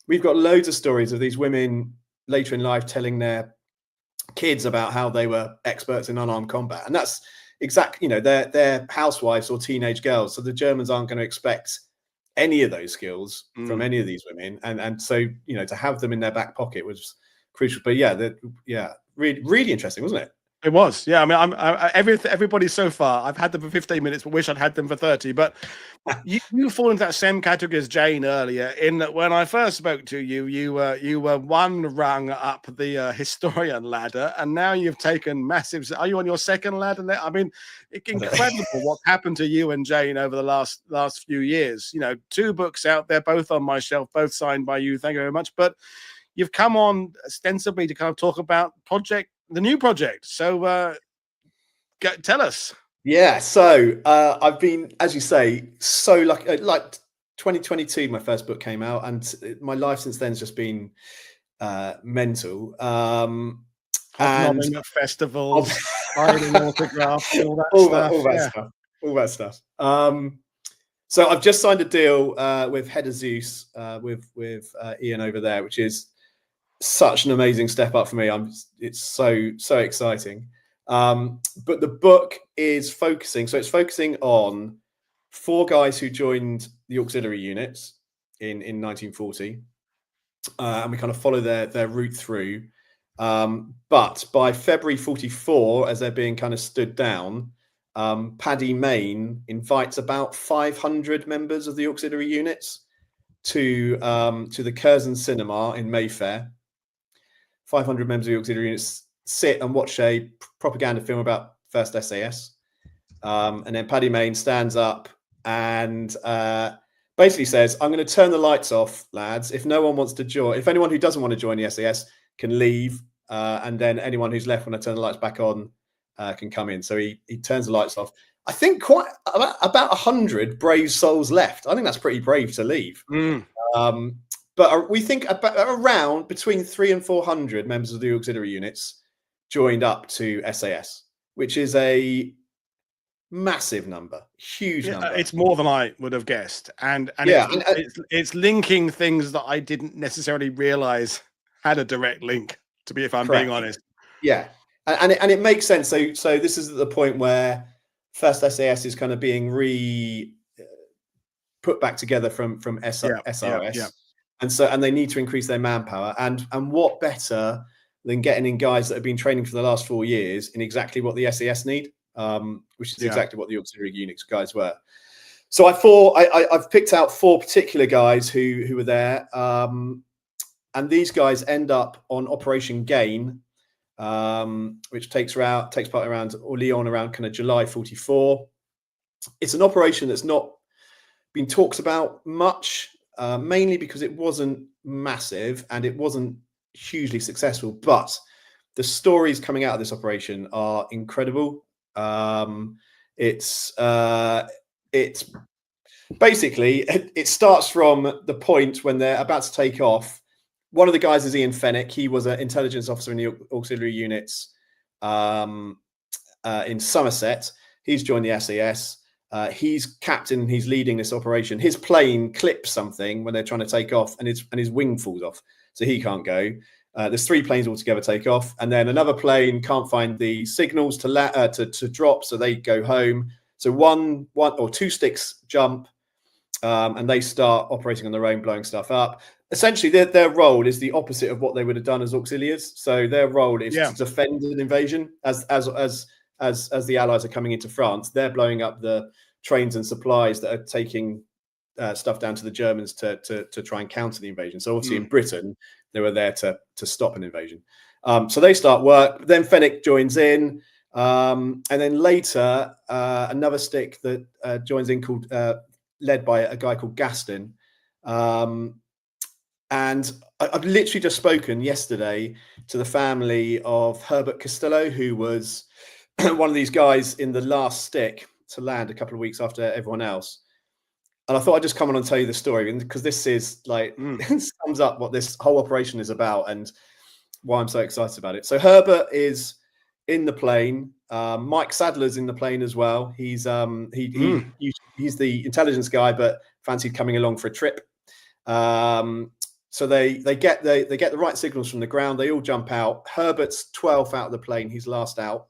We've got loads of stories of these women later in life telling their kids about how they were experts in unarmed combat. And that's exactly, they're housewives or teenage girls. So the Germans aren't going to expect any of those skills from any of these women. And so, to have them in their back pocket was crucial. But really, really interesting, wasn't it? It was, yeah. I mean, everybody so far, I've had them for 15 minutes, but wish I'd had them for 30. But you fall into that same category as Jane earlier. In that, when I first spoke to you, you were one rung up the historian ladder, and now you've taken massive. Are you on your second ladder? I mean, it's incredible what happened to you and Jane over the last few years. 2 books out there, both on my shelf, both signed by you. Thank you very much. But you've come on ostensibly to kind of talk about the new project. So tell us. Yeah, so I've been, as you say, so lucky. Like 2022, my first book came out, and my life since then has just been mental. Hobnobbing at festivals, signing autographs, all that stuff. All that stuff. So I've just signed a deal with Head of Zeus, with Ian over there, which is such an amazing step up for me. It's so exciting. But the book is focusing on 4 guys who joined the auxiliary units in 1940, and we kind of follow their route through. But by February 44, as they're being kind of stood down, Paddy Mayne invites about 500 members of the auxiliary units to the Curzon Cinema in Mayfair. 500 members of the auxiliary units sit and watch a propaganda film about 1st SAS. And then Paddy Mayne stands up and basically says, I'm going to turn the lights off, lads. If no one wants to join, if anyone who doesn't want to join the SAS can leave, and then anyone who's left when I turn the lights back on can come in. So he turns the lights off. I think quite about 100 brave souls left. I think that's pretty brave to leave. But we think about around between 300 and 400 members of the auxiliary units joined up to SAS, which is a massive number, huge number. It's more than I would have guessed, and it's linking things that I didn't necessarily realize had a direct link. If I'm being honest, yeah, and it makes sense. So this is at the point where first SAS is kind of being put back together from SRS, and they need to increase their manpower. And what better than getting in guys that have been training for the last 4 years in exactly what the SAS need, which is exactly what the auxiliary units guys were. So I've picked out 4 particular guys who were there. And these guys end up on Operation Gain, which takes part around Orléans around kind of July 44. It's an operation that's not been talked about much, mainly because it wasn't massive and it wasn't hugely successful. But the stories coming out of this operation are incredible. It's basically, it starts from the point when they're about to take off. One of the guys is Ian Fenwick. He was an intelligence officer in the auxiliary units in Somerset. He's joined the SAS. He's captain. He's leading this operation. His plane clips something when they're trying to take off, and his wing falls off, so he can't go. There's 3 planes altogether take off, and then another plane can't find the signals to drop, so they go home. So one or 2 sticks jump, and they start operating on their own, blowing stuff up. Essentially, their role is the opposite of what they would have done as auxiliaries. So their role is to defend an invasion. As the Allies are coming into France, they're blowing up the trains and supplies that are taking stuff down to the Germans to try and counter the invasion. So obviously in Britain, they were there to stop an invasion. So they start work. Then Fenwick joins in, and then later another stick that joins in led by a guy called Gaston. And I've literally just spoken yesterday to the family of Herbert Costello, who was one of these guys in the last stick to land a couple of weeks after everyone else. And I thought I'd just come on and tell you the story, because this is like sums up what this whole operation is about and why I'm so excited about it. So Herbert is in the plane. Mike Sadler's in the plane as well. He's he's the intelligence guy, but fancied coming along for a trip. So they get the right signals from the ground. They all jump out. Herbert's 12th out of the plane. He's last out.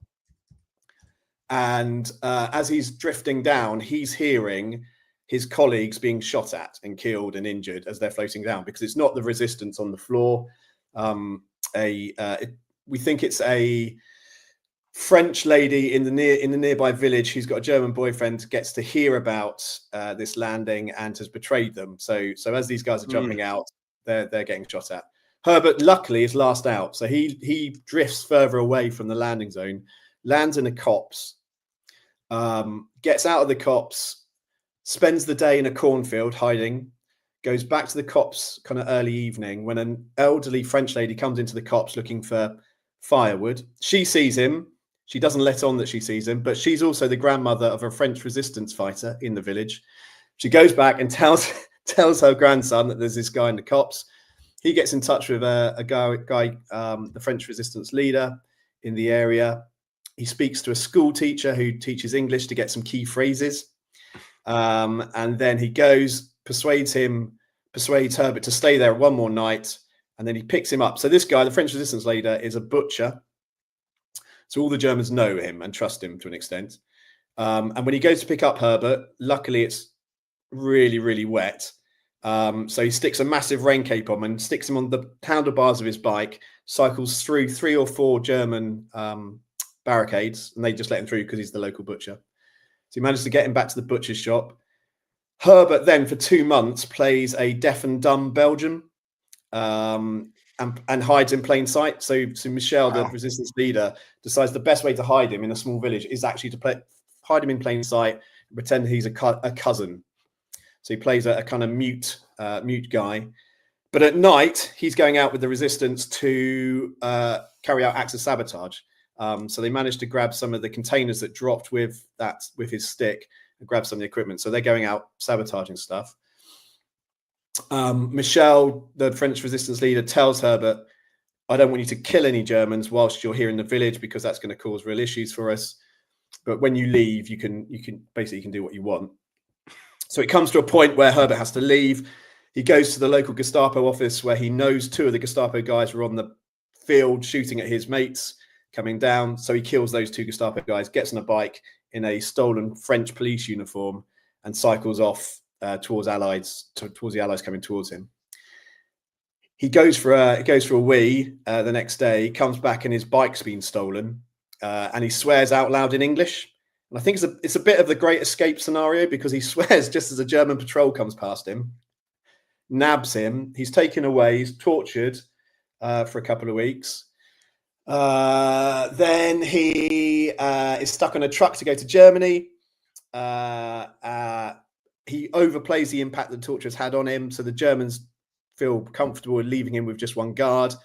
And as he's drifting down, he's hearing his colleagues being shot at and killed and injured as they're floating down, because it's not the resistance on the floor. We think it's a French lady in the nearby village who's got a German boyfriend, gets to hear about this landing and has betrayed them. So as these guys are jumping out, they're getting shot at. Herbert, luckily, is last out, so he drifts further away from the landing zone, lands in a copse, gets out of the copse, spends the day in a cornfield hiding, goes back to the copse kind of early evening when an elderly French lady comes into the copse looking for firewood. She sees him. She doesn't let on that she sees him, but she's also the grandmother of a French resistance fighter in the village. She goes back and tells her grandson that there's this guy in the copse. He gets in touch with a guy, the French resistance leader in the area. He speaks to a school teacher who teaches English to get some key phrases. And then he goes, persuades Herbert to stay there one more night. And then he picks him up. So this guy, the French resistance leader, is a butcher. So all the Germans know him and trust him to an extent. And when he goes to pick up Herbert, luckily it's really, really wet. So he sticks a massive rain cape on and sticks him on the handlebars of his bike, cycles through 3 or 4 German barricades, and they just let him through because he's the local butcher. So he managed to get him back to the butcher's shop. Herbert then, for 2 months, plays a deaf and dumb Belgian and hides in plain sight. So Michel, the resistance leader, decides the best way to hide him in a small village is actually to hide him in plain sight and pretend he's a cousin. So he plays a kind of mute guy. But at night, he's going out with the resistance to carry out acts of sabotage. So they managed to grab some of the containers that dropped with his stick and grab some of the equipment. So they're going out sabotaging stuff. Michel, the French resistance leader, tells Herbert, I don't want you to kill any Germans whilst you're here in the village because that's going to cause real issues for us. But when you leave, you can do what you want. So it comes to a point where Herbert has to leave. He goes to the local Gestapo office where he knows 2 of the Gestapo guys were on the field shooting at his mates coming down. So he kills those 2 Gestapo guys, gets on a bike in a stolen French police uniform and cycles off towards the Allies coming towards him. He goes for a wee the next day. He comes back and his bike's been stolen, and he swears out loud in English. And I think it's a bit of the Great Escape scenario because he swears just as a German patrol comes past him, nabs him. He's taken away. He's tortured for a couple of weeks. Then he is stuck on a truck to go to Germany. He overplays the impact that the torture has had on him, so the Germans feel comfortable in leaving him with just 1 guard.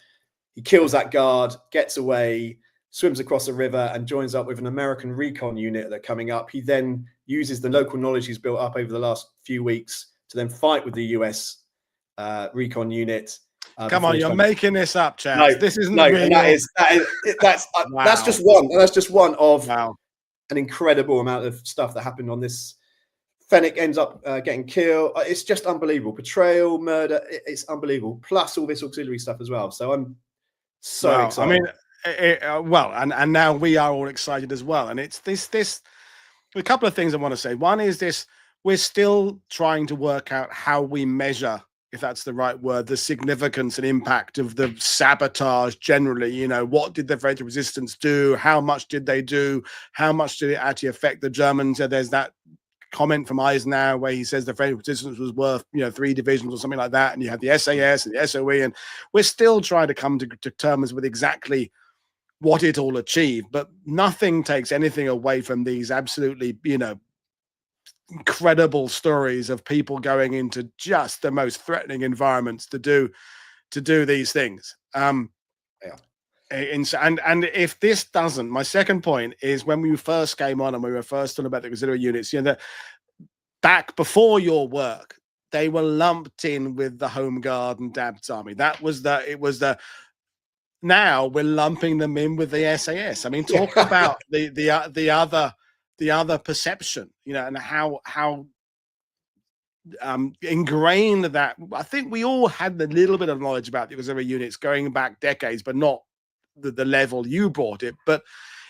He kills that guard, gets away, swims across a river, and joins up with an American recon unit that are coming up. He then uses the local knowledge he's built up over the last few weeks to then fight with the US recon unit. Come on, you're making this up, Chad. No, this isn't real. That's wow. That's just one. That's just one of wow. an incredible amount of stuff that happened on this. Fennec ends up getting killed. It's just unbelievable. Betrayal, murder. It's unbelievable. Plus all this auxiliary stuff as well. So I'm so excited. I mean, and now we are all excited as well. And it's this. A couple of things I want to say. One is this: we're still trying to work out how we measure, if that's the right word, the significance and impact of the sabotage generally. You know, what did the French resistance do? How much did they do? How much did it actually affect the Germans? There's that comment from Eisenhower where he says the French resistance was worth 3 divisions or something like that, and you had the SAS and the SOE, and we're still trying to come to terms with exactly what it all achieved. But nothing takes anything away from these absolutely incredible stories of people going into just the most threatening environments to do these things. And if this doesn't, my second point is when we first came on and we were first talking about the auxiliary units, that back before your work, they were lumped in with the Home Guard and Dab's army. Now we're lumping them in with the SAS. I mean, talk about the other perception, and how ingrained that. I think we all had a little bit of knowledge about the auxiliary units going back decades, but not the level you brought it. But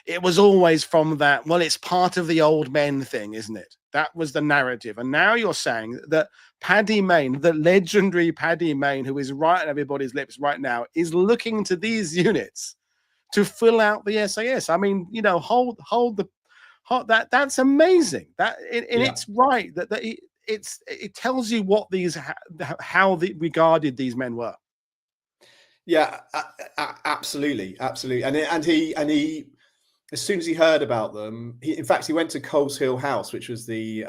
it was always from that, well, it's part of the old men thing, isn't it? That was the narrative. And now you're saying that Paddy Mayne, the legendary Paddy Mayne, who is right on everybody's lips right now, is looking to these units to fill out the SAS. I mean, that's amazing. It's right that it tells you what how regarded these men were. Yeah, absolutely. And he, as soon as he heard about them, he went to Coles Hill House, which was the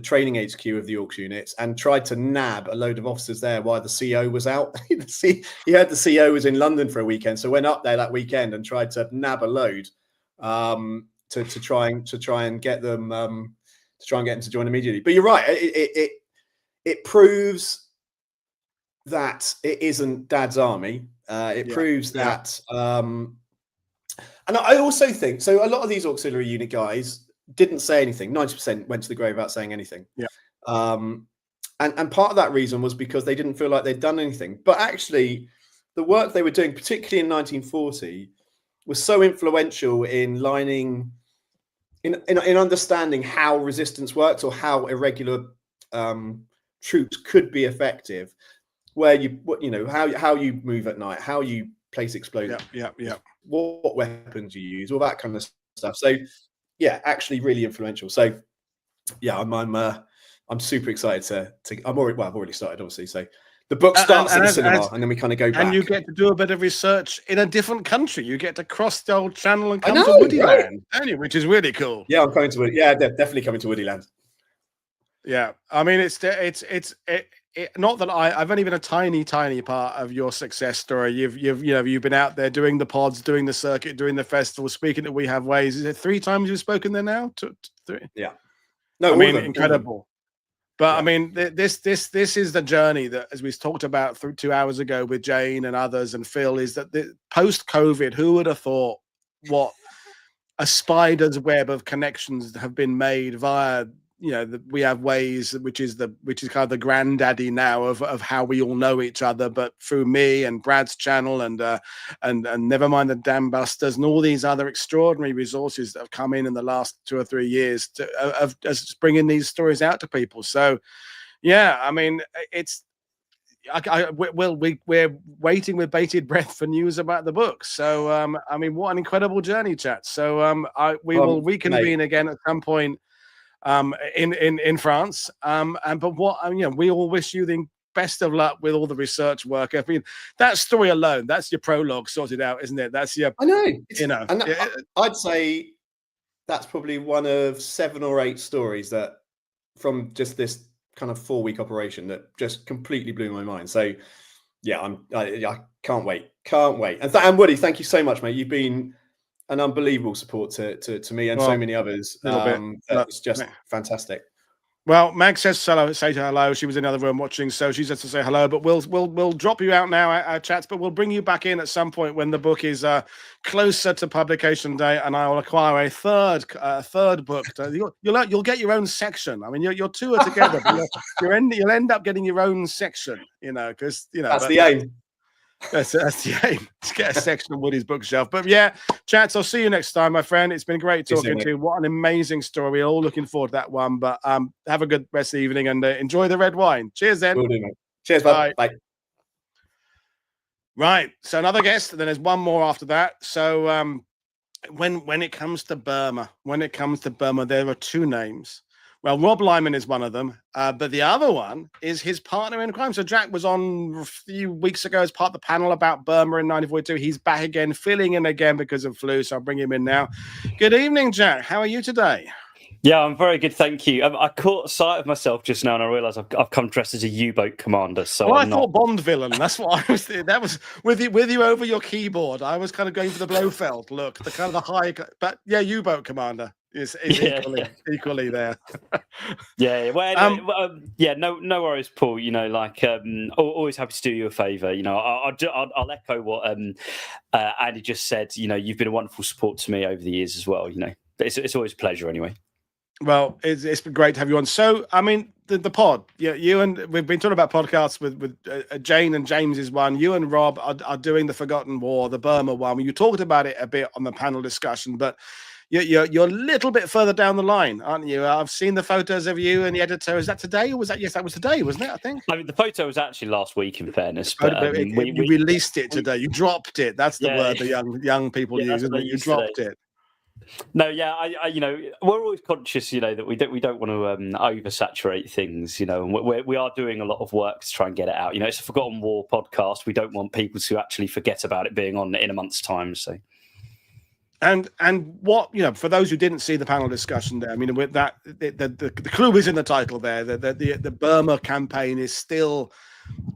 training HQ of the Orcs units, and tried to nab a load of officers there while the CO was out. He heard the CO was in London for a weekend, so went up there that weekend and tried to nab a load to try and get them to join immediately. But you're right, it proves that it isn't Dad's army. It proves that, and I also think so. A lot of these auxiliary unit guys didn't say anything. 90% went to the grave without saying anything. Yeah. And part of that reason was because they didn't feel like they'd done anything. But actually, the work they were doing, particularly in 1940, was so influential in understanding how resistance works or how irregular troops could be effective. Where how you move at night, how you place explosives, what weapons you use, all that kind of stuff. So yeah, actually really influential. So yeah, I'm super excited to I've already started, obviously. So the book starts in the cinema, and then we kind of go back. And you get to do a bit of research in a different country. You get to cross the old channel and come to Woodyland, which is really cool. Yeah, I'm coming to Woody. Yeah, definitely coming to Woodyland. Yeah, I mean, it's not that I've only been a tiny part of your success story. You've been out there doing the pods, doing the circuit, doing the festival, speaking at We Have Ways. Is it 3 times you've spoken there now? 3? Yeah. No, I mean, incredible. But I mean, this is the journey that, as we talked about 2 hours ago with Jane and others and Phil, is that post-COVID, who would have thought what a spider's web of connections have been made via We Have Ways, which is kind of the granddaddy now of how we all know each other, but through me and Brad's channel and never mind the Dam Busters and all these other extraordinary resources that have come in the last 2 or 3 years of bringing these stories out to people. So yeah, I mean, we're waiting with bated breath for news about the book. So I mean, what an incredible journey, chat. So we will reconvene again at some point in France, but we all wish you the best of luck with all the research work. I mean, that story alone, that's your prologue sorted out, isn't it? That's your, I know, and I'd say that's probably one of 7 or 8 stories that from just this kind of 4-week operation that just completely blew my mind. So yeah, I can't wait. And Woody, thank you so much, mate. You've been an unbelievable support to me and so many others. It's just fantastic. Well, Mag says say hello. She was in the other room watching, so she says to say hello. But we'll drop you out now, our chats. But we'll bring you back in at some point when the book is closer to publication day, and I will acquire a third book. You'll get your own section. I mean, your 2 are together, but you'll end up getting your own section. Because that's the aim. That's the aim, to get a section of Woody's bookshelf. But yeah, chats, I'll see you next time, my friend. It's been great talking to you. What an amazing story. We're all looking forward to that one. But have a good rest of the evening and enjoy the red wine. Cheers then. Will do, mate. Cheers, bud. Bye. Right. So another guest, and then there's one more after that. So when it comes to Burma, there are 2 names. Well, Rob Lyman is one of them, but the other one is his partner in crime. So Jack was on a few weeks ago as part of the panel about Burma in 1942. He's back again, filling in again because of flu, so I'll bring him in now. Good evening, Jack. How are you today? Yeah, I'm very good, thank you. I caught sight of myself just now, and I realised I've come dressed as a U-boat commander. So I thought Bond villain. That's what I was. That was with you over your keyboard. I was kind of going for the Blofeld look, the kind of the high. But yeah, U-boat commander is equally there. Yeah. Well, no worries, Paul. Always happy to do you a favour. I'll echo what Andy just said. You've been a wonderful support to me over the years as well. But it's always a pleasure anyway. Well, it's been great to have you on. So, I mean, the pod, you and we've been talking about podcasts with Jane and James is one. You and Rob are doing the Forgotten War, the Burma one. You talked about it a bit on the panel discussion, but you're a little bit further down the line, aren't you? I've seen the photos of you and the editor. Is that today, or was that? Yes, that was today, wasn't it? I think. I mean, the photo was actually last week, in fairness. But you released it today. You dropped it. That's the word the young people use, isn't it? You dropped it. No, yeah, I we're always conscious, that we don't want to oversaturate things, and we are doing a lot of work to try and get it out. It's a Forgotten War podcast. We don't want people to actually forget about it being on in a month's time. So, and what for those who didn't see the panel discussion there, I mean, with that, the clue is in the title there. The Burma campaign is still,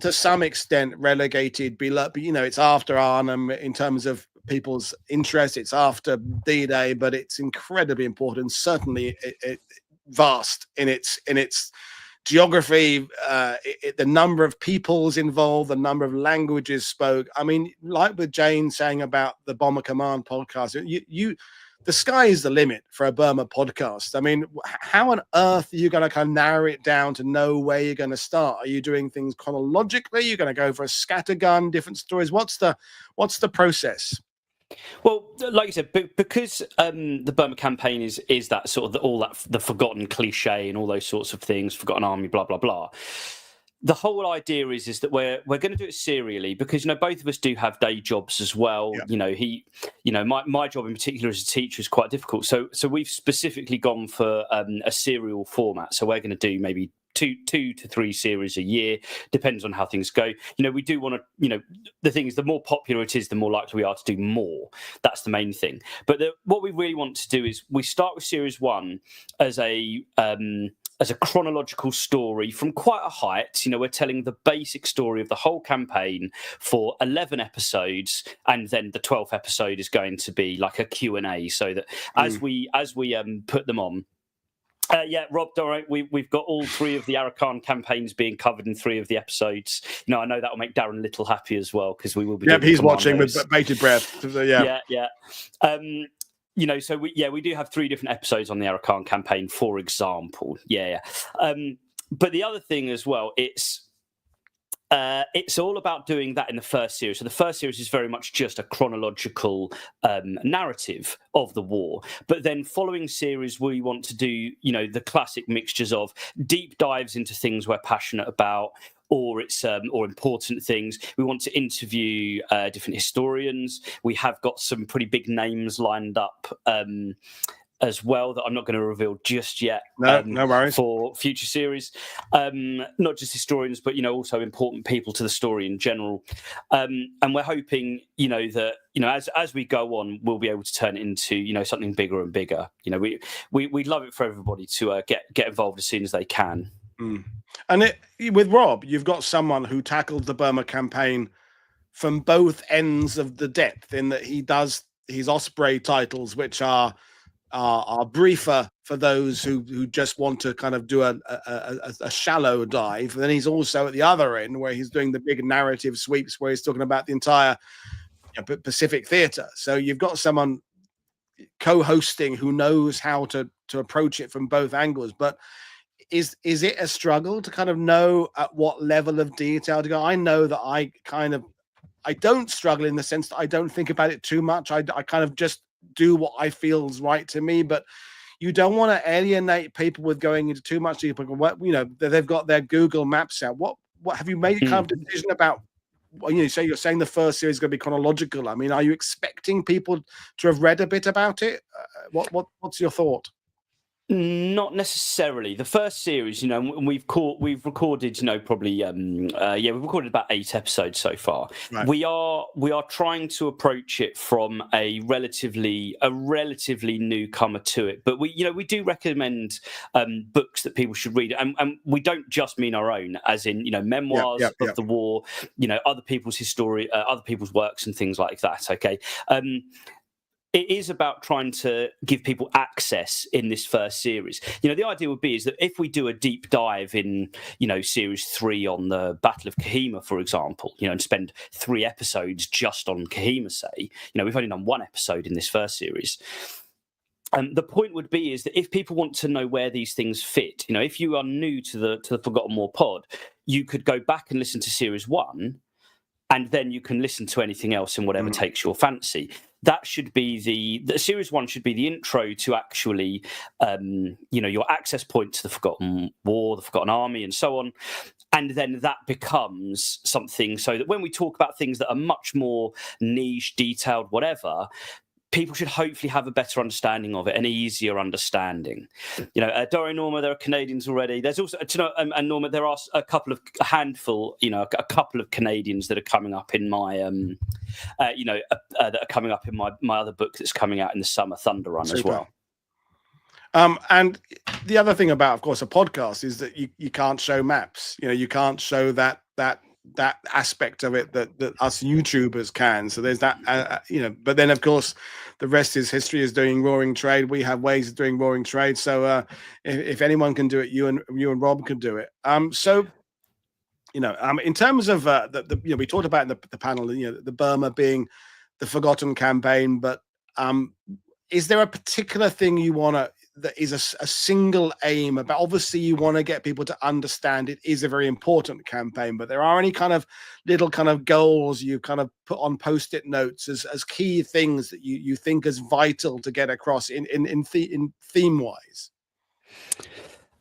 to some extent, relegated below. It's after Arnhem in terms of people's interest. It's after D-Day, but it's incredibly important. Certainly, vast in its geography, the number of peoples involved, the number of languages spoke. I mean, like with Jane saying about the Bomber Command podcast, the sky is the limit for a Burma podcast. I mean, how on earth are you going to kind of narrow it down to know where you're going to start? Are you doing things chronologically? You're going to go for a scattergun, different stories? What's the process? Well, like you said, because the Burma campaign is that sort of the forgotten cliche and all those sorts of things, forgotten army, blah blah blah. The whole idea is that we're going to do it serially because both of us do have day jobs as well. Yeah. My job in particular as a teacher is quite difficult. So we've specifically gone for a serial format. So we're going to do maybe two to three series a year, depends on how things go. We do want to, the thing is, the more popular it is, the more likely we are to do more. That's the main thing. But what we really want to do is we start with series 1 as a chronological story from quite a height. We're telling the basic story of the whole campaign for 11 episodes, and then the 12th episode is going to be like a Q&A, so that as we put them on. Rob, all right, we've got all 3 of the Arakan campaigns being covered in 3 of the episodes. I know that will make Darren Little happy as well, because we will be. Yeah, he's watching with bated breath. Yeah. So we do have 3 different episodes on the Arakan campaign, for example. But the other thing as well, it's all about doing that in the first series. So the first series is very much just a chronological narrative of the war. But then following series, we want to do, the classic mixtures of deep dives into things we're passionate about, or it's or important things. We want to interview different historians. We have got some pretty big names lined up as well that I'm not going to reveal just yet. No worries. For future series, not just historians, but also important people to the story in general. And we're hoping, that as we go on, we'll be able to turn it into something bigger and bigger. We'd love it for everybody to get involved as soon as they can. And with Rob, you've got someone who tackled the Burma campaign from both ends of the depth, in that he does his Osprey titles, which are briefer for those who just want to kind of do a shallow dive. And then he's also at the other end, where he's doing the big narrative sweeps, where he's talking about the entire Pacific theater. So you've got someone co-hosting who knows how to approach it from both angles. But is it a struggle to kind of know at what level of detail to go? I know that I don't struggle in the sense that I don't think about it too much. I kind of just do what I feel is right to me, but you don't want to alienate people with going into too much detail. They've got their Google Maps out. What have you made a kind of decision about? So you're saying the first series is going to be chronological. I mean, are you expecting people to have read a bit about it? What's your thought? Not necessarily. The first series, we've recorded, probably, we've recorded about 8 episodes so far. Right. We are trying to approach it from a relatively newcomer to it, but we do recommend books that people should read, and we don't just mean our own, as in memoirs of the war, other people's history, other people's works and things like that. Okay. It is about trying to give people access in this first series. The idea would be is that if we do a deep dive in, series 3 on the Battle of Kohima, for example, and spend 3 episodes just on Kohima, say, we've only done 1 episode in this first series. The point would be is that if people want to know where these things fit, if you are new to the Forgotten War pod, you could go back and listen to series 1, and then you can listen to anything else and whatever takes your fancy. That should be the series 1 should be the intro to actually, your access point to the Forgotten War, the Forgotten Army, and so on. And then that becomes something so that when we talk about things that are much more niche, detailed, whatever, people should hopefully have a better understanding of it, an easier understanding. Doro, Norma, there are Canadians already. There's also, and Norma, there are a couple of Canadians that are coming up in my, that are coming up in my other book that's coming out in the summer, Thunder Run, as well. And the other thing about, of course, a podcast is that you can't show maps. You can't show that that aspect of it that us YouTubers can. So there's that, you know. But then of course, the rest is history. Is doing roaring trade. We have ways of doing roaring trade. So if anyone can do it, you and Rob can do it. So. You know, in terms of the you know, we talked about in the panel, you know, the Burma being the forgotten campaign, but is there a particular thing you want to, that is a single aim about? Obviously, you want to get people to understand it is a very important campaign, but there are any kind of little kind of goals you kind of put on post-it notes as key things that you think is vital to get across in theme-wise?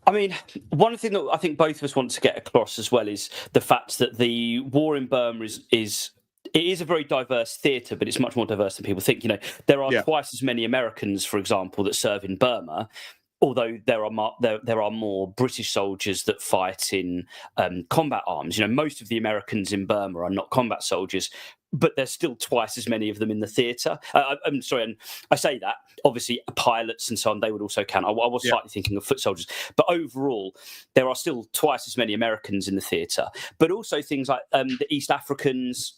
I mean, one thing that I think both of us want to get across as well is the fact that the war in Burma is a very diverse theatre, but it's much more diverse than people think. You know, there are twice as many Americans, for example, that serve in Burma, although there are more British soldiers that fight in combat arms. You know, most of the Americans in Burma are not combat soldiers, but there's still twice as many of them in the theatre. I'm sorry, and I say that, obviously pilots and so on, they would also count. I was slightly thinking of foot soldiers, but overall, there are still twice as many Americans in the theatre. But also things like the East Africans.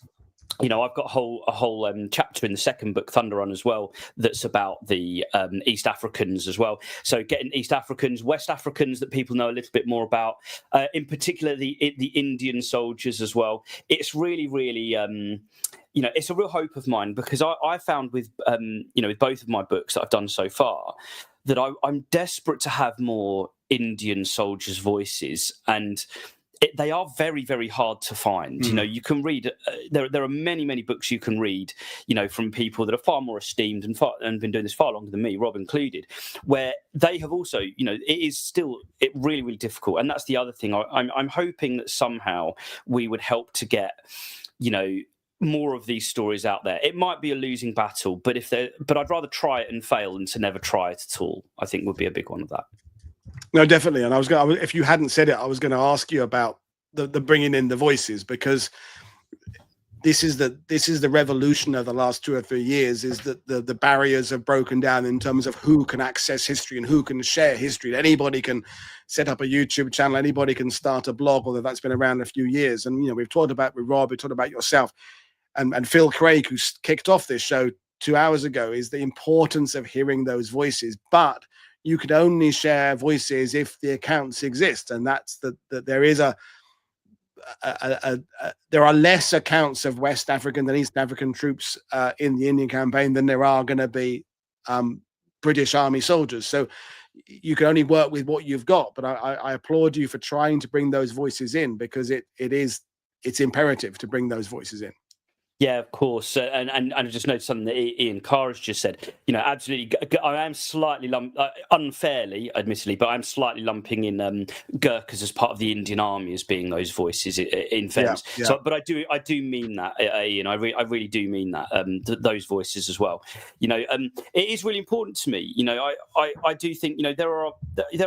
You know, I've got a whole chapter in the second book, Thunder Run, as well, that's about the East Africans as well. So getting East Africans, West Africans that people know a little bit more about, in particular the Indian soldiers as well. It's really, really, you know, it's a real hope of mine, because I found with, you know, with both of my books that I've done so far, that I'm desperate to have more Indian soldiers' voices, and they are very, very hard to find. You know, you can read, there are many books you can read, you know, from people that are far more esteemed and been doing this far longer than me, Rob included, where they have also, you know, it is still really, really difficult. And that's the other thing. I'm hoping that somehow we would help to get, you know, more of these stories out there. It might be a losing battle, but I'd rather try it and fail than to never try it at all, I think would be a big one of that. No, definitely. And if you hadn't said it, I was going to ask you about the bringing in the voices, because this is the revolution of the last 2 or 3 years, is that the barriers have broken down in terms of who can access history and who can share history. Anybody can set up a YouTube channel, anybody can start a blog, although that's been around a few years. And, you know, we've talked about with Rob, we talked about yourself and Phil Craig, who kicked off this show 2 hours ago, is the importance of hearing those voices. But you can only share voices if the accounts exist, and that's that there is there are less accounts of West African than East African troops in the Indian campaign than there are going to be British Army soldiers. So you can only work with what you've got. But I applaud you for trying to bring those voices in, because it's imperative to bring those voices in. Yeah, of course. And I just noticed something that Ian Carr has just said. You know, absolutely. I am slightly unfairly, admittedly, but I'm slightly lumping in Gurkhas as part of the Indian Army as being those voices. In fairness, So, but I do mean that, Ian. I really do mean that. Those voices as well. You know, it is really important to me. You know, I do think, you know, there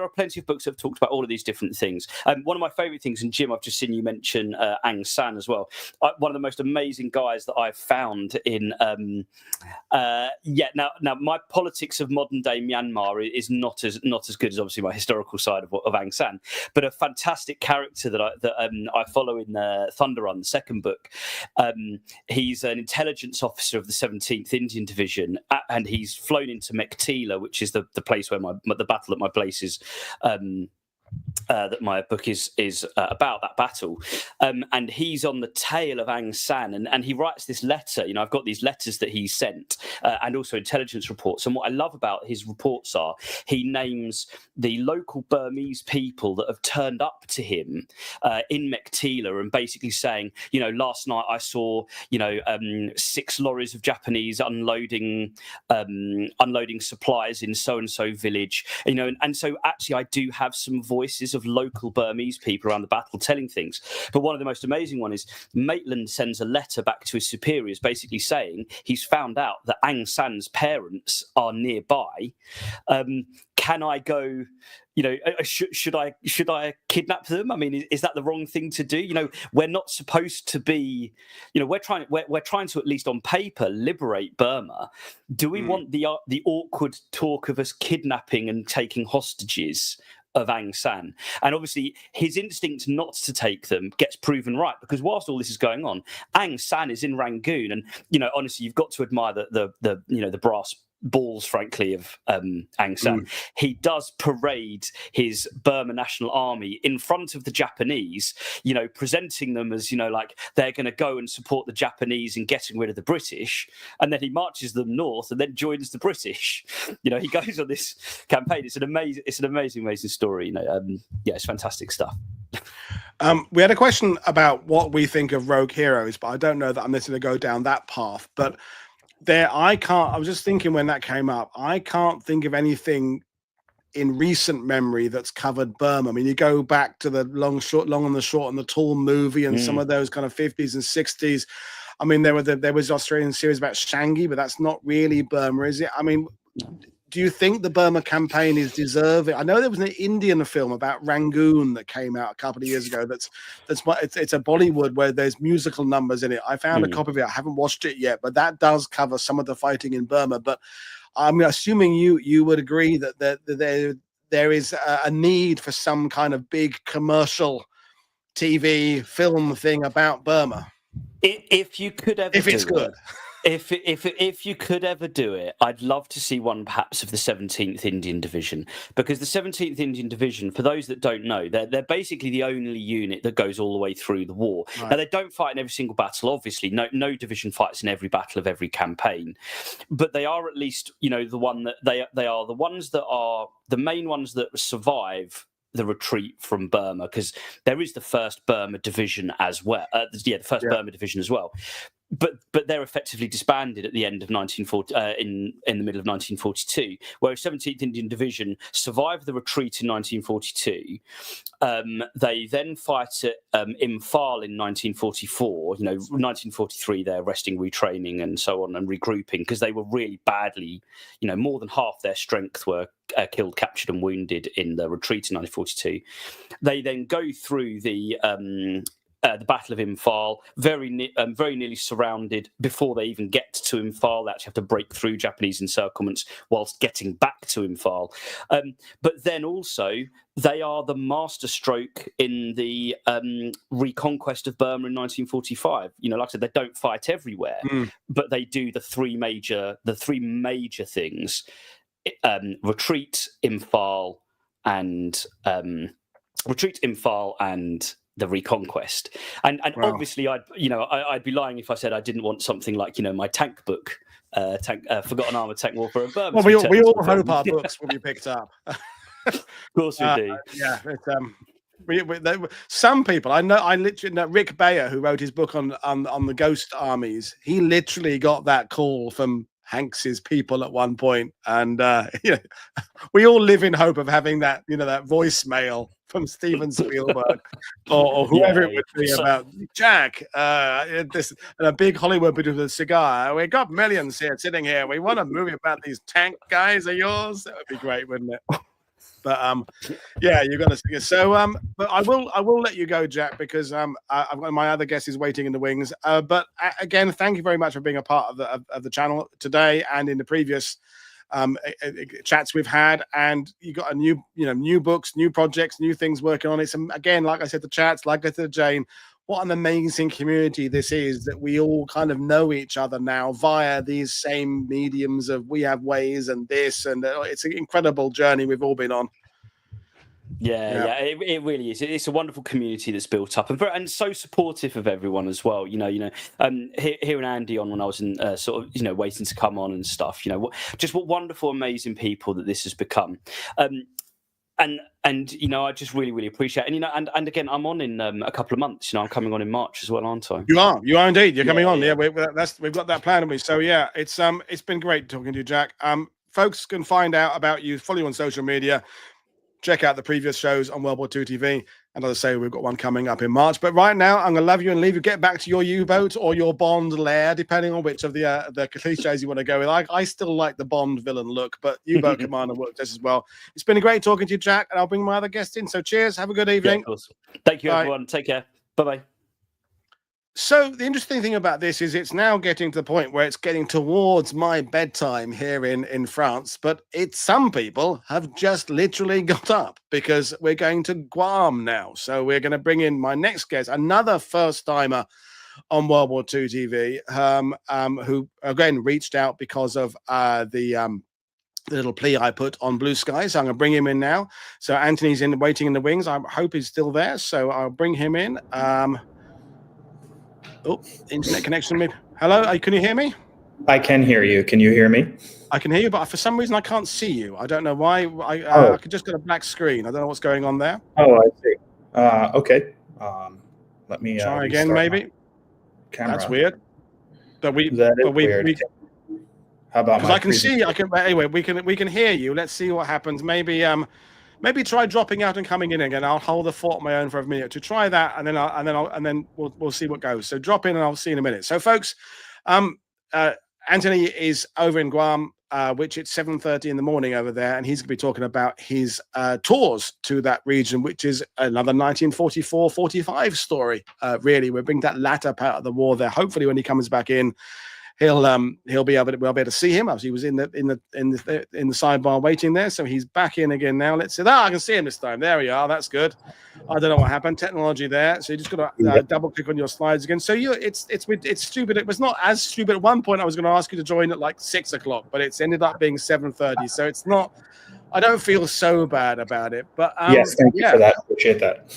are plenty of books that have talked about all of these different things. One of my favourite things, and Jim, I've just seen you mention Aung San as well. One of the most amazing guys that I've found in now my politics of modern day Myanmar is not as good as obviously my historical side of Aung San, but a fantastic character that I follow in Thunder Run, the second book. He's an intelligence officer of the 17th Indian Division, and he's flown into Mektila, which is the place where the battle at my place is. That my book is about, that battle, and he's on the tail of Aung San, and he writes this letter. You know, I've got these letters that he sent, and also intelligence reports. And what I love about his reports are he names the local Burmese people that have turned up to him in Mektila, and basically saying, you know, last night I saw, you know, 6 lorries of Japanese unloading supplies in so and so village. You know, and so actually I do have some voices of local Burmese people around the battle telling things. But one of the most amazing one is Maitland sends a letter back to his superiors basically saying he's found out that Aung San's parents are nearby. Can I go, you know, should I kidnap them? I mean, is that the wrong thing to do? You know, we're not supposed to be, you know, we're trying to, at least on paper, liberate Burma. Do we want the awkward talk of us kidnapping and taking hostages of Aung San. And obviously his instinct not to take them gets proven right, because whilst all this is going on, Aung San is in Rangoon, and honestly, you've got to admire the brass balls, frankly, of Aung San. He does parade his Burma National Army in front of the Japanese, presenting them as like they're going to go and support the Japanese in getting rid of the British, and then he marches them north and then joins the British. He goes on this campaign. It's an amazing story. It's fantastic stuff. We had a question about what we think of Rogue Heroes, but I don't know that I'm necessarily going to go down that path. But I was just thinking when that came up, I can't think of anything in recent memory that's covered Burma. I mean, you go back to the Long and the Short and the Tall movie and some of those kind of 50s and 60s. I mean, there was an Australian series about Shangi, but that's not really Burma, is it? I mean, do you think the Burma campaign is deserving? I know there was an Indian film about Rangoon that came out a couple of years ago. It's a Bollywood where there's musical numbers in it. I found a copy of it. I haven't watched it yet, but that does cover some of the fighting in Burma. But I'm assuming you would agree that there is a need for some kind of big commercial TV film thing about Burma. If you could ever, if it's good. If you could ever do it, I'd love to see one perhaps of the 17th Indian Division, because the 17th Indian Division, for those that don't know, they're basically the only unit that goes all the way through the war. Right. Now, they don't fight in every single battle, obviously. No division fights in every battle of every campaign, but they are at least, the one that they are the ones that are the main ones that survive the retreat from Burma, because there is the 1st Burma Division as well. The 1st Burma Division as well. But they're effectively disbanded at the end of 1940, in the middle of 1942, whereas 17th Indian Division survived the retreat in 1942. They then fight at Imphal in 1944. 1943 they're resting, retraining, and so on, and regrouping, because they were really badly. More than half their strength were killed, captured, and wounded in the retreat in 1942. They then go through the Battle of Imphal, very nearly surrounded before they even get to Imphal. They actually have to break through Japanese encirclements whilst getting back to Imphal. But then also, they are the masterstroke in the reconquest of Burma in 1945. Like I said, they don't fight everywhere, but they do the three major things: retreat, Imphal, and the reconquest. And wow. Obviously I'd be lying if I said I didn't want something like my tank book, Forgotten Armour Tank Warfare of Burma. Well, we all hope our books will be picked up. Of course we do. Yeah, some people I literally know Rick Bayer, who wrote his book on the ghost armies. He literally got that call from Hanks's people at one point, and we all live in hope of having that that voicemail from Steven Spielberg or whoever it would be about Jack. This and a big Hollywood bit of a cigar. We got millions here sitting here. We want a movie about these tank guys of yours. That would be great, wouldn't it? But yeah, you're gonna see it. So but I will let you go, Jack, because I've got my other guest is waiting in the wings. But again, thank you very much for being a part of the channel today and in the previous chats we've had. And you got a new books, new projects, new things working on it. So again, like I said, the chats, like I said, Jane, what an amazing community this is, that we all kind of know each other now via these same mediums of we have ways and this, and it's an incredible journey we've all been on. Yeah, it really is. It's a wonderful community that's built up and so supportive of everyone as well. Hearing Andy on when I was in waiting to come on and stuff. What wonderful, amazing people that this has become. And I just really, really appreciate it. And again, I'm on in a couple of months. I'm coming on in March as well, aren't I? You are indeed. You're coming on. Yeah, we've got that plan, haven't we? So yeah, it's been great talking to you, Jack. Folks can find out about you, follow you on social media, check out the previous shows on World War II TV. And as I say, we've got one coming up in March. But right now, I'm going to love you and leave you. Get back to your U-boat or your Bond lair, depending on which of the cliches you want to go with. I still like the Bond villain look, but U-boat commander works just as well. It's been great talking to you, Jack, and I'll bring my other guests in. So cheers. Have a good evening. Yeah, of course. Thank you, everyone. Take care. Bye-bye. So the interesting thing about this is it's now getting to the point where it's getting towards my bedtime here in France, but some people have just literally got up because we're going to Guam now. So we're going to bring in my next guest, another first-timer on World War II TV, who again reached out because of the little plea I put on Blue Sky. So I'm going to bring him in now. So Anthony's waiting in the wings. I hope he's still there. So I'll bring him in. Internet connection. Maybe. Hello, can you hear me? I can hear you. Can you hear me? I can hear you, but for some reason I can't see you. I don't know why. I could just get a black screen. I don't know what's going on there. Oh, I see. Okay. Let me try again, maybe. Camera. That's weird. Weird. How about? Because I can see. Anyway. We can hear you. Let's see what happens. Maybe try dropping out and coming in again. I'll hold the fort on my own for a minute to try that, and then we'll see what goes. So drop in, and I'll see you in a minute. So, folks, Anthony is over in Guam, which it's 7:30 in the morning over there, and he's going to be talking about his tours to that region, which is another 1944-45 story. Really, we'll bring that latter part of the war there. Hopefully, when he comes back in, we'll be able to see him. Obviously, he was in the sidebar waiting there, so he's back in again now. Let's see. I can see him this time. There we are. That's good. I don't know what happened. Technology there. So you just got to double click on your slides again. So it's stupid. It was not as stupid at one point. I was going to ask you to join at like 6 o'clock, but it's ended up being 7:30. So it's not. I don't feel so bad about it. But yes, thank you for that. Appreciate that.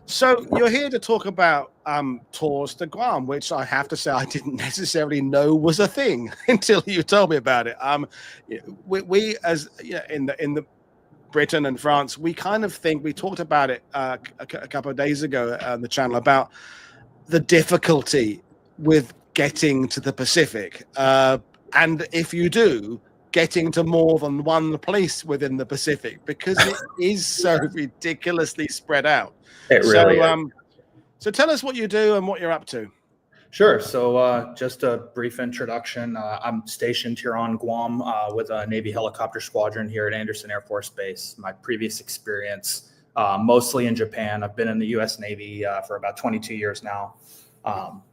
So you're here to talk about tours to Guam, which I have to say I didn't necessarily know was a thing until you told me about it. We as in the Britain and France, we kind of think, we talked about it a couple of days ago on the channel about the difficulty with getting to the Pacific, and if you do, getting to more than one place within the Pacific, because it is so ridiculously spread out. It really is. So tell us what you do and what you're up to. Sure. So just a brief introduction. I'm stationed here on Guam with a Navy helicopter squadron here at Andersen Air Force Base. My previous experience, mostly in Japan. I've been in the U.S. Navy for about 22 years now.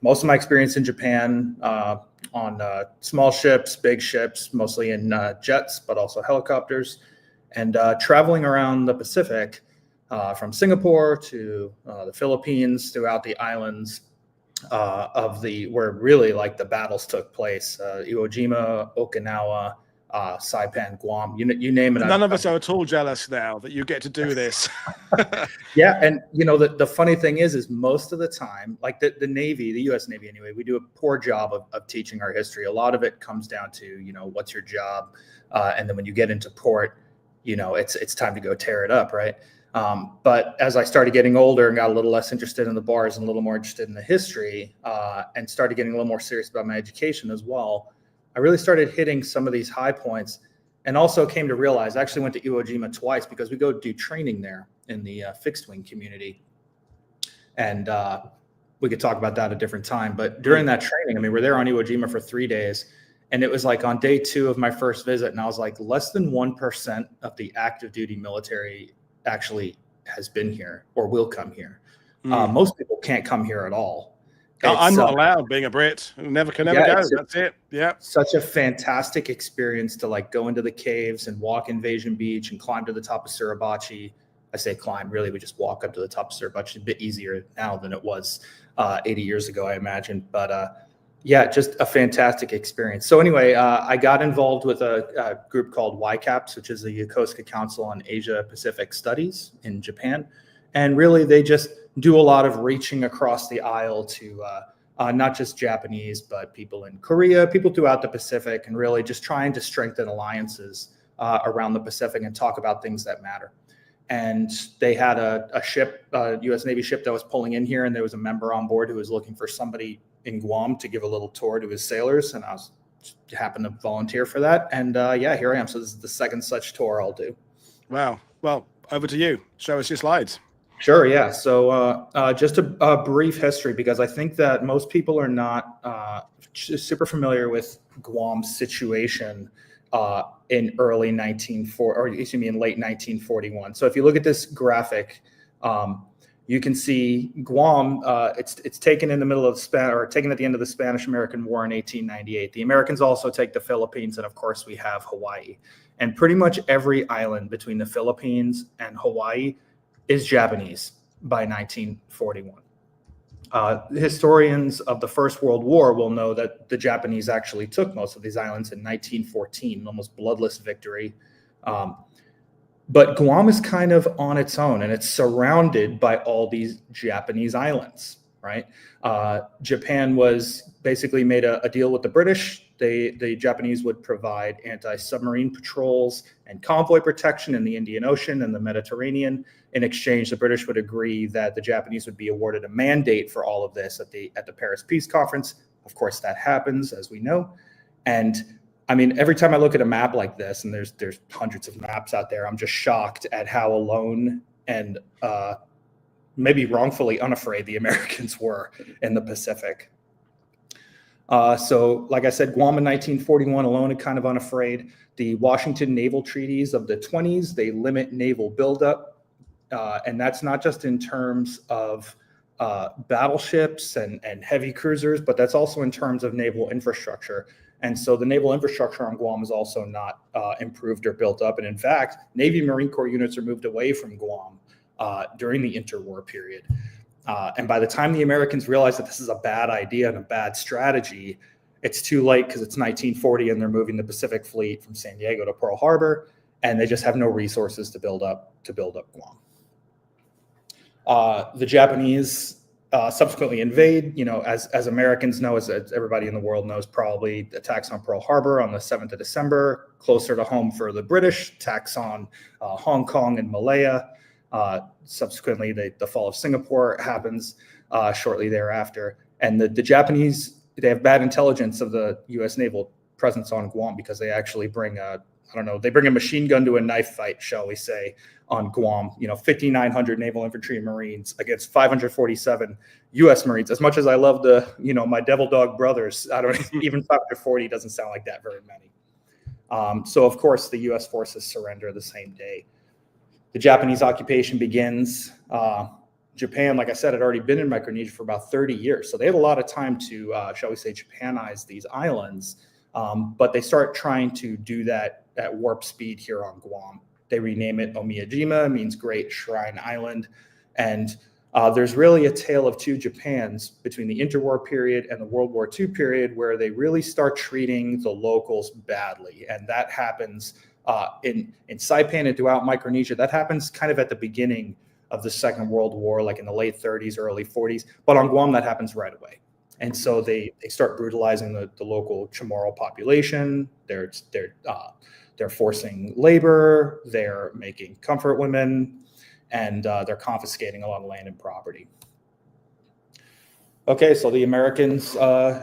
Most of my experience in Japan on small ships, big ships, mostly in jets, but also helicopters, and traveling around the Pacific from Singapore to the Philippines, throughout the islands where really like the battles took place, Iwo Jima, Okinawa, Saipan, Guam, you name it. None of us are at all jealous now that you get to do this. Yeah, and the funny thing is most of the time, like the Navy, the U.S. Navy anyway, we do a poor job of teaching our history. A lot of it comes down to what's your job, and then when you get into port, it's time to go tear it up, right? But as I started getting older and got a little less interested in the bars and a little more interested in the history, and started getting a little more serious about my education as well, I really started hitting some of these high points, and also came to realize, I actually went to Iwo Jima twice because we go do training there in the fixed wing community. And we could talk about that at a different time. But during that training, we're there on Iwo Jima for 3 days. And it was like on day 2 of my first visit, and I was like, less than 1% of the active duty military actually has been here or will come here. Most people can't come here at all. I'm not allowed, being a Brit. Can never go. That's it. Yeah. Such a fantastic experience to like go into the caves and walk Invasion Beach and climb to the top of Suribachi. I say climb, really, we just walk up to the top of Suribachi. It's a bit easier now than it was 80 years ago, I imagine. But yeah, just a fantastic experience. So anyway, I got involved with a group called YCAPS, which is the Yokosuka Council on Asia Pacific Studies in Japan. And really, they just do a lot of reaching across the aisle to not just Japanese, but people in Korea, people throughout the Pacific, and really just trying to strengthen alliances around the Pacific and talk about things that matter. And they had a ship, a U.S. Navy ship that was pulling in here, and there was a member on board who was looking for somebody in Guam to give a little tour to his sailors, and I happened to volunteer for that. And yeah, here I am. So this is the second such tour I'll do. Wow. Well, over to you. Show us your slides. Sure. Yeah. So just a brief history, because I think that most people are not super familiar with Guam's situation in late 1941. So if you look at this graphic, you can see Guam. It's taken in the middle of taken at the end of the Spanish-American War in 1898. The Americans also take the Philippines, and of course we have Hawaii. And pretty much every island between the Philippines and Hawaii is Japanese by 1941. Historians of the First World War will know that the Japanese actually took most of these islands in 1914, almost bloodless victory. But Guam is kind of on its own, and it's surrounded by all these Japanese islands, right? Japan was basically made a deal with the British. The Japanese would provide anti-submarine patrols and convoy protection in the Indian Ocean and the Mediterranean. In exchange, the British would agree that the Japanese would be awarded a mandate for all of this at the Paris Peace Conference. Of course, that happens, as we know. And I mean, every time I look at a map like this, and there's hundreds of maps out there, I'm just shocked at how alone and maybe wrongfully unafraid the Americans were in the Pacific. So, like I said, Guam in 1941 alone and kind of unafraid. The Washington Naval Treaties of the 20s, they limit naval buildup. And that's not just in terms of battleships and heavy cruisers, but that's also in terms of naval infrastructure. And so the naval infrastructure on Guam is also not improved or built up. And in fact, Navy Marine Corps units are moved away from Guam during the interwar period. And by the time the Americans realize that this is a bad idea and a bad strategy, it's too late because it's 1940 and they're moving the Pacific Fleet from San Diego to Pearl Harbor, and they just have no resources to build up Guam. The Japanese subsequently invade, as Americans know, as everybody in the world knows, probably attacks on Pearl Harbor on the 7th of December, closer to home for the British, attacks on Hong Kong and Malaya. Subsequently, the fall of Singapore happens shortly thereafter. And the Japanese, they have bad intelligence of the U.S. naval presence on Guam because they actually bring they bring a machine gun to a knife fight, shall we say, on Guam. 5,900 naval infantry and Marines against 547 U.S. Marines. As much as I love my devil dog brothers, I don't even 540 doesn't sound like that very many. So of course the U.S. forces surrender the same day. The Japanese occupation begins. Japan, like I said, had already been in Micronesia for about 30 years, so they had a lot of time to, shall we say, Japanize these islands. But they start trying to do that at warp speed here on Guam. They rename it Omiyajima, means Great Shrine Island. And there's really a tale of two Japans between the interwar period and the World War II period where they really start treating the locals badly. And that happens in Saipan and throughout Micronesia. That happens kind of at the beginning of the Second World War, like in the late 30s, early 40s. But on Guam, that happens right away. And so they start brutalizing the local Chamorro population. They're forcing labor. They're making comfort women, and they're confiscating a lot of land and property. Okay, so the Americans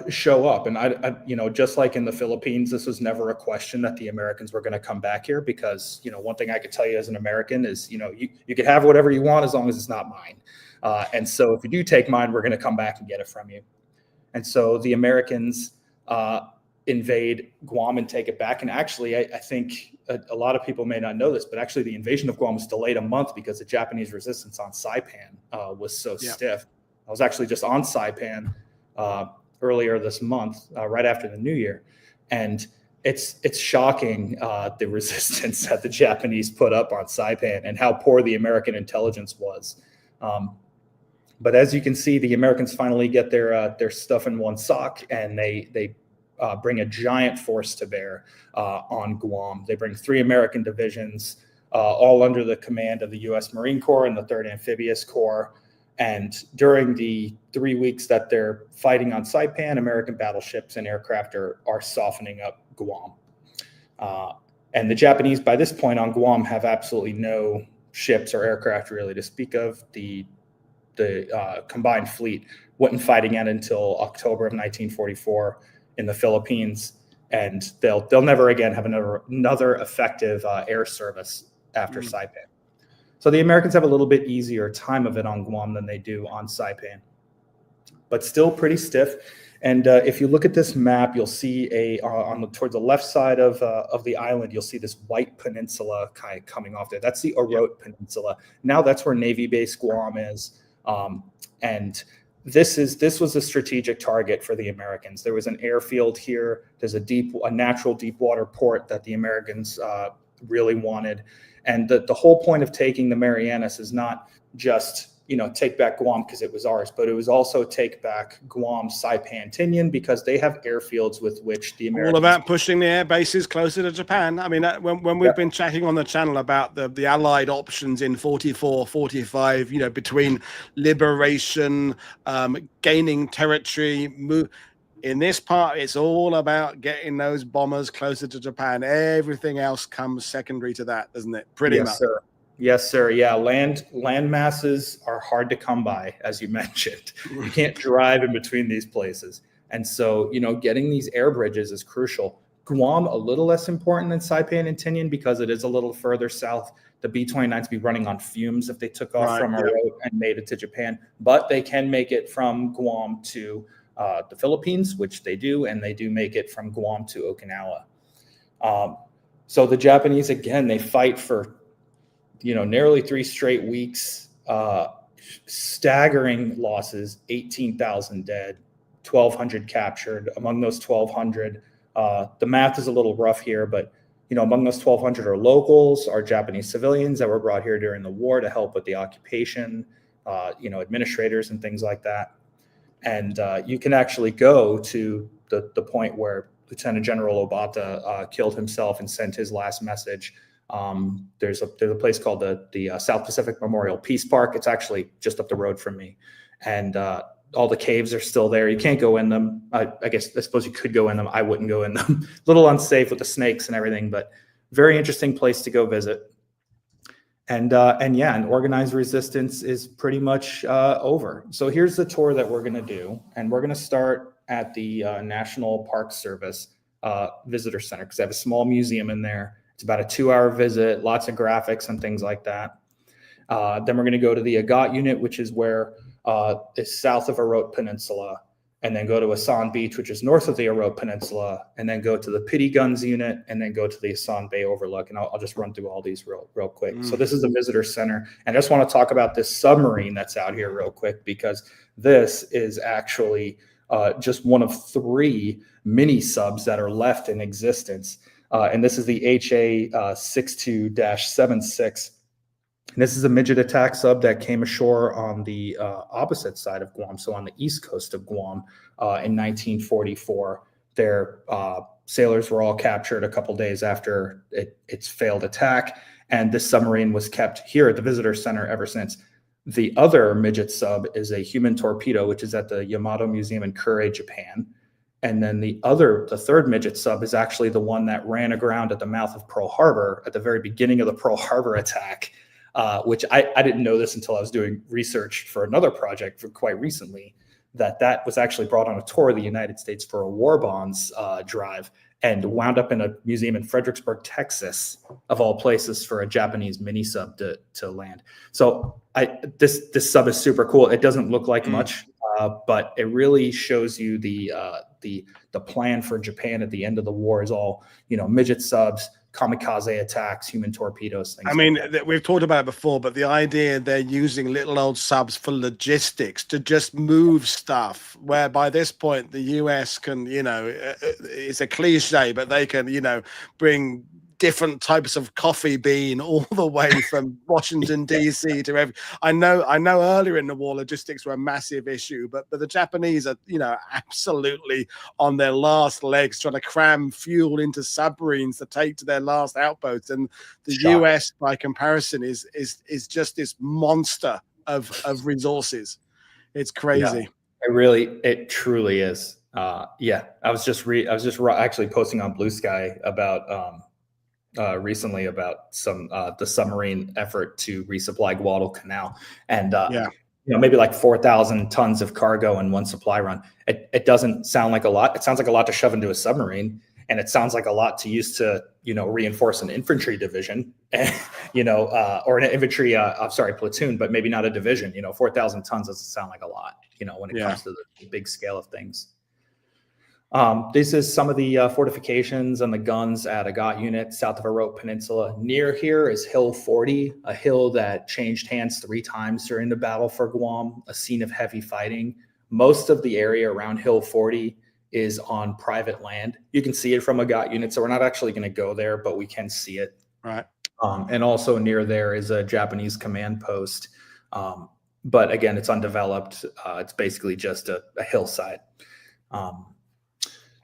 show up, and I just like in the Philippines, this was never a question that the Americans were going to come back here because one thing I could tell you as an American is you could have whatever you want as long as it's not mine. And so if you do take mine, we're going to come back and get it from you. And so the Americans invade Guam and take it back. And actually, I think a lot of people may not know this, but actually the invasion of Guam was delayed a month because the Japanese resistance on Saipan was so stiff. I was actually just on Saipan earlier this month, right after the New Year. And it's shocking the resistance that the Japanese put up on Saipan and how poor the American intelligence was. But as you can see, the Americans finally get their stuff in one sock, and they bring a giant force to bear on Guam. They bring 3 American divisions, all under the command of the U.S. Marine Corps and the 3rd Amphibious Corps. And during the 3 weeks that they're fighting on Saipan, American battleships and aircraft are softening up Guam. And the Japanese, by this point on Guam, have absolutely no ships or aircraft really to speak of. The combined fleet wasn't fighting again until October of 1944 in the Philippines, and they'll never again have another effective air service after Saipan. So the Americans have a little bit easier time of it on Guam than they do on Saipan, but still pretty stiff. And if you look at this map, you'll see towards the left side of the island, you'll see this white peninsula kind of coming off there. That's the Orote Peninsula. Now that's where Navy Base Guam is. And this was a strategic target for the Americans. There was an airfield here. There's a natural deep water port that the Americans really wanted. And the whole point of taking the Marianas is not just, take back Guam because it was ours, but it was also take back Guam, Saipan, Tinian, because they have airfields with which the Americans... All about pushing the air bases closer to Japan. I mean, when we've been chatting on the channel about the Allied options in 44, 45, between liberation, gaining territory, in this part, it's all about getting those bombers closer to Japan. Everything else comes secondary to that, doesn't it? Pretty much. Sir. Yes, sir. Yeah, land masses are hard to come by, as you mentioned. You can't drive in between these places. And so, getting these air bridges is crucial. Guam, a little less important than Saipan and Tinian because it is a little further south. The B-29s be running on fumes if they took off from a road and made it to Japan. But they can make it from Guam to the Philippines, which they do, and they do make it from Guam to Okinawa. So the Japanese, again, they fight for nearly 3 straight weeks, staggering losses, 18,000 dead, 1,200 captured. Among those 1,200, the math is a little rough here, but among those 1,200 are locals, are Japanese civilians that were brought here during the war to help with the occupation, administrators and things like that. And you can actually go to the point where Lieutenant General Obata killed himself and sent his last message. There's a place called the South Pacific Memorial Peace Park. It's actually just up the road from me, and all the caves are still there. You can't go in them. I suppose you could go in them. I wouldn't go in them. A little unsafe with the snakes and everything, but very interesting place to go visit. And organized resistance is pretty much over. So here's the tour that we're going to do, and we're going to start at the National Park Service Visitor Center because they have a small museum in there. It's about a 2-hour visit, lots of graphics and things like that. Then we're going to go to the Agat unit, which is where it's south of Arot Peninsula, and then go to Asan Beach, which is north of the Arot Peninsula, and then go to the Pity Guns unit, and then go to the Asan Bay Overlook. And I'll just run through all these real quick. So this is the visitor center. And I just want to talk about this submarine that's out here real quick, because this is actually just one of 3 mini subs that are left in existence. And this is the HA 62-76. And this is a midget attack sub that came ashore on the opposite side of Guam, so on the east coast of Guam in 1944. Their sailors were all captured a couple days after its failed attack, and this submarine was kept here at the visitor center ever since. The other midget sub is a human torpedo, which is at the Yamato Museum in Kure, Japan. And then the third midget sub is actually the one that ran aground at the mouth of Pearl Harbor at the very beginning of the Pearl Harbor attack, which I didn't know this until I was doing research for another project quite recently, that was actually brought on a tour of the United States for a war bonds drive and wound up in a museum in Fredericksburg, Texas, of all places, for a Japanese mini sub to land. So this sub is super cool. It doesn't look like much, but it really shows you the plan for Japan at the end of the war is all, midget subs, kamikaze attacks, human torpedoes, things. I mean, we've talked about it before, but the idea they're using little old subs for logistics to just move stuff, where by this point the US can, it's a cliche, but they can, bring different types of coffee bean all the way from Washington DC to every. I know earlier in the war logistics were a massive issue, but the Japanese are absolutely on their last legs trying to cram fuel into submarines to take to their last outposts, and the US by comparison is just this monster of resources. It's crazy. Yeah, it truly is. I was just actually posting on Blue Sky about recently about the submarine effort to resupply Guadalcanal, and maybe like 4,000 tons of cargo in one supply run. It doesn't sound like a lot. It sounds like a lot to shove into a submarine, and it sounds like a lot to use to reinforce an infantry division, or an infantry platoon, but maybe not a division. 4,000 tons doesn't sound like a lot, when it comes to the big scale of things. This is some of the fortifications and the guns at a GOT unit south of Arrote Peninsula. Near here is Hill 40, a hill that changed hands 3 times during the battle for Guam, a scene of heavy fighting. Most of the area around Hill 40 is on private land. You can see it from a GOT unit, so we're not actually going to go there, but we can see it. Right. And also near there is a Japanese command post. But again, it's undeveloped. It's basically just a hillside.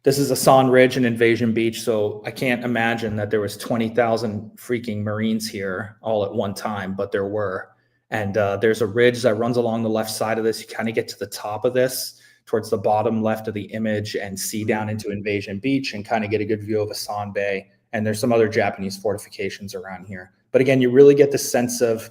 This is Asan Ridge and Invasion Beach, so I can't imagine that there was 20,000 freaking Marines here all at one time, but there were. And there's a ridge that runs along the left side of this. You kind of get to the top of this, towards the bottom left of the image, and see down into Invasion Beach and kind of get a good view of Asan Bay. And there's some other Japanese fortifications around here. But again, you really get the sense of,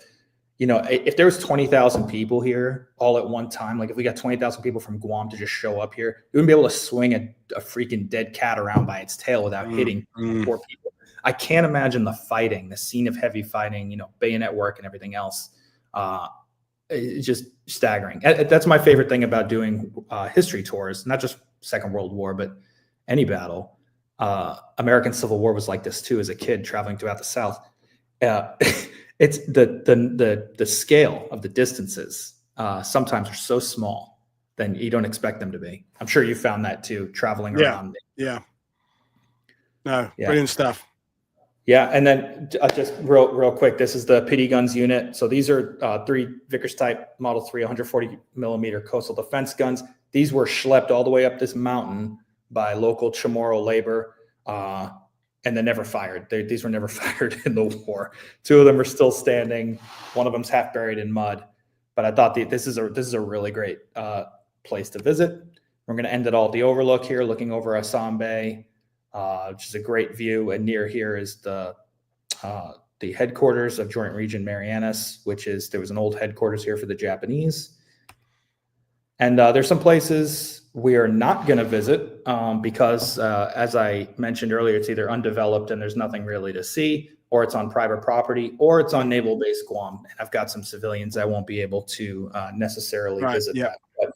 you know, if there was 20,000 people here all at one time, like if we got 20,000 people from Guam to just show up here, you wouldn't be able to swing a freaking dead cat around by its tail without hitting 4 people. I can't imagine the fighting, the scene of heavy fighting, you know, bayonet work and everything else. It's just staggering. That's my favorite thing about doing history tours, not just Second World War, but any battle. American Civil War was like this too as a kid traveling throughout the South. It's the scale of the distances sometimes are so small than you don't expect them to be. I'm sure you found that too, traveling around. Yeah. No, brilliant stuff. Yeah, and then just real quick, this is the PD Guns unit. So these are 3 Vickers type Model 3 140 millimeter coastal defense guns. These were schlepped all the way up this mountain by local Chamorro labor. And then never fired. These were never fired in the war. 2 of them are still standing. One of them's half buried in mud. But I thought this is a really great place to visit. We're going to end it all at the overlook here, looking over Asan Bay, which is a great view. And near here is the headquarters of Joint Region Marianas, there was an old headquarters here for the Japanese. And there's some places we are not going to visit because, as I mentioned earlier, it's either undeveloped and there's nothing really to see, or it's on private property, or it's on Naval Base Guam. And I've got some civilians I won't be able to necessarily visit that. But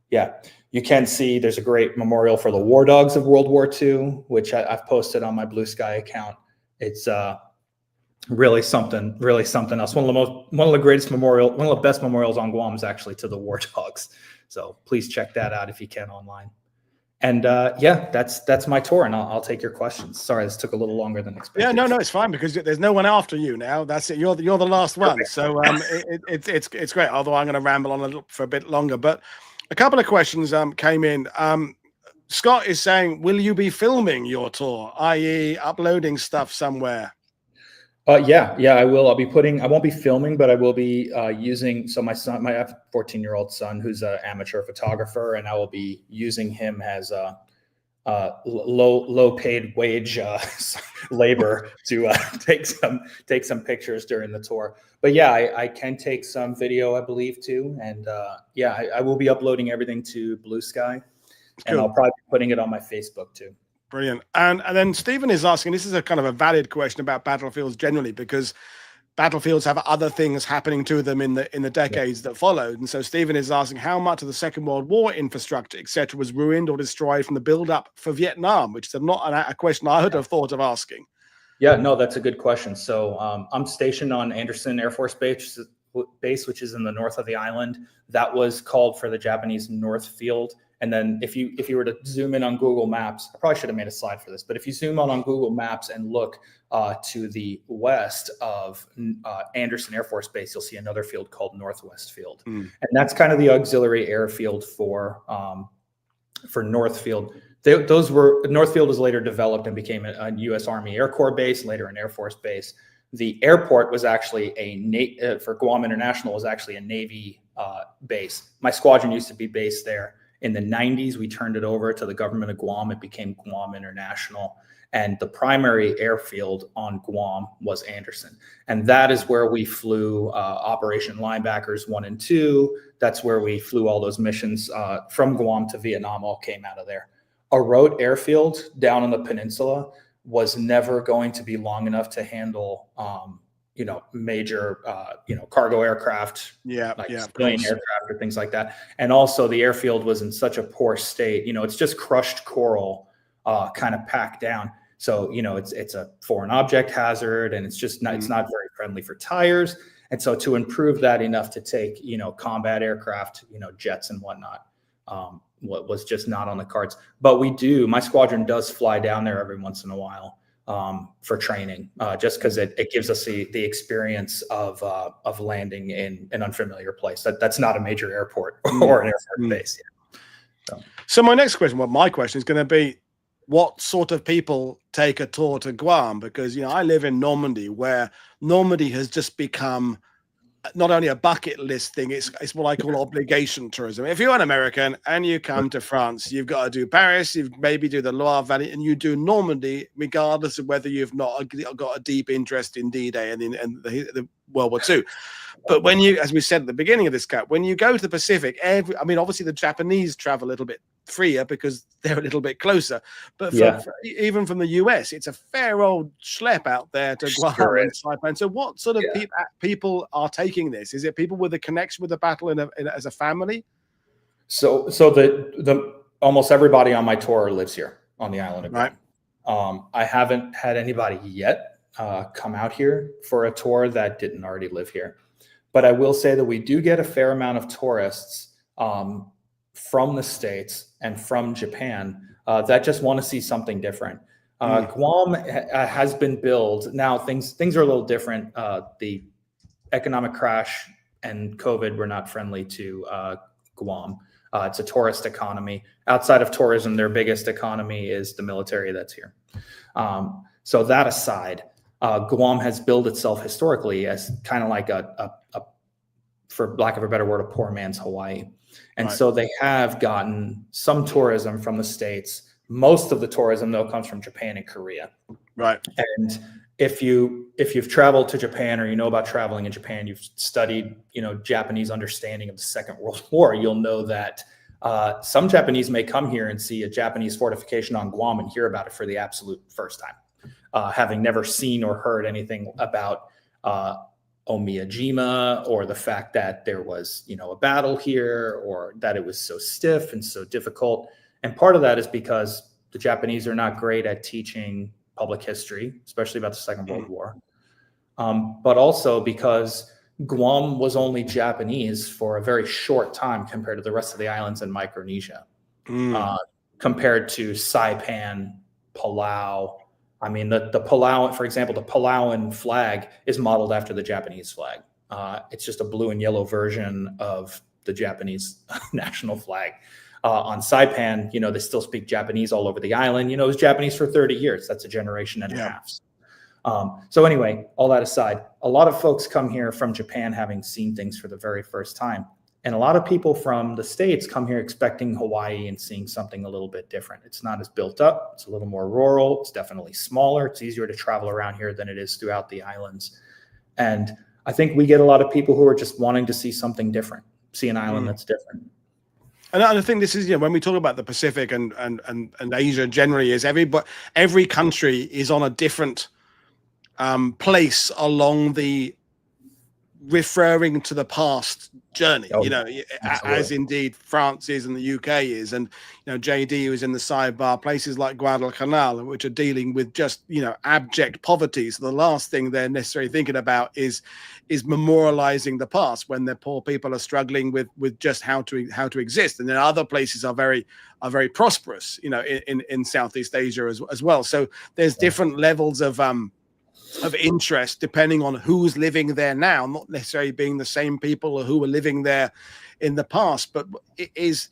yeah, you can see there's a great memorial for the war dogs of World War II, which I've posted on my Blue Sky account. It's really something else. One of the greatest one of the best memorials on Guam is actually to the war dogs. So please check that out if you can online. And yeah, that's my tour, and I'll take your questions. Sorry, this took a little longer than expected. Yeah, no, it's fine because there's no one after you now. That's it. You're the last one. So it's great. Although I'm going to ramble on for a bit longer, but a couple of questions came in. Scott is saying, will you be filming your tour, i.e., uploading stuff somewhere? Yeah, I will. I won't be filming, but I will be using, so I have a 14-year-old son who's an amateur photographer, and I will be using him as a low paid wage labor to take some pictures during the tour. But yeah, I can take some video, I believe, too. And yeah, I will be uploading everything to Blue Sky, and I'll probably be putting it on my Facebook too. Brilliant. And then Stephen is asking, this is a kind of a valid question about battlefields generally, because battlefields have other things happening to them in the decades that followed. And so Stephen is asking how much of the Second World War infrastructure, etc., was ruined or destroyed from the build-up for Vietnam, which is not a question I would have thought of asking. Yeah, no, that's a good question. So I'm stationed on Andersen Air Force Base, which is in the north of the island. That was called for the Japanese North Field. And then if you were to zoom in on Google Maps, I probably should have made a slide for this, but if you zoom out on Google Maps and look to the west of Andersen Air Force Base, you'll see another field called Northwest Field. And that's kind of the auxiliary airfield for Northfield. Northfield was later developed and became a U.S. Army Air Corps base, later an Air Force base. The airport was actually for Guam International was actually a Navy base. My squadron used to be based there. In the 90s, we turned it over to the government of Guam. It became Guam International. And the primary airfield on Guam was Andersen. And that is where we flew Operation Linebackers 1 and 2. That's where we flew all those missions from Guam to Vietnam, all came out of there. Arrote Airfield down on the peninsula was never going to be long enough to handle major, cargo aircraft, civilian aircraft or things like that. And also the airfield was in such a poor state. It's just crushed coral, kind of packed down. So, it's a foreign object hazard, and it's just not, it's not very friendly for tires. And so to improve that enough to take, combat aircraft, jets and whatnot, what was just not on the cards. But my squadron does fly down there every once in a while for training, just because it gives us the experience of landing in an unfamiliar place. That's not a major airport or an airport base. Yeah. So my next question, my question is going to be, what sort of people take a tour to Guam? Because, I live in Normandy, where Normandy has just become not only a bucket list thing, it's what I call obligation tourism. If you're an American and you come to France, you've got to do Paris, you maybe do the Loire Valley, and you do Normandy, regardless of whether you've not got a deep interest in D-Day and the World War II. But when you, as we said at the beginning of this cut, when you go to the Pacific, obviously the Japanese travel a little bit freer because they're a little bit closer. But even from the US, it's a fair old schlep out there to Guam and Saipan. So what sort of people are taking this? Is it people with a connection with the battle as a family? So the almost everybody on my tour lives here on the island of Guam. I haven't had anybody yet come out here for a tour that didn't already live here. But I will say that we do get a fair amount of tourists from the States and from Japan that just want to see something different. Guam has been billed. Now things are a little different. The economic crash and COVID were not friendly to Guam. It's a tourist economy. Outside of tourism, their biggest economy is the military that's here. So that aside, Guam has billed itself historically as kind of like a, for lack of a better word, a poor man's Hawaii. And so they have gotten some tourism from the States. Most of the tourism, though, comes from Japan and Korea. Right. And if you've traveled to Japan, or you know about traveling in Japan, you've studied, Japanese understanding of the Second World War, you'll know that some Japanese may come here and see a Japanese fortification on Guam and hear about it for the absolute first time, having never seen or heard anything about Omiyajima, or the fact that there was, a battle here, or that it was so stiff and so difficult. And part of that is because the Japanese are not great at teaching public history, especially about the Second World War. But also because Guam was only Japanese for a very short time compared to the rest of the islands in Micronesia, compared to Saipan, Palau. I mean, the Palau, for example, the Palauan flag is modeled after the Japanese flag. It's just a blue and yellow version of the Japanese national flag. On Saipan, they still speak Japanese all over the island. It was Japanese for 30 years. That's a generation and a half. So anyway, all that aside, a lot of folks come here from Japan having seen things for the very first time. And a lot of people from the States come here expecting Hawaii and seeing something a little bit different. It's not as built up. It's a little more rural. It's definitely smaller. It's easier to travel around here than it is throughout the islands. And I think we get a lot of people who are just wanting to see something different, see an island that's different. And I think this is, when we talk about the Pacific and Asia generally, is every country is on a different place along the referring to the past journey, as indeed France is and the UK is. And, JD was in the sidebar, places like Guadalcanal, which are dealing with just, abject poverty. So the last thing they're necessarily thinking about is memorializing the past when their poor people are struggling with just how to exist. And then other places are very prosperous, in Southeast Asia as well. So there's different levels of interest depending on who's living there now, not necessarily being the same people who were living there in the past. But it is,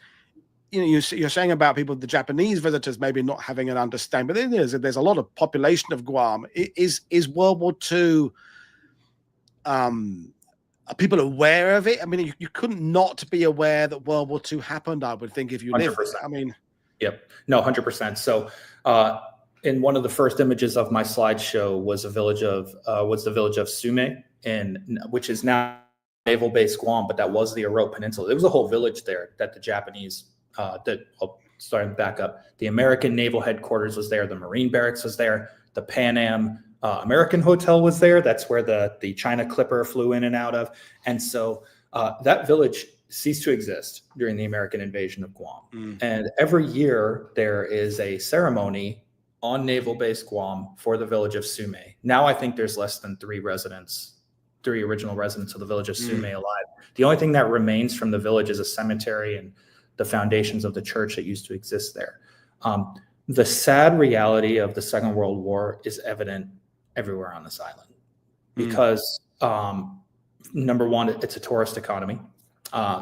you're saying about people, the Japanese visitors maybe not having an understanding, but there's a lot of population of Guam. Is World War II, are people aware of it? I mean, you couldn't not be aware that World War II happened, I would think, if you lived there. I mean, yep, no, 100%. So in one of the first images of my slideshow was the village of Sume, which is now naval base Guam, but that was the Arote Peninsula. There was a whole village there that the Japanese, starting back up, the American naval headquarters was there, the Marine barracks was there, the Pan Am American hotel was there. That's where the China Clipper flew in and out of. And so that village ceased to exist during the American invasion of Guam. And every year there is a ceremony on Naval Base Guam for the village of Sume. Now I think there's less than 3 original residents of the village of Sume alive. The only thing that remains from the village is a cemetery and the foundations of the church that used to exist there. The sad reality of the Second World War is evident everywhere on this island because number one, it's a tourist economy.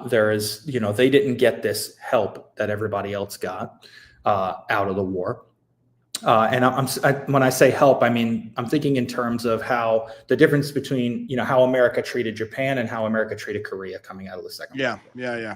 There is, they didn't get this help that everybody else got out of the war. And when I say help, I mean, I'm thinking in terms of how the difference between, how America treated Japan and how America treated Korea coming out of the Second World War. Yeah.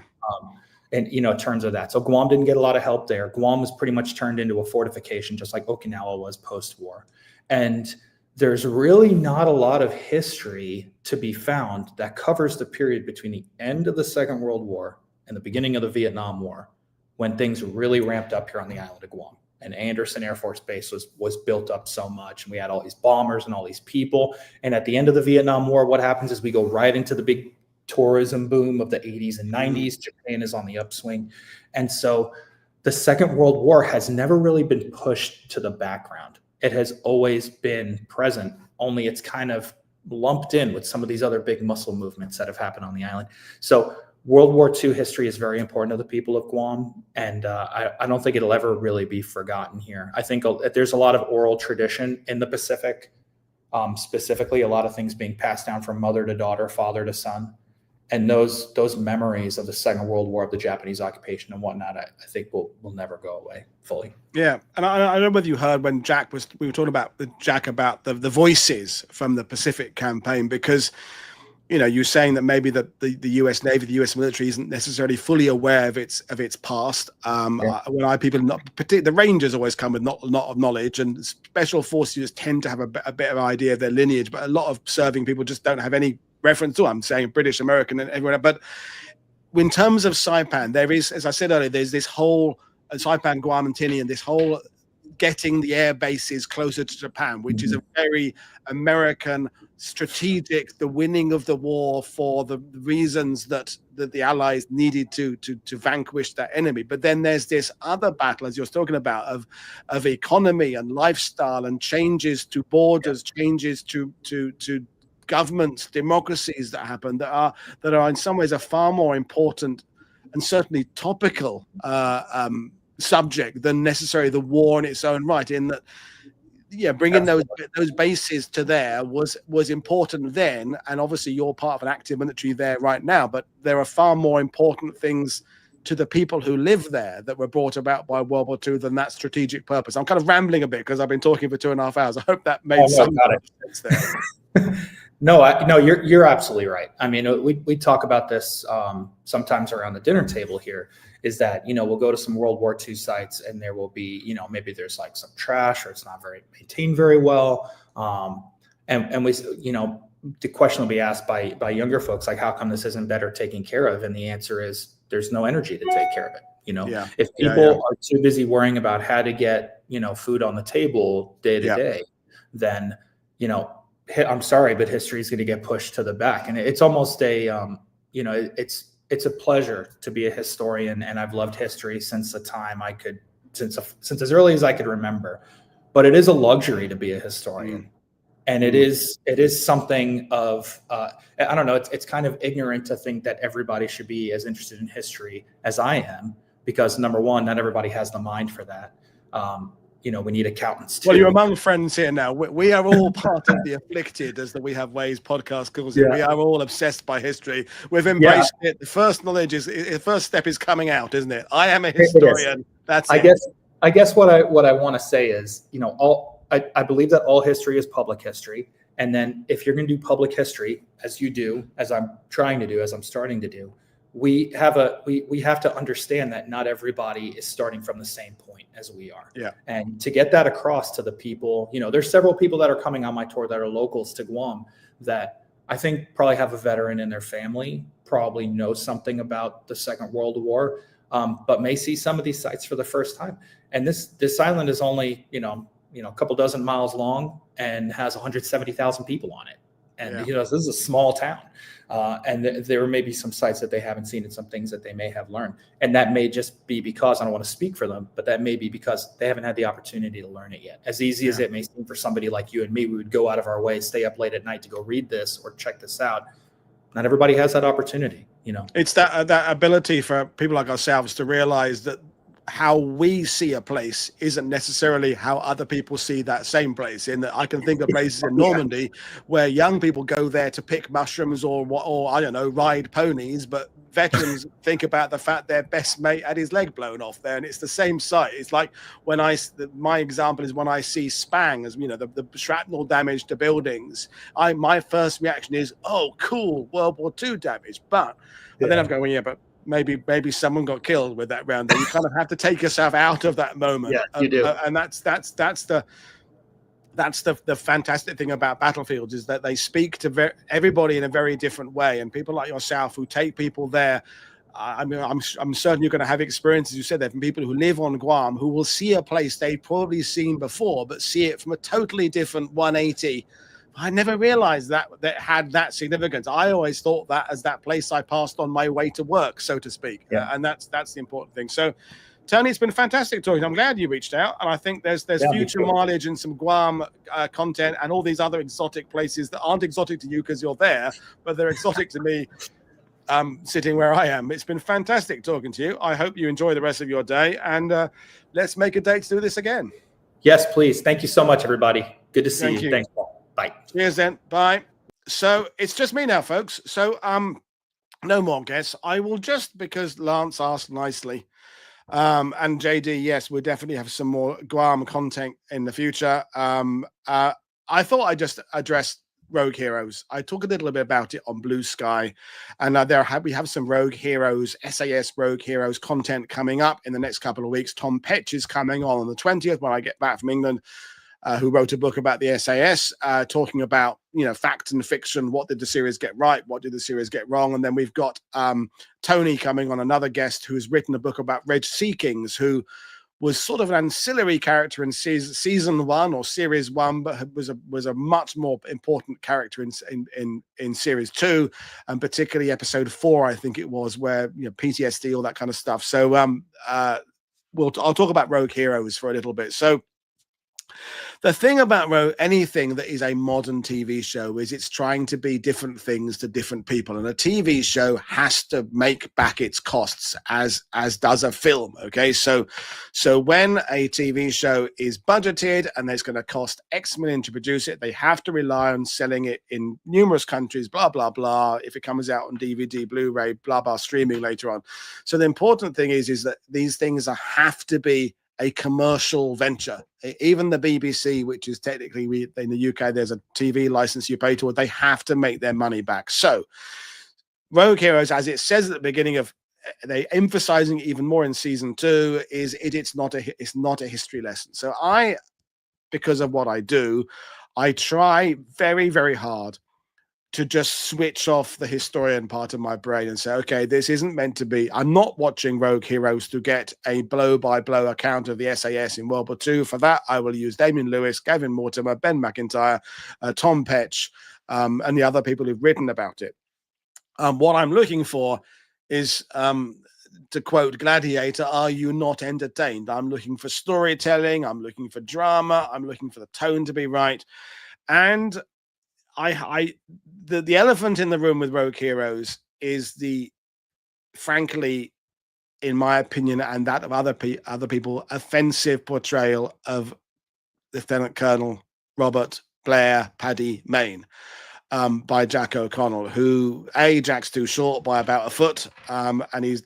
And, in terms of that. So Guam didn't get a lot of help there. Guam was pretty much turned into a fortification, just like Okinawa was post-war. And there's really not a lot of history to be found that covers the period between the end of the Second World War and the beginning of the Vietnam War, when things really ramped up here on the island of Guam. And Anderson Air Force Base was built up so much. And we had all these bombers and all these people. And at the end of the Vietnam War, what happens is we go right into the big tourism boom of the 80s and 90s. Japan is on the upswing. And so the Second World War has never really been pushed to the background. It has always been present, only it's kind of lumped in with some of these other big muscle movements that have happened on the island. So World War II history is very important to the people of Guam, and I don't think it'll ever really be forgotten here. I think there's a lot of oral tradition in the Pacific, specifically a lot of things being passed down from mother to daughter, father to son. And those memories of the Second World War, of the Japanese occupation and whatnot, I think will never go away fully. Yeah, and I don't know whether you heard when we were talking about the voices from the Pacific campaign, because you're saying that maybe the U.S. Navy, the U.S. military isn't necessarily fully aware of its past. The Rangers always come with not a lot of knowledge, and special forces tend to have a better idea of their lineage, but a lot of serving people just don't have any reference to. I'm saying British, American, and everyone. But in terms of Saipan, there is, as I said earlier, there's this whole Saipan, Guam, and Tinian, this whole getting the air bases closer to Japan, which is a very American strategic, the winning of the war for the reasons that the Allies needed to vanquish that enemy. But then there's this other battle, as you're talking about, of economy and lifestyle and changes to borders, changes to governments, democracies that happen that are in some ways a far more important and certainly topical subject than necessarily the war in its own right. In that, bringing those bases to there was important then, and obviously you're part of an active military there right now. But there are far more important things to the people who live there that were brought about by World War II than that strategic purpose. I'm kind of rambling a bit because I've been talking for 2.5 hours. I hope that made some sense there. No, you're absolutely right. I mean, we talk about this sometimes around the dinner table here, is that, we'll go to some World War II sites and there will be, maybe there's like some trash or it's not very maintained very well. And we, the question will be asked by younger folks, like, how come this isn't better taken care of? And the answer is there's no energy to take care of it. If people are too busy worrying about how to get, food on the table day to day, then, I'm sorry, but history is going to get pushed to the back. And it's almost it's a pleasure to be a historian. And I've loved history since the time since as early as I could remember. But it is a luxury to be a historian. And it is something of, I don't know, it's kind of ignorant to think that everybody should be as interested in history as I am, because number one, not everybody has the mind for that. We need accountants too. Well, you're among friends here now. We are all part of the afflicted, as the We Have Ways podcast calls it. We are all obsessed by history. We've embraced it. The first step is coming out, isn't it? I am a historian. That's it. I guess what I want to say is, I believe that all history is public history. And then if you're going to do public history, as you do, as I'm trying to do, as I'm starting to do, we have to understand that not everybody is starting from the same point as we are. And to get that across to the people, there's several people that are coming on my tour that are locals to Guam that I think probably have a veteran in their family, probably know something about the Second World War, but may see some of these sites for the first time. And this island is only, a couple dozen miles long and has 170,000 people on it. And this is a small town. And there may be some sites that they haven't seen and some things that they may have learned. And that may just be because, I don't want to speak for them, but that may be because they haven't had the opportunity to learn it yet. As easy as it may seem for somebody like you and me, we would go out of our way, stay up late at night to go read this or check this out. Not everybody has that opportunity, It's that ability for people like ourselves to realize that how we see a place isn't necessarily how other people see that same place. In that I can think of places in Normandy where young people go there to pick mushrooms or I don't know, ride ponies, but veterans think about the fact their best mate had his leg blown off there, and it's the same site. It's like when my example is when I see Spang, as the shrapnel damage to buildings, my first reaction is, oh cool, World War II damage, but then I'm going, but maybe someone got killed with that round. You kind of have to take yourself out of that moment. Yeah, you do. And that's the fantastic thing about battlefields, is that they speak to everybody in a very different way. And people like yourself who take people there, I'm certain you're going to have experiences, you said that, from people who live on Guam who will see a place they've probably seen before, but see it from a totally different 180. I never realized that had that significance. I always thought that as that place I passed on my way to work, so to speak. And that's the important thing. So, Tony, it's been fantastic talking. I'm glad you reached out, and I think there's future mileage and some Guam content and all these other exotic places that aren't exotic to you because you're there, but they're exotic to me sitting where I am. It's been fantastic talking to you. I hope you enjoy the rest of your day, and let's make a date to do this again. Yes, please. Thank you so much, everybody. Good to see you. Thanks, Paul. Bye. Cheers then. Bye. So it's just me now, folks. So no more guests. I will just, because Lance asked nicely, and JD, yes, we'll definitely have some more Guam content in the future. I thought I'd just address Rogue Heroes. I talk a little bit about it on Blue Sky, and we have some Rogue Heroes, SAS Rogue Heroes content coming up in the next couple of weeks. Tom Petch is coming on the 20th when I get back from England. Who wrote a book about the SAS, talking about, fact and fiction. What did the series get right? What did the series get wrong? And then we've got Tony coming on, another guest who's written a book about Reg Seekings, who was sort of an ancillary character in season 1 or series 1, but was a much more important character in series 2, and particularly episode 4, I think it was, where PTSD, all that kind of stuff. So I'll talk about Rogue Heroes for a little bit. So the thing about anything that is a modern TV show is it's trying to be different things to different people, and a TV show has to make back its costs as does a film. Okay, so when a TV show is budgeted and it's going to cost X million to produce it, they have to rely on selling it in numerous countries, blah blah blah. If it comes out on DVD, Blu-ray, blah blah, streaming later on. So the important thing is that these things have to be a commercial venture. Even the BBC, which is technically, in the UK, there's a TV license you pay to, they have to make their money back. So Rogue Heroes, as it says at the beginning of, they emphasizing even more in season 2, is it's not a history lesson. So because of what I do, I try very, very hard to just switch off the historian part of my brain and say, okay, this isn't meant to be. I'm not watching Rogue Heroes to get a blow-by-blow account of the SAS in World War II. For that, I will use Damien Lewis, Gavin Mortimer, Ben McIntyre, Tom Petch, and the other people who've written about it. What I'm looking for is, to quote Gladiator, are you not entertained? I'm looking for storytelling. I'm looking for drama. I'm looking for the tone to be right. And the elephant in the room with Rogue Heroes is the, frankly, in my opinion, and that of other people, offensive portrayal of Lieutenant Colonel Robert Blair Paddy Main by Jack O'Connell, who Jack's too short by about a foot, and he's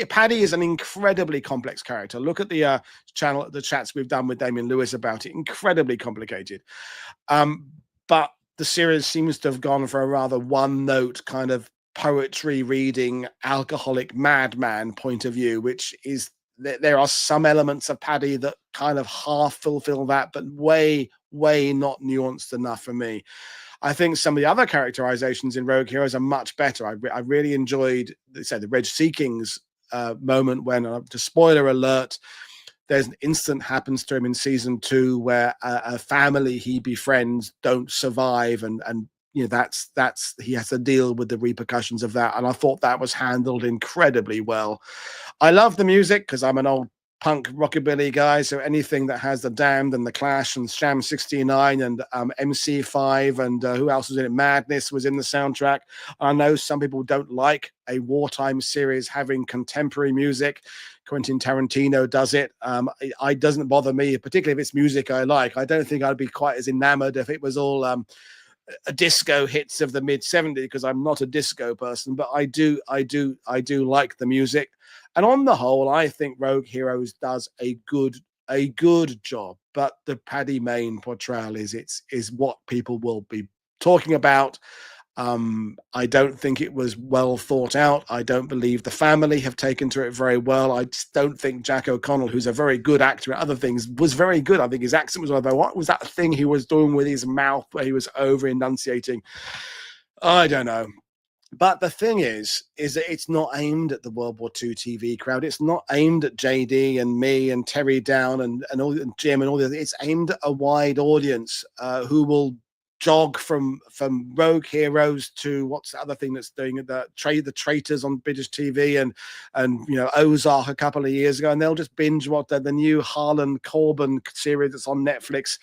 Paddy is an incredibly complex character. Look at the chats we've done with Damien Lewis about it. Incredibly complicated. But the series seems to have gone for a rather one-note kind of poetry reading, alcoholic madman point of view, which is there are some elements of Paddy that kind of half fulfill that, but way not nuanced enough for me. I think some of the other characterizations in Rogue Heroes are much better. I really enjoyed, say, the Reg Seekings moment when, to spoiler alert, there's an incident happens to him in season 2 where a family he befriends don't survive, and you know, that's he has to deal with the repercussions of that. And I thought that was handled incredibly well. I love the music because I'm an old punk rockabilly guy, so anything that has the Damned and the Clash and Sham 69 and MC5 and who else was in it? Madness was in the soundtrack. I know some people don't like a wartime series having contemporary music. Quentin Tarantino does it. It doesn't bother me, particularly if it's music I like. I don't think I'd be quite as enamored if it was all a disco hits of the mid 70s, because I'm not a disco person, but I do like the music. And on the whole, I think Rogue Heroes does a good job. But the Paddy Mayne portrayal is what people will be talking about. I don't think it was well thought out. I don't believe the family have taken to it very well. I just don't think Jack O'Connell, who's a very good actor at other things, was very good. I think his accent was one of the, what was that thing he was doing with his mouth where he was over enunciating? I don't know. But the thing is that it's not aimed at the World War II TV crowd. It's not aimed at JD and me and Terry Down and all, and Jim and all the other. It's aimed at a wide audience who will jog from Rogue Heroes to what's the other thing that's doing the Traitors on British TV and you know, Ozark a couple of years ago, and they'll just binge what the new Harlan Coben series that's on Netflix.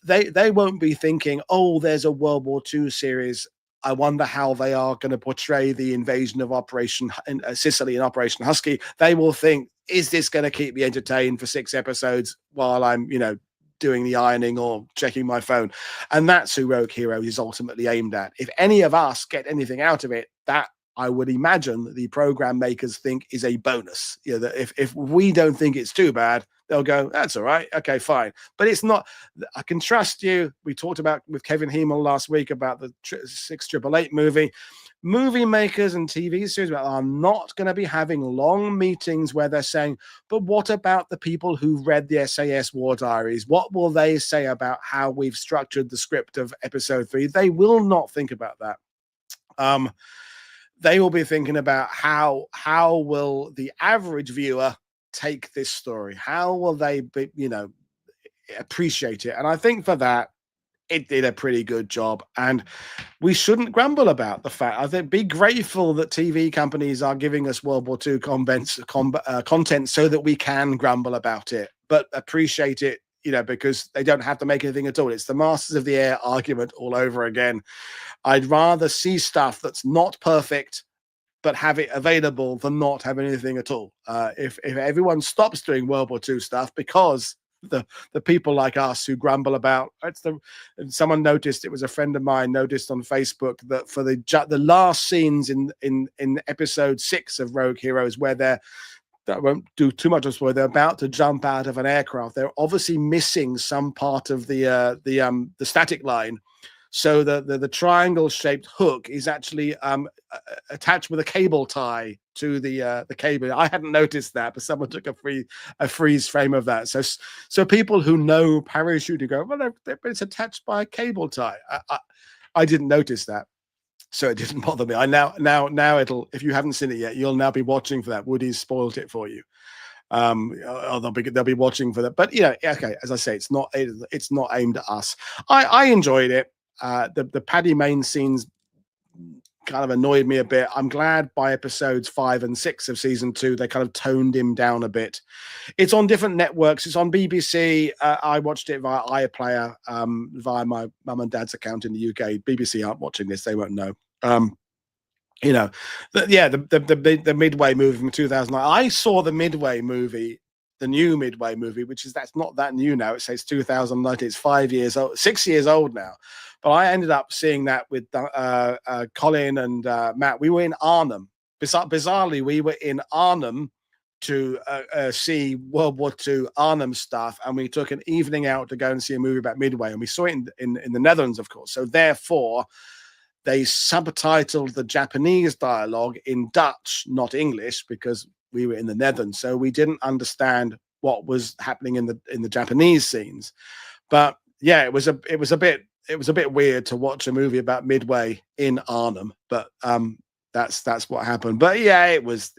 They won't be thinking, oh, there's a World War II series. I wonder how they are going to portray the invasion of Operation Sicily and Operation Husky. They will think, is this going to keep me entertained for 6 episodes while I'm, you know, doing the ironing or checking my phone? And that's who Rogue Heroes is ultimately aimed at. If any of us get anything out of it, that I would imagine the program makers think is a bonus. You know, that if we don't think it's too bad, they'll go, that's all right, okay, fine. But it's not. I can trust you. We talked about with Kevin Hemel last week about the 6888 movie. Movie makers and TV series are not going to be having long meetings where they're saying, but what about the people who read the SAS War Diaries? What will they say about how we've structured the script of episode 3? They will not think about that. They will be thinking about how will the average viewer take this story? How will they be, you know, appreciate it? And I think for that, it did a pretty good job, and we shouldn't grumble about the fact. I think be grateful that TV companies are giving us World War II content so that we can grumble about it, but appreciate it, you know, because they don't have to make anything at all. It's the Masters of the Air argument all over again. I'd rather see stuff that's not perfect but have it available than not have anything at all. If everyone stops doing World War II stuff because the people like us who grumble about someone noticed, it was a friend of mine noticed on Facebook that for the last scenes in episode 6 of Rogue Heroes, where that won't do too much of spoil, they're about to jump out of an aircraft, they're obviously missing some part of the static line. So the triangle shaped hook is actually attached with a cable tie to the cable. I hadn't noticed that, but someone took a freeze frame of that. So people who know parachuting go, well, it's attached by a cable tie. I didn't notice that, so it didn't bother me. Now it'll, if you haven't seen it yet, you'll now be watching for that. Woody's spoiled it for you. Or they'll be watching for that. But yeah, okay. As I say, it's not aimed at us. I enjoyed it. The Paddy Mayne scenes kind of annoyed me a bit. I'm glad by episodes 5 and 6 of season 2 they kind of toned him down a bit. It's on different networks. It's on BBC. I watched it via iPlayer, via my mum and dad's account in the UK. BBC aren't watching this; they won't know. You know, the Midway movie from 2009. I saw the Midway movie, the new Midway movie, that's not that new now. It says 2019. It's 5 years old, 6 years old now. But I ended up seeing that with Colin and Matt. We were in Arnhem. Bizarrely, we were in Arnhem to see World War II Arnhem stuff, and we took an evening out to go and see a movie about Midway, and we saw it in the Netherlands, of course. So therefore, they subtitled the Japanese dialogue in Dutch, not English, because we were in the Netherlands. So we didn't understand what was happening in the Japanese scenes. But yeah, it was a bit weird to watch a movie about Midway in Arnhem, but that's what happened. But yeah, it was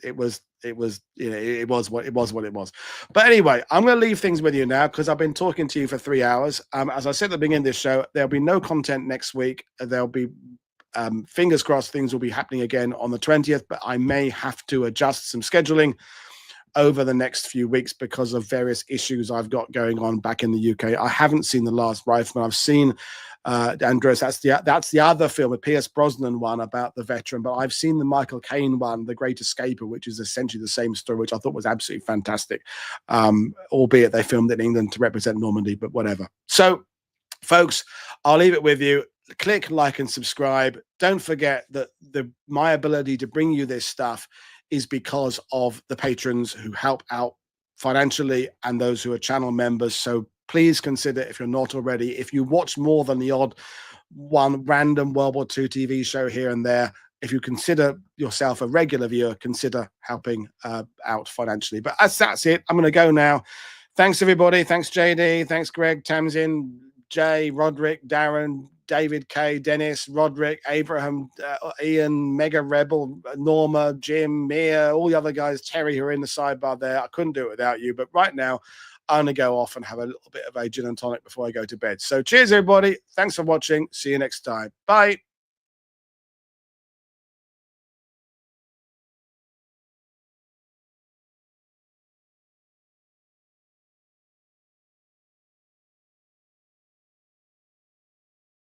it was, you know, it was what it was. But anyway, I'm going to leave things with you now because I've been talking to you for 3 hours. As I said at the beginning of this show, there'll be no content next week. There'll be fingers crossed things will be happening again on the 20th, but I may have to adjust some scheduling over the next few weeks because of various issues I've got going on back in the UK. I haven't seen The Last Rifleman. I've seen Andreas, that's the other film, the Pierce Brosnan one about the veteran, but I've seen the Michael Caine one, The Great Escaper, which is essentially the same story, which I thought was absolutely fantastic, albeit they filmed in England to represent Normandy, but whatever. So, folks, I'll leave it with you. Click like and subscribe. Don't forget that my ability to bring you this stuff is because of the patrons who help out financially and those who are channel members. So please consider, if you're not already, if you watch more than the odd one random World War II TV show here and there, if you consider yourself a regular viewer, consider helping out financially. But that's it. I'm going to go now. Thanks, everybody. Thanks, JD. Thanks, Greg, Tamsin, Jay, Roderick, Darren, David K, Dennis, Roderick, Abraham, Ian, Mega Rebel, Norma, Jim, Mia, all the other guys, Terry, who are in the sidebar there. I couldn't do it without you. But right now, I'm going to go off and have a little bit of a gin and tonic before I go to bed. So cheers, everybody. Thanks for watching. See you next time. Bye.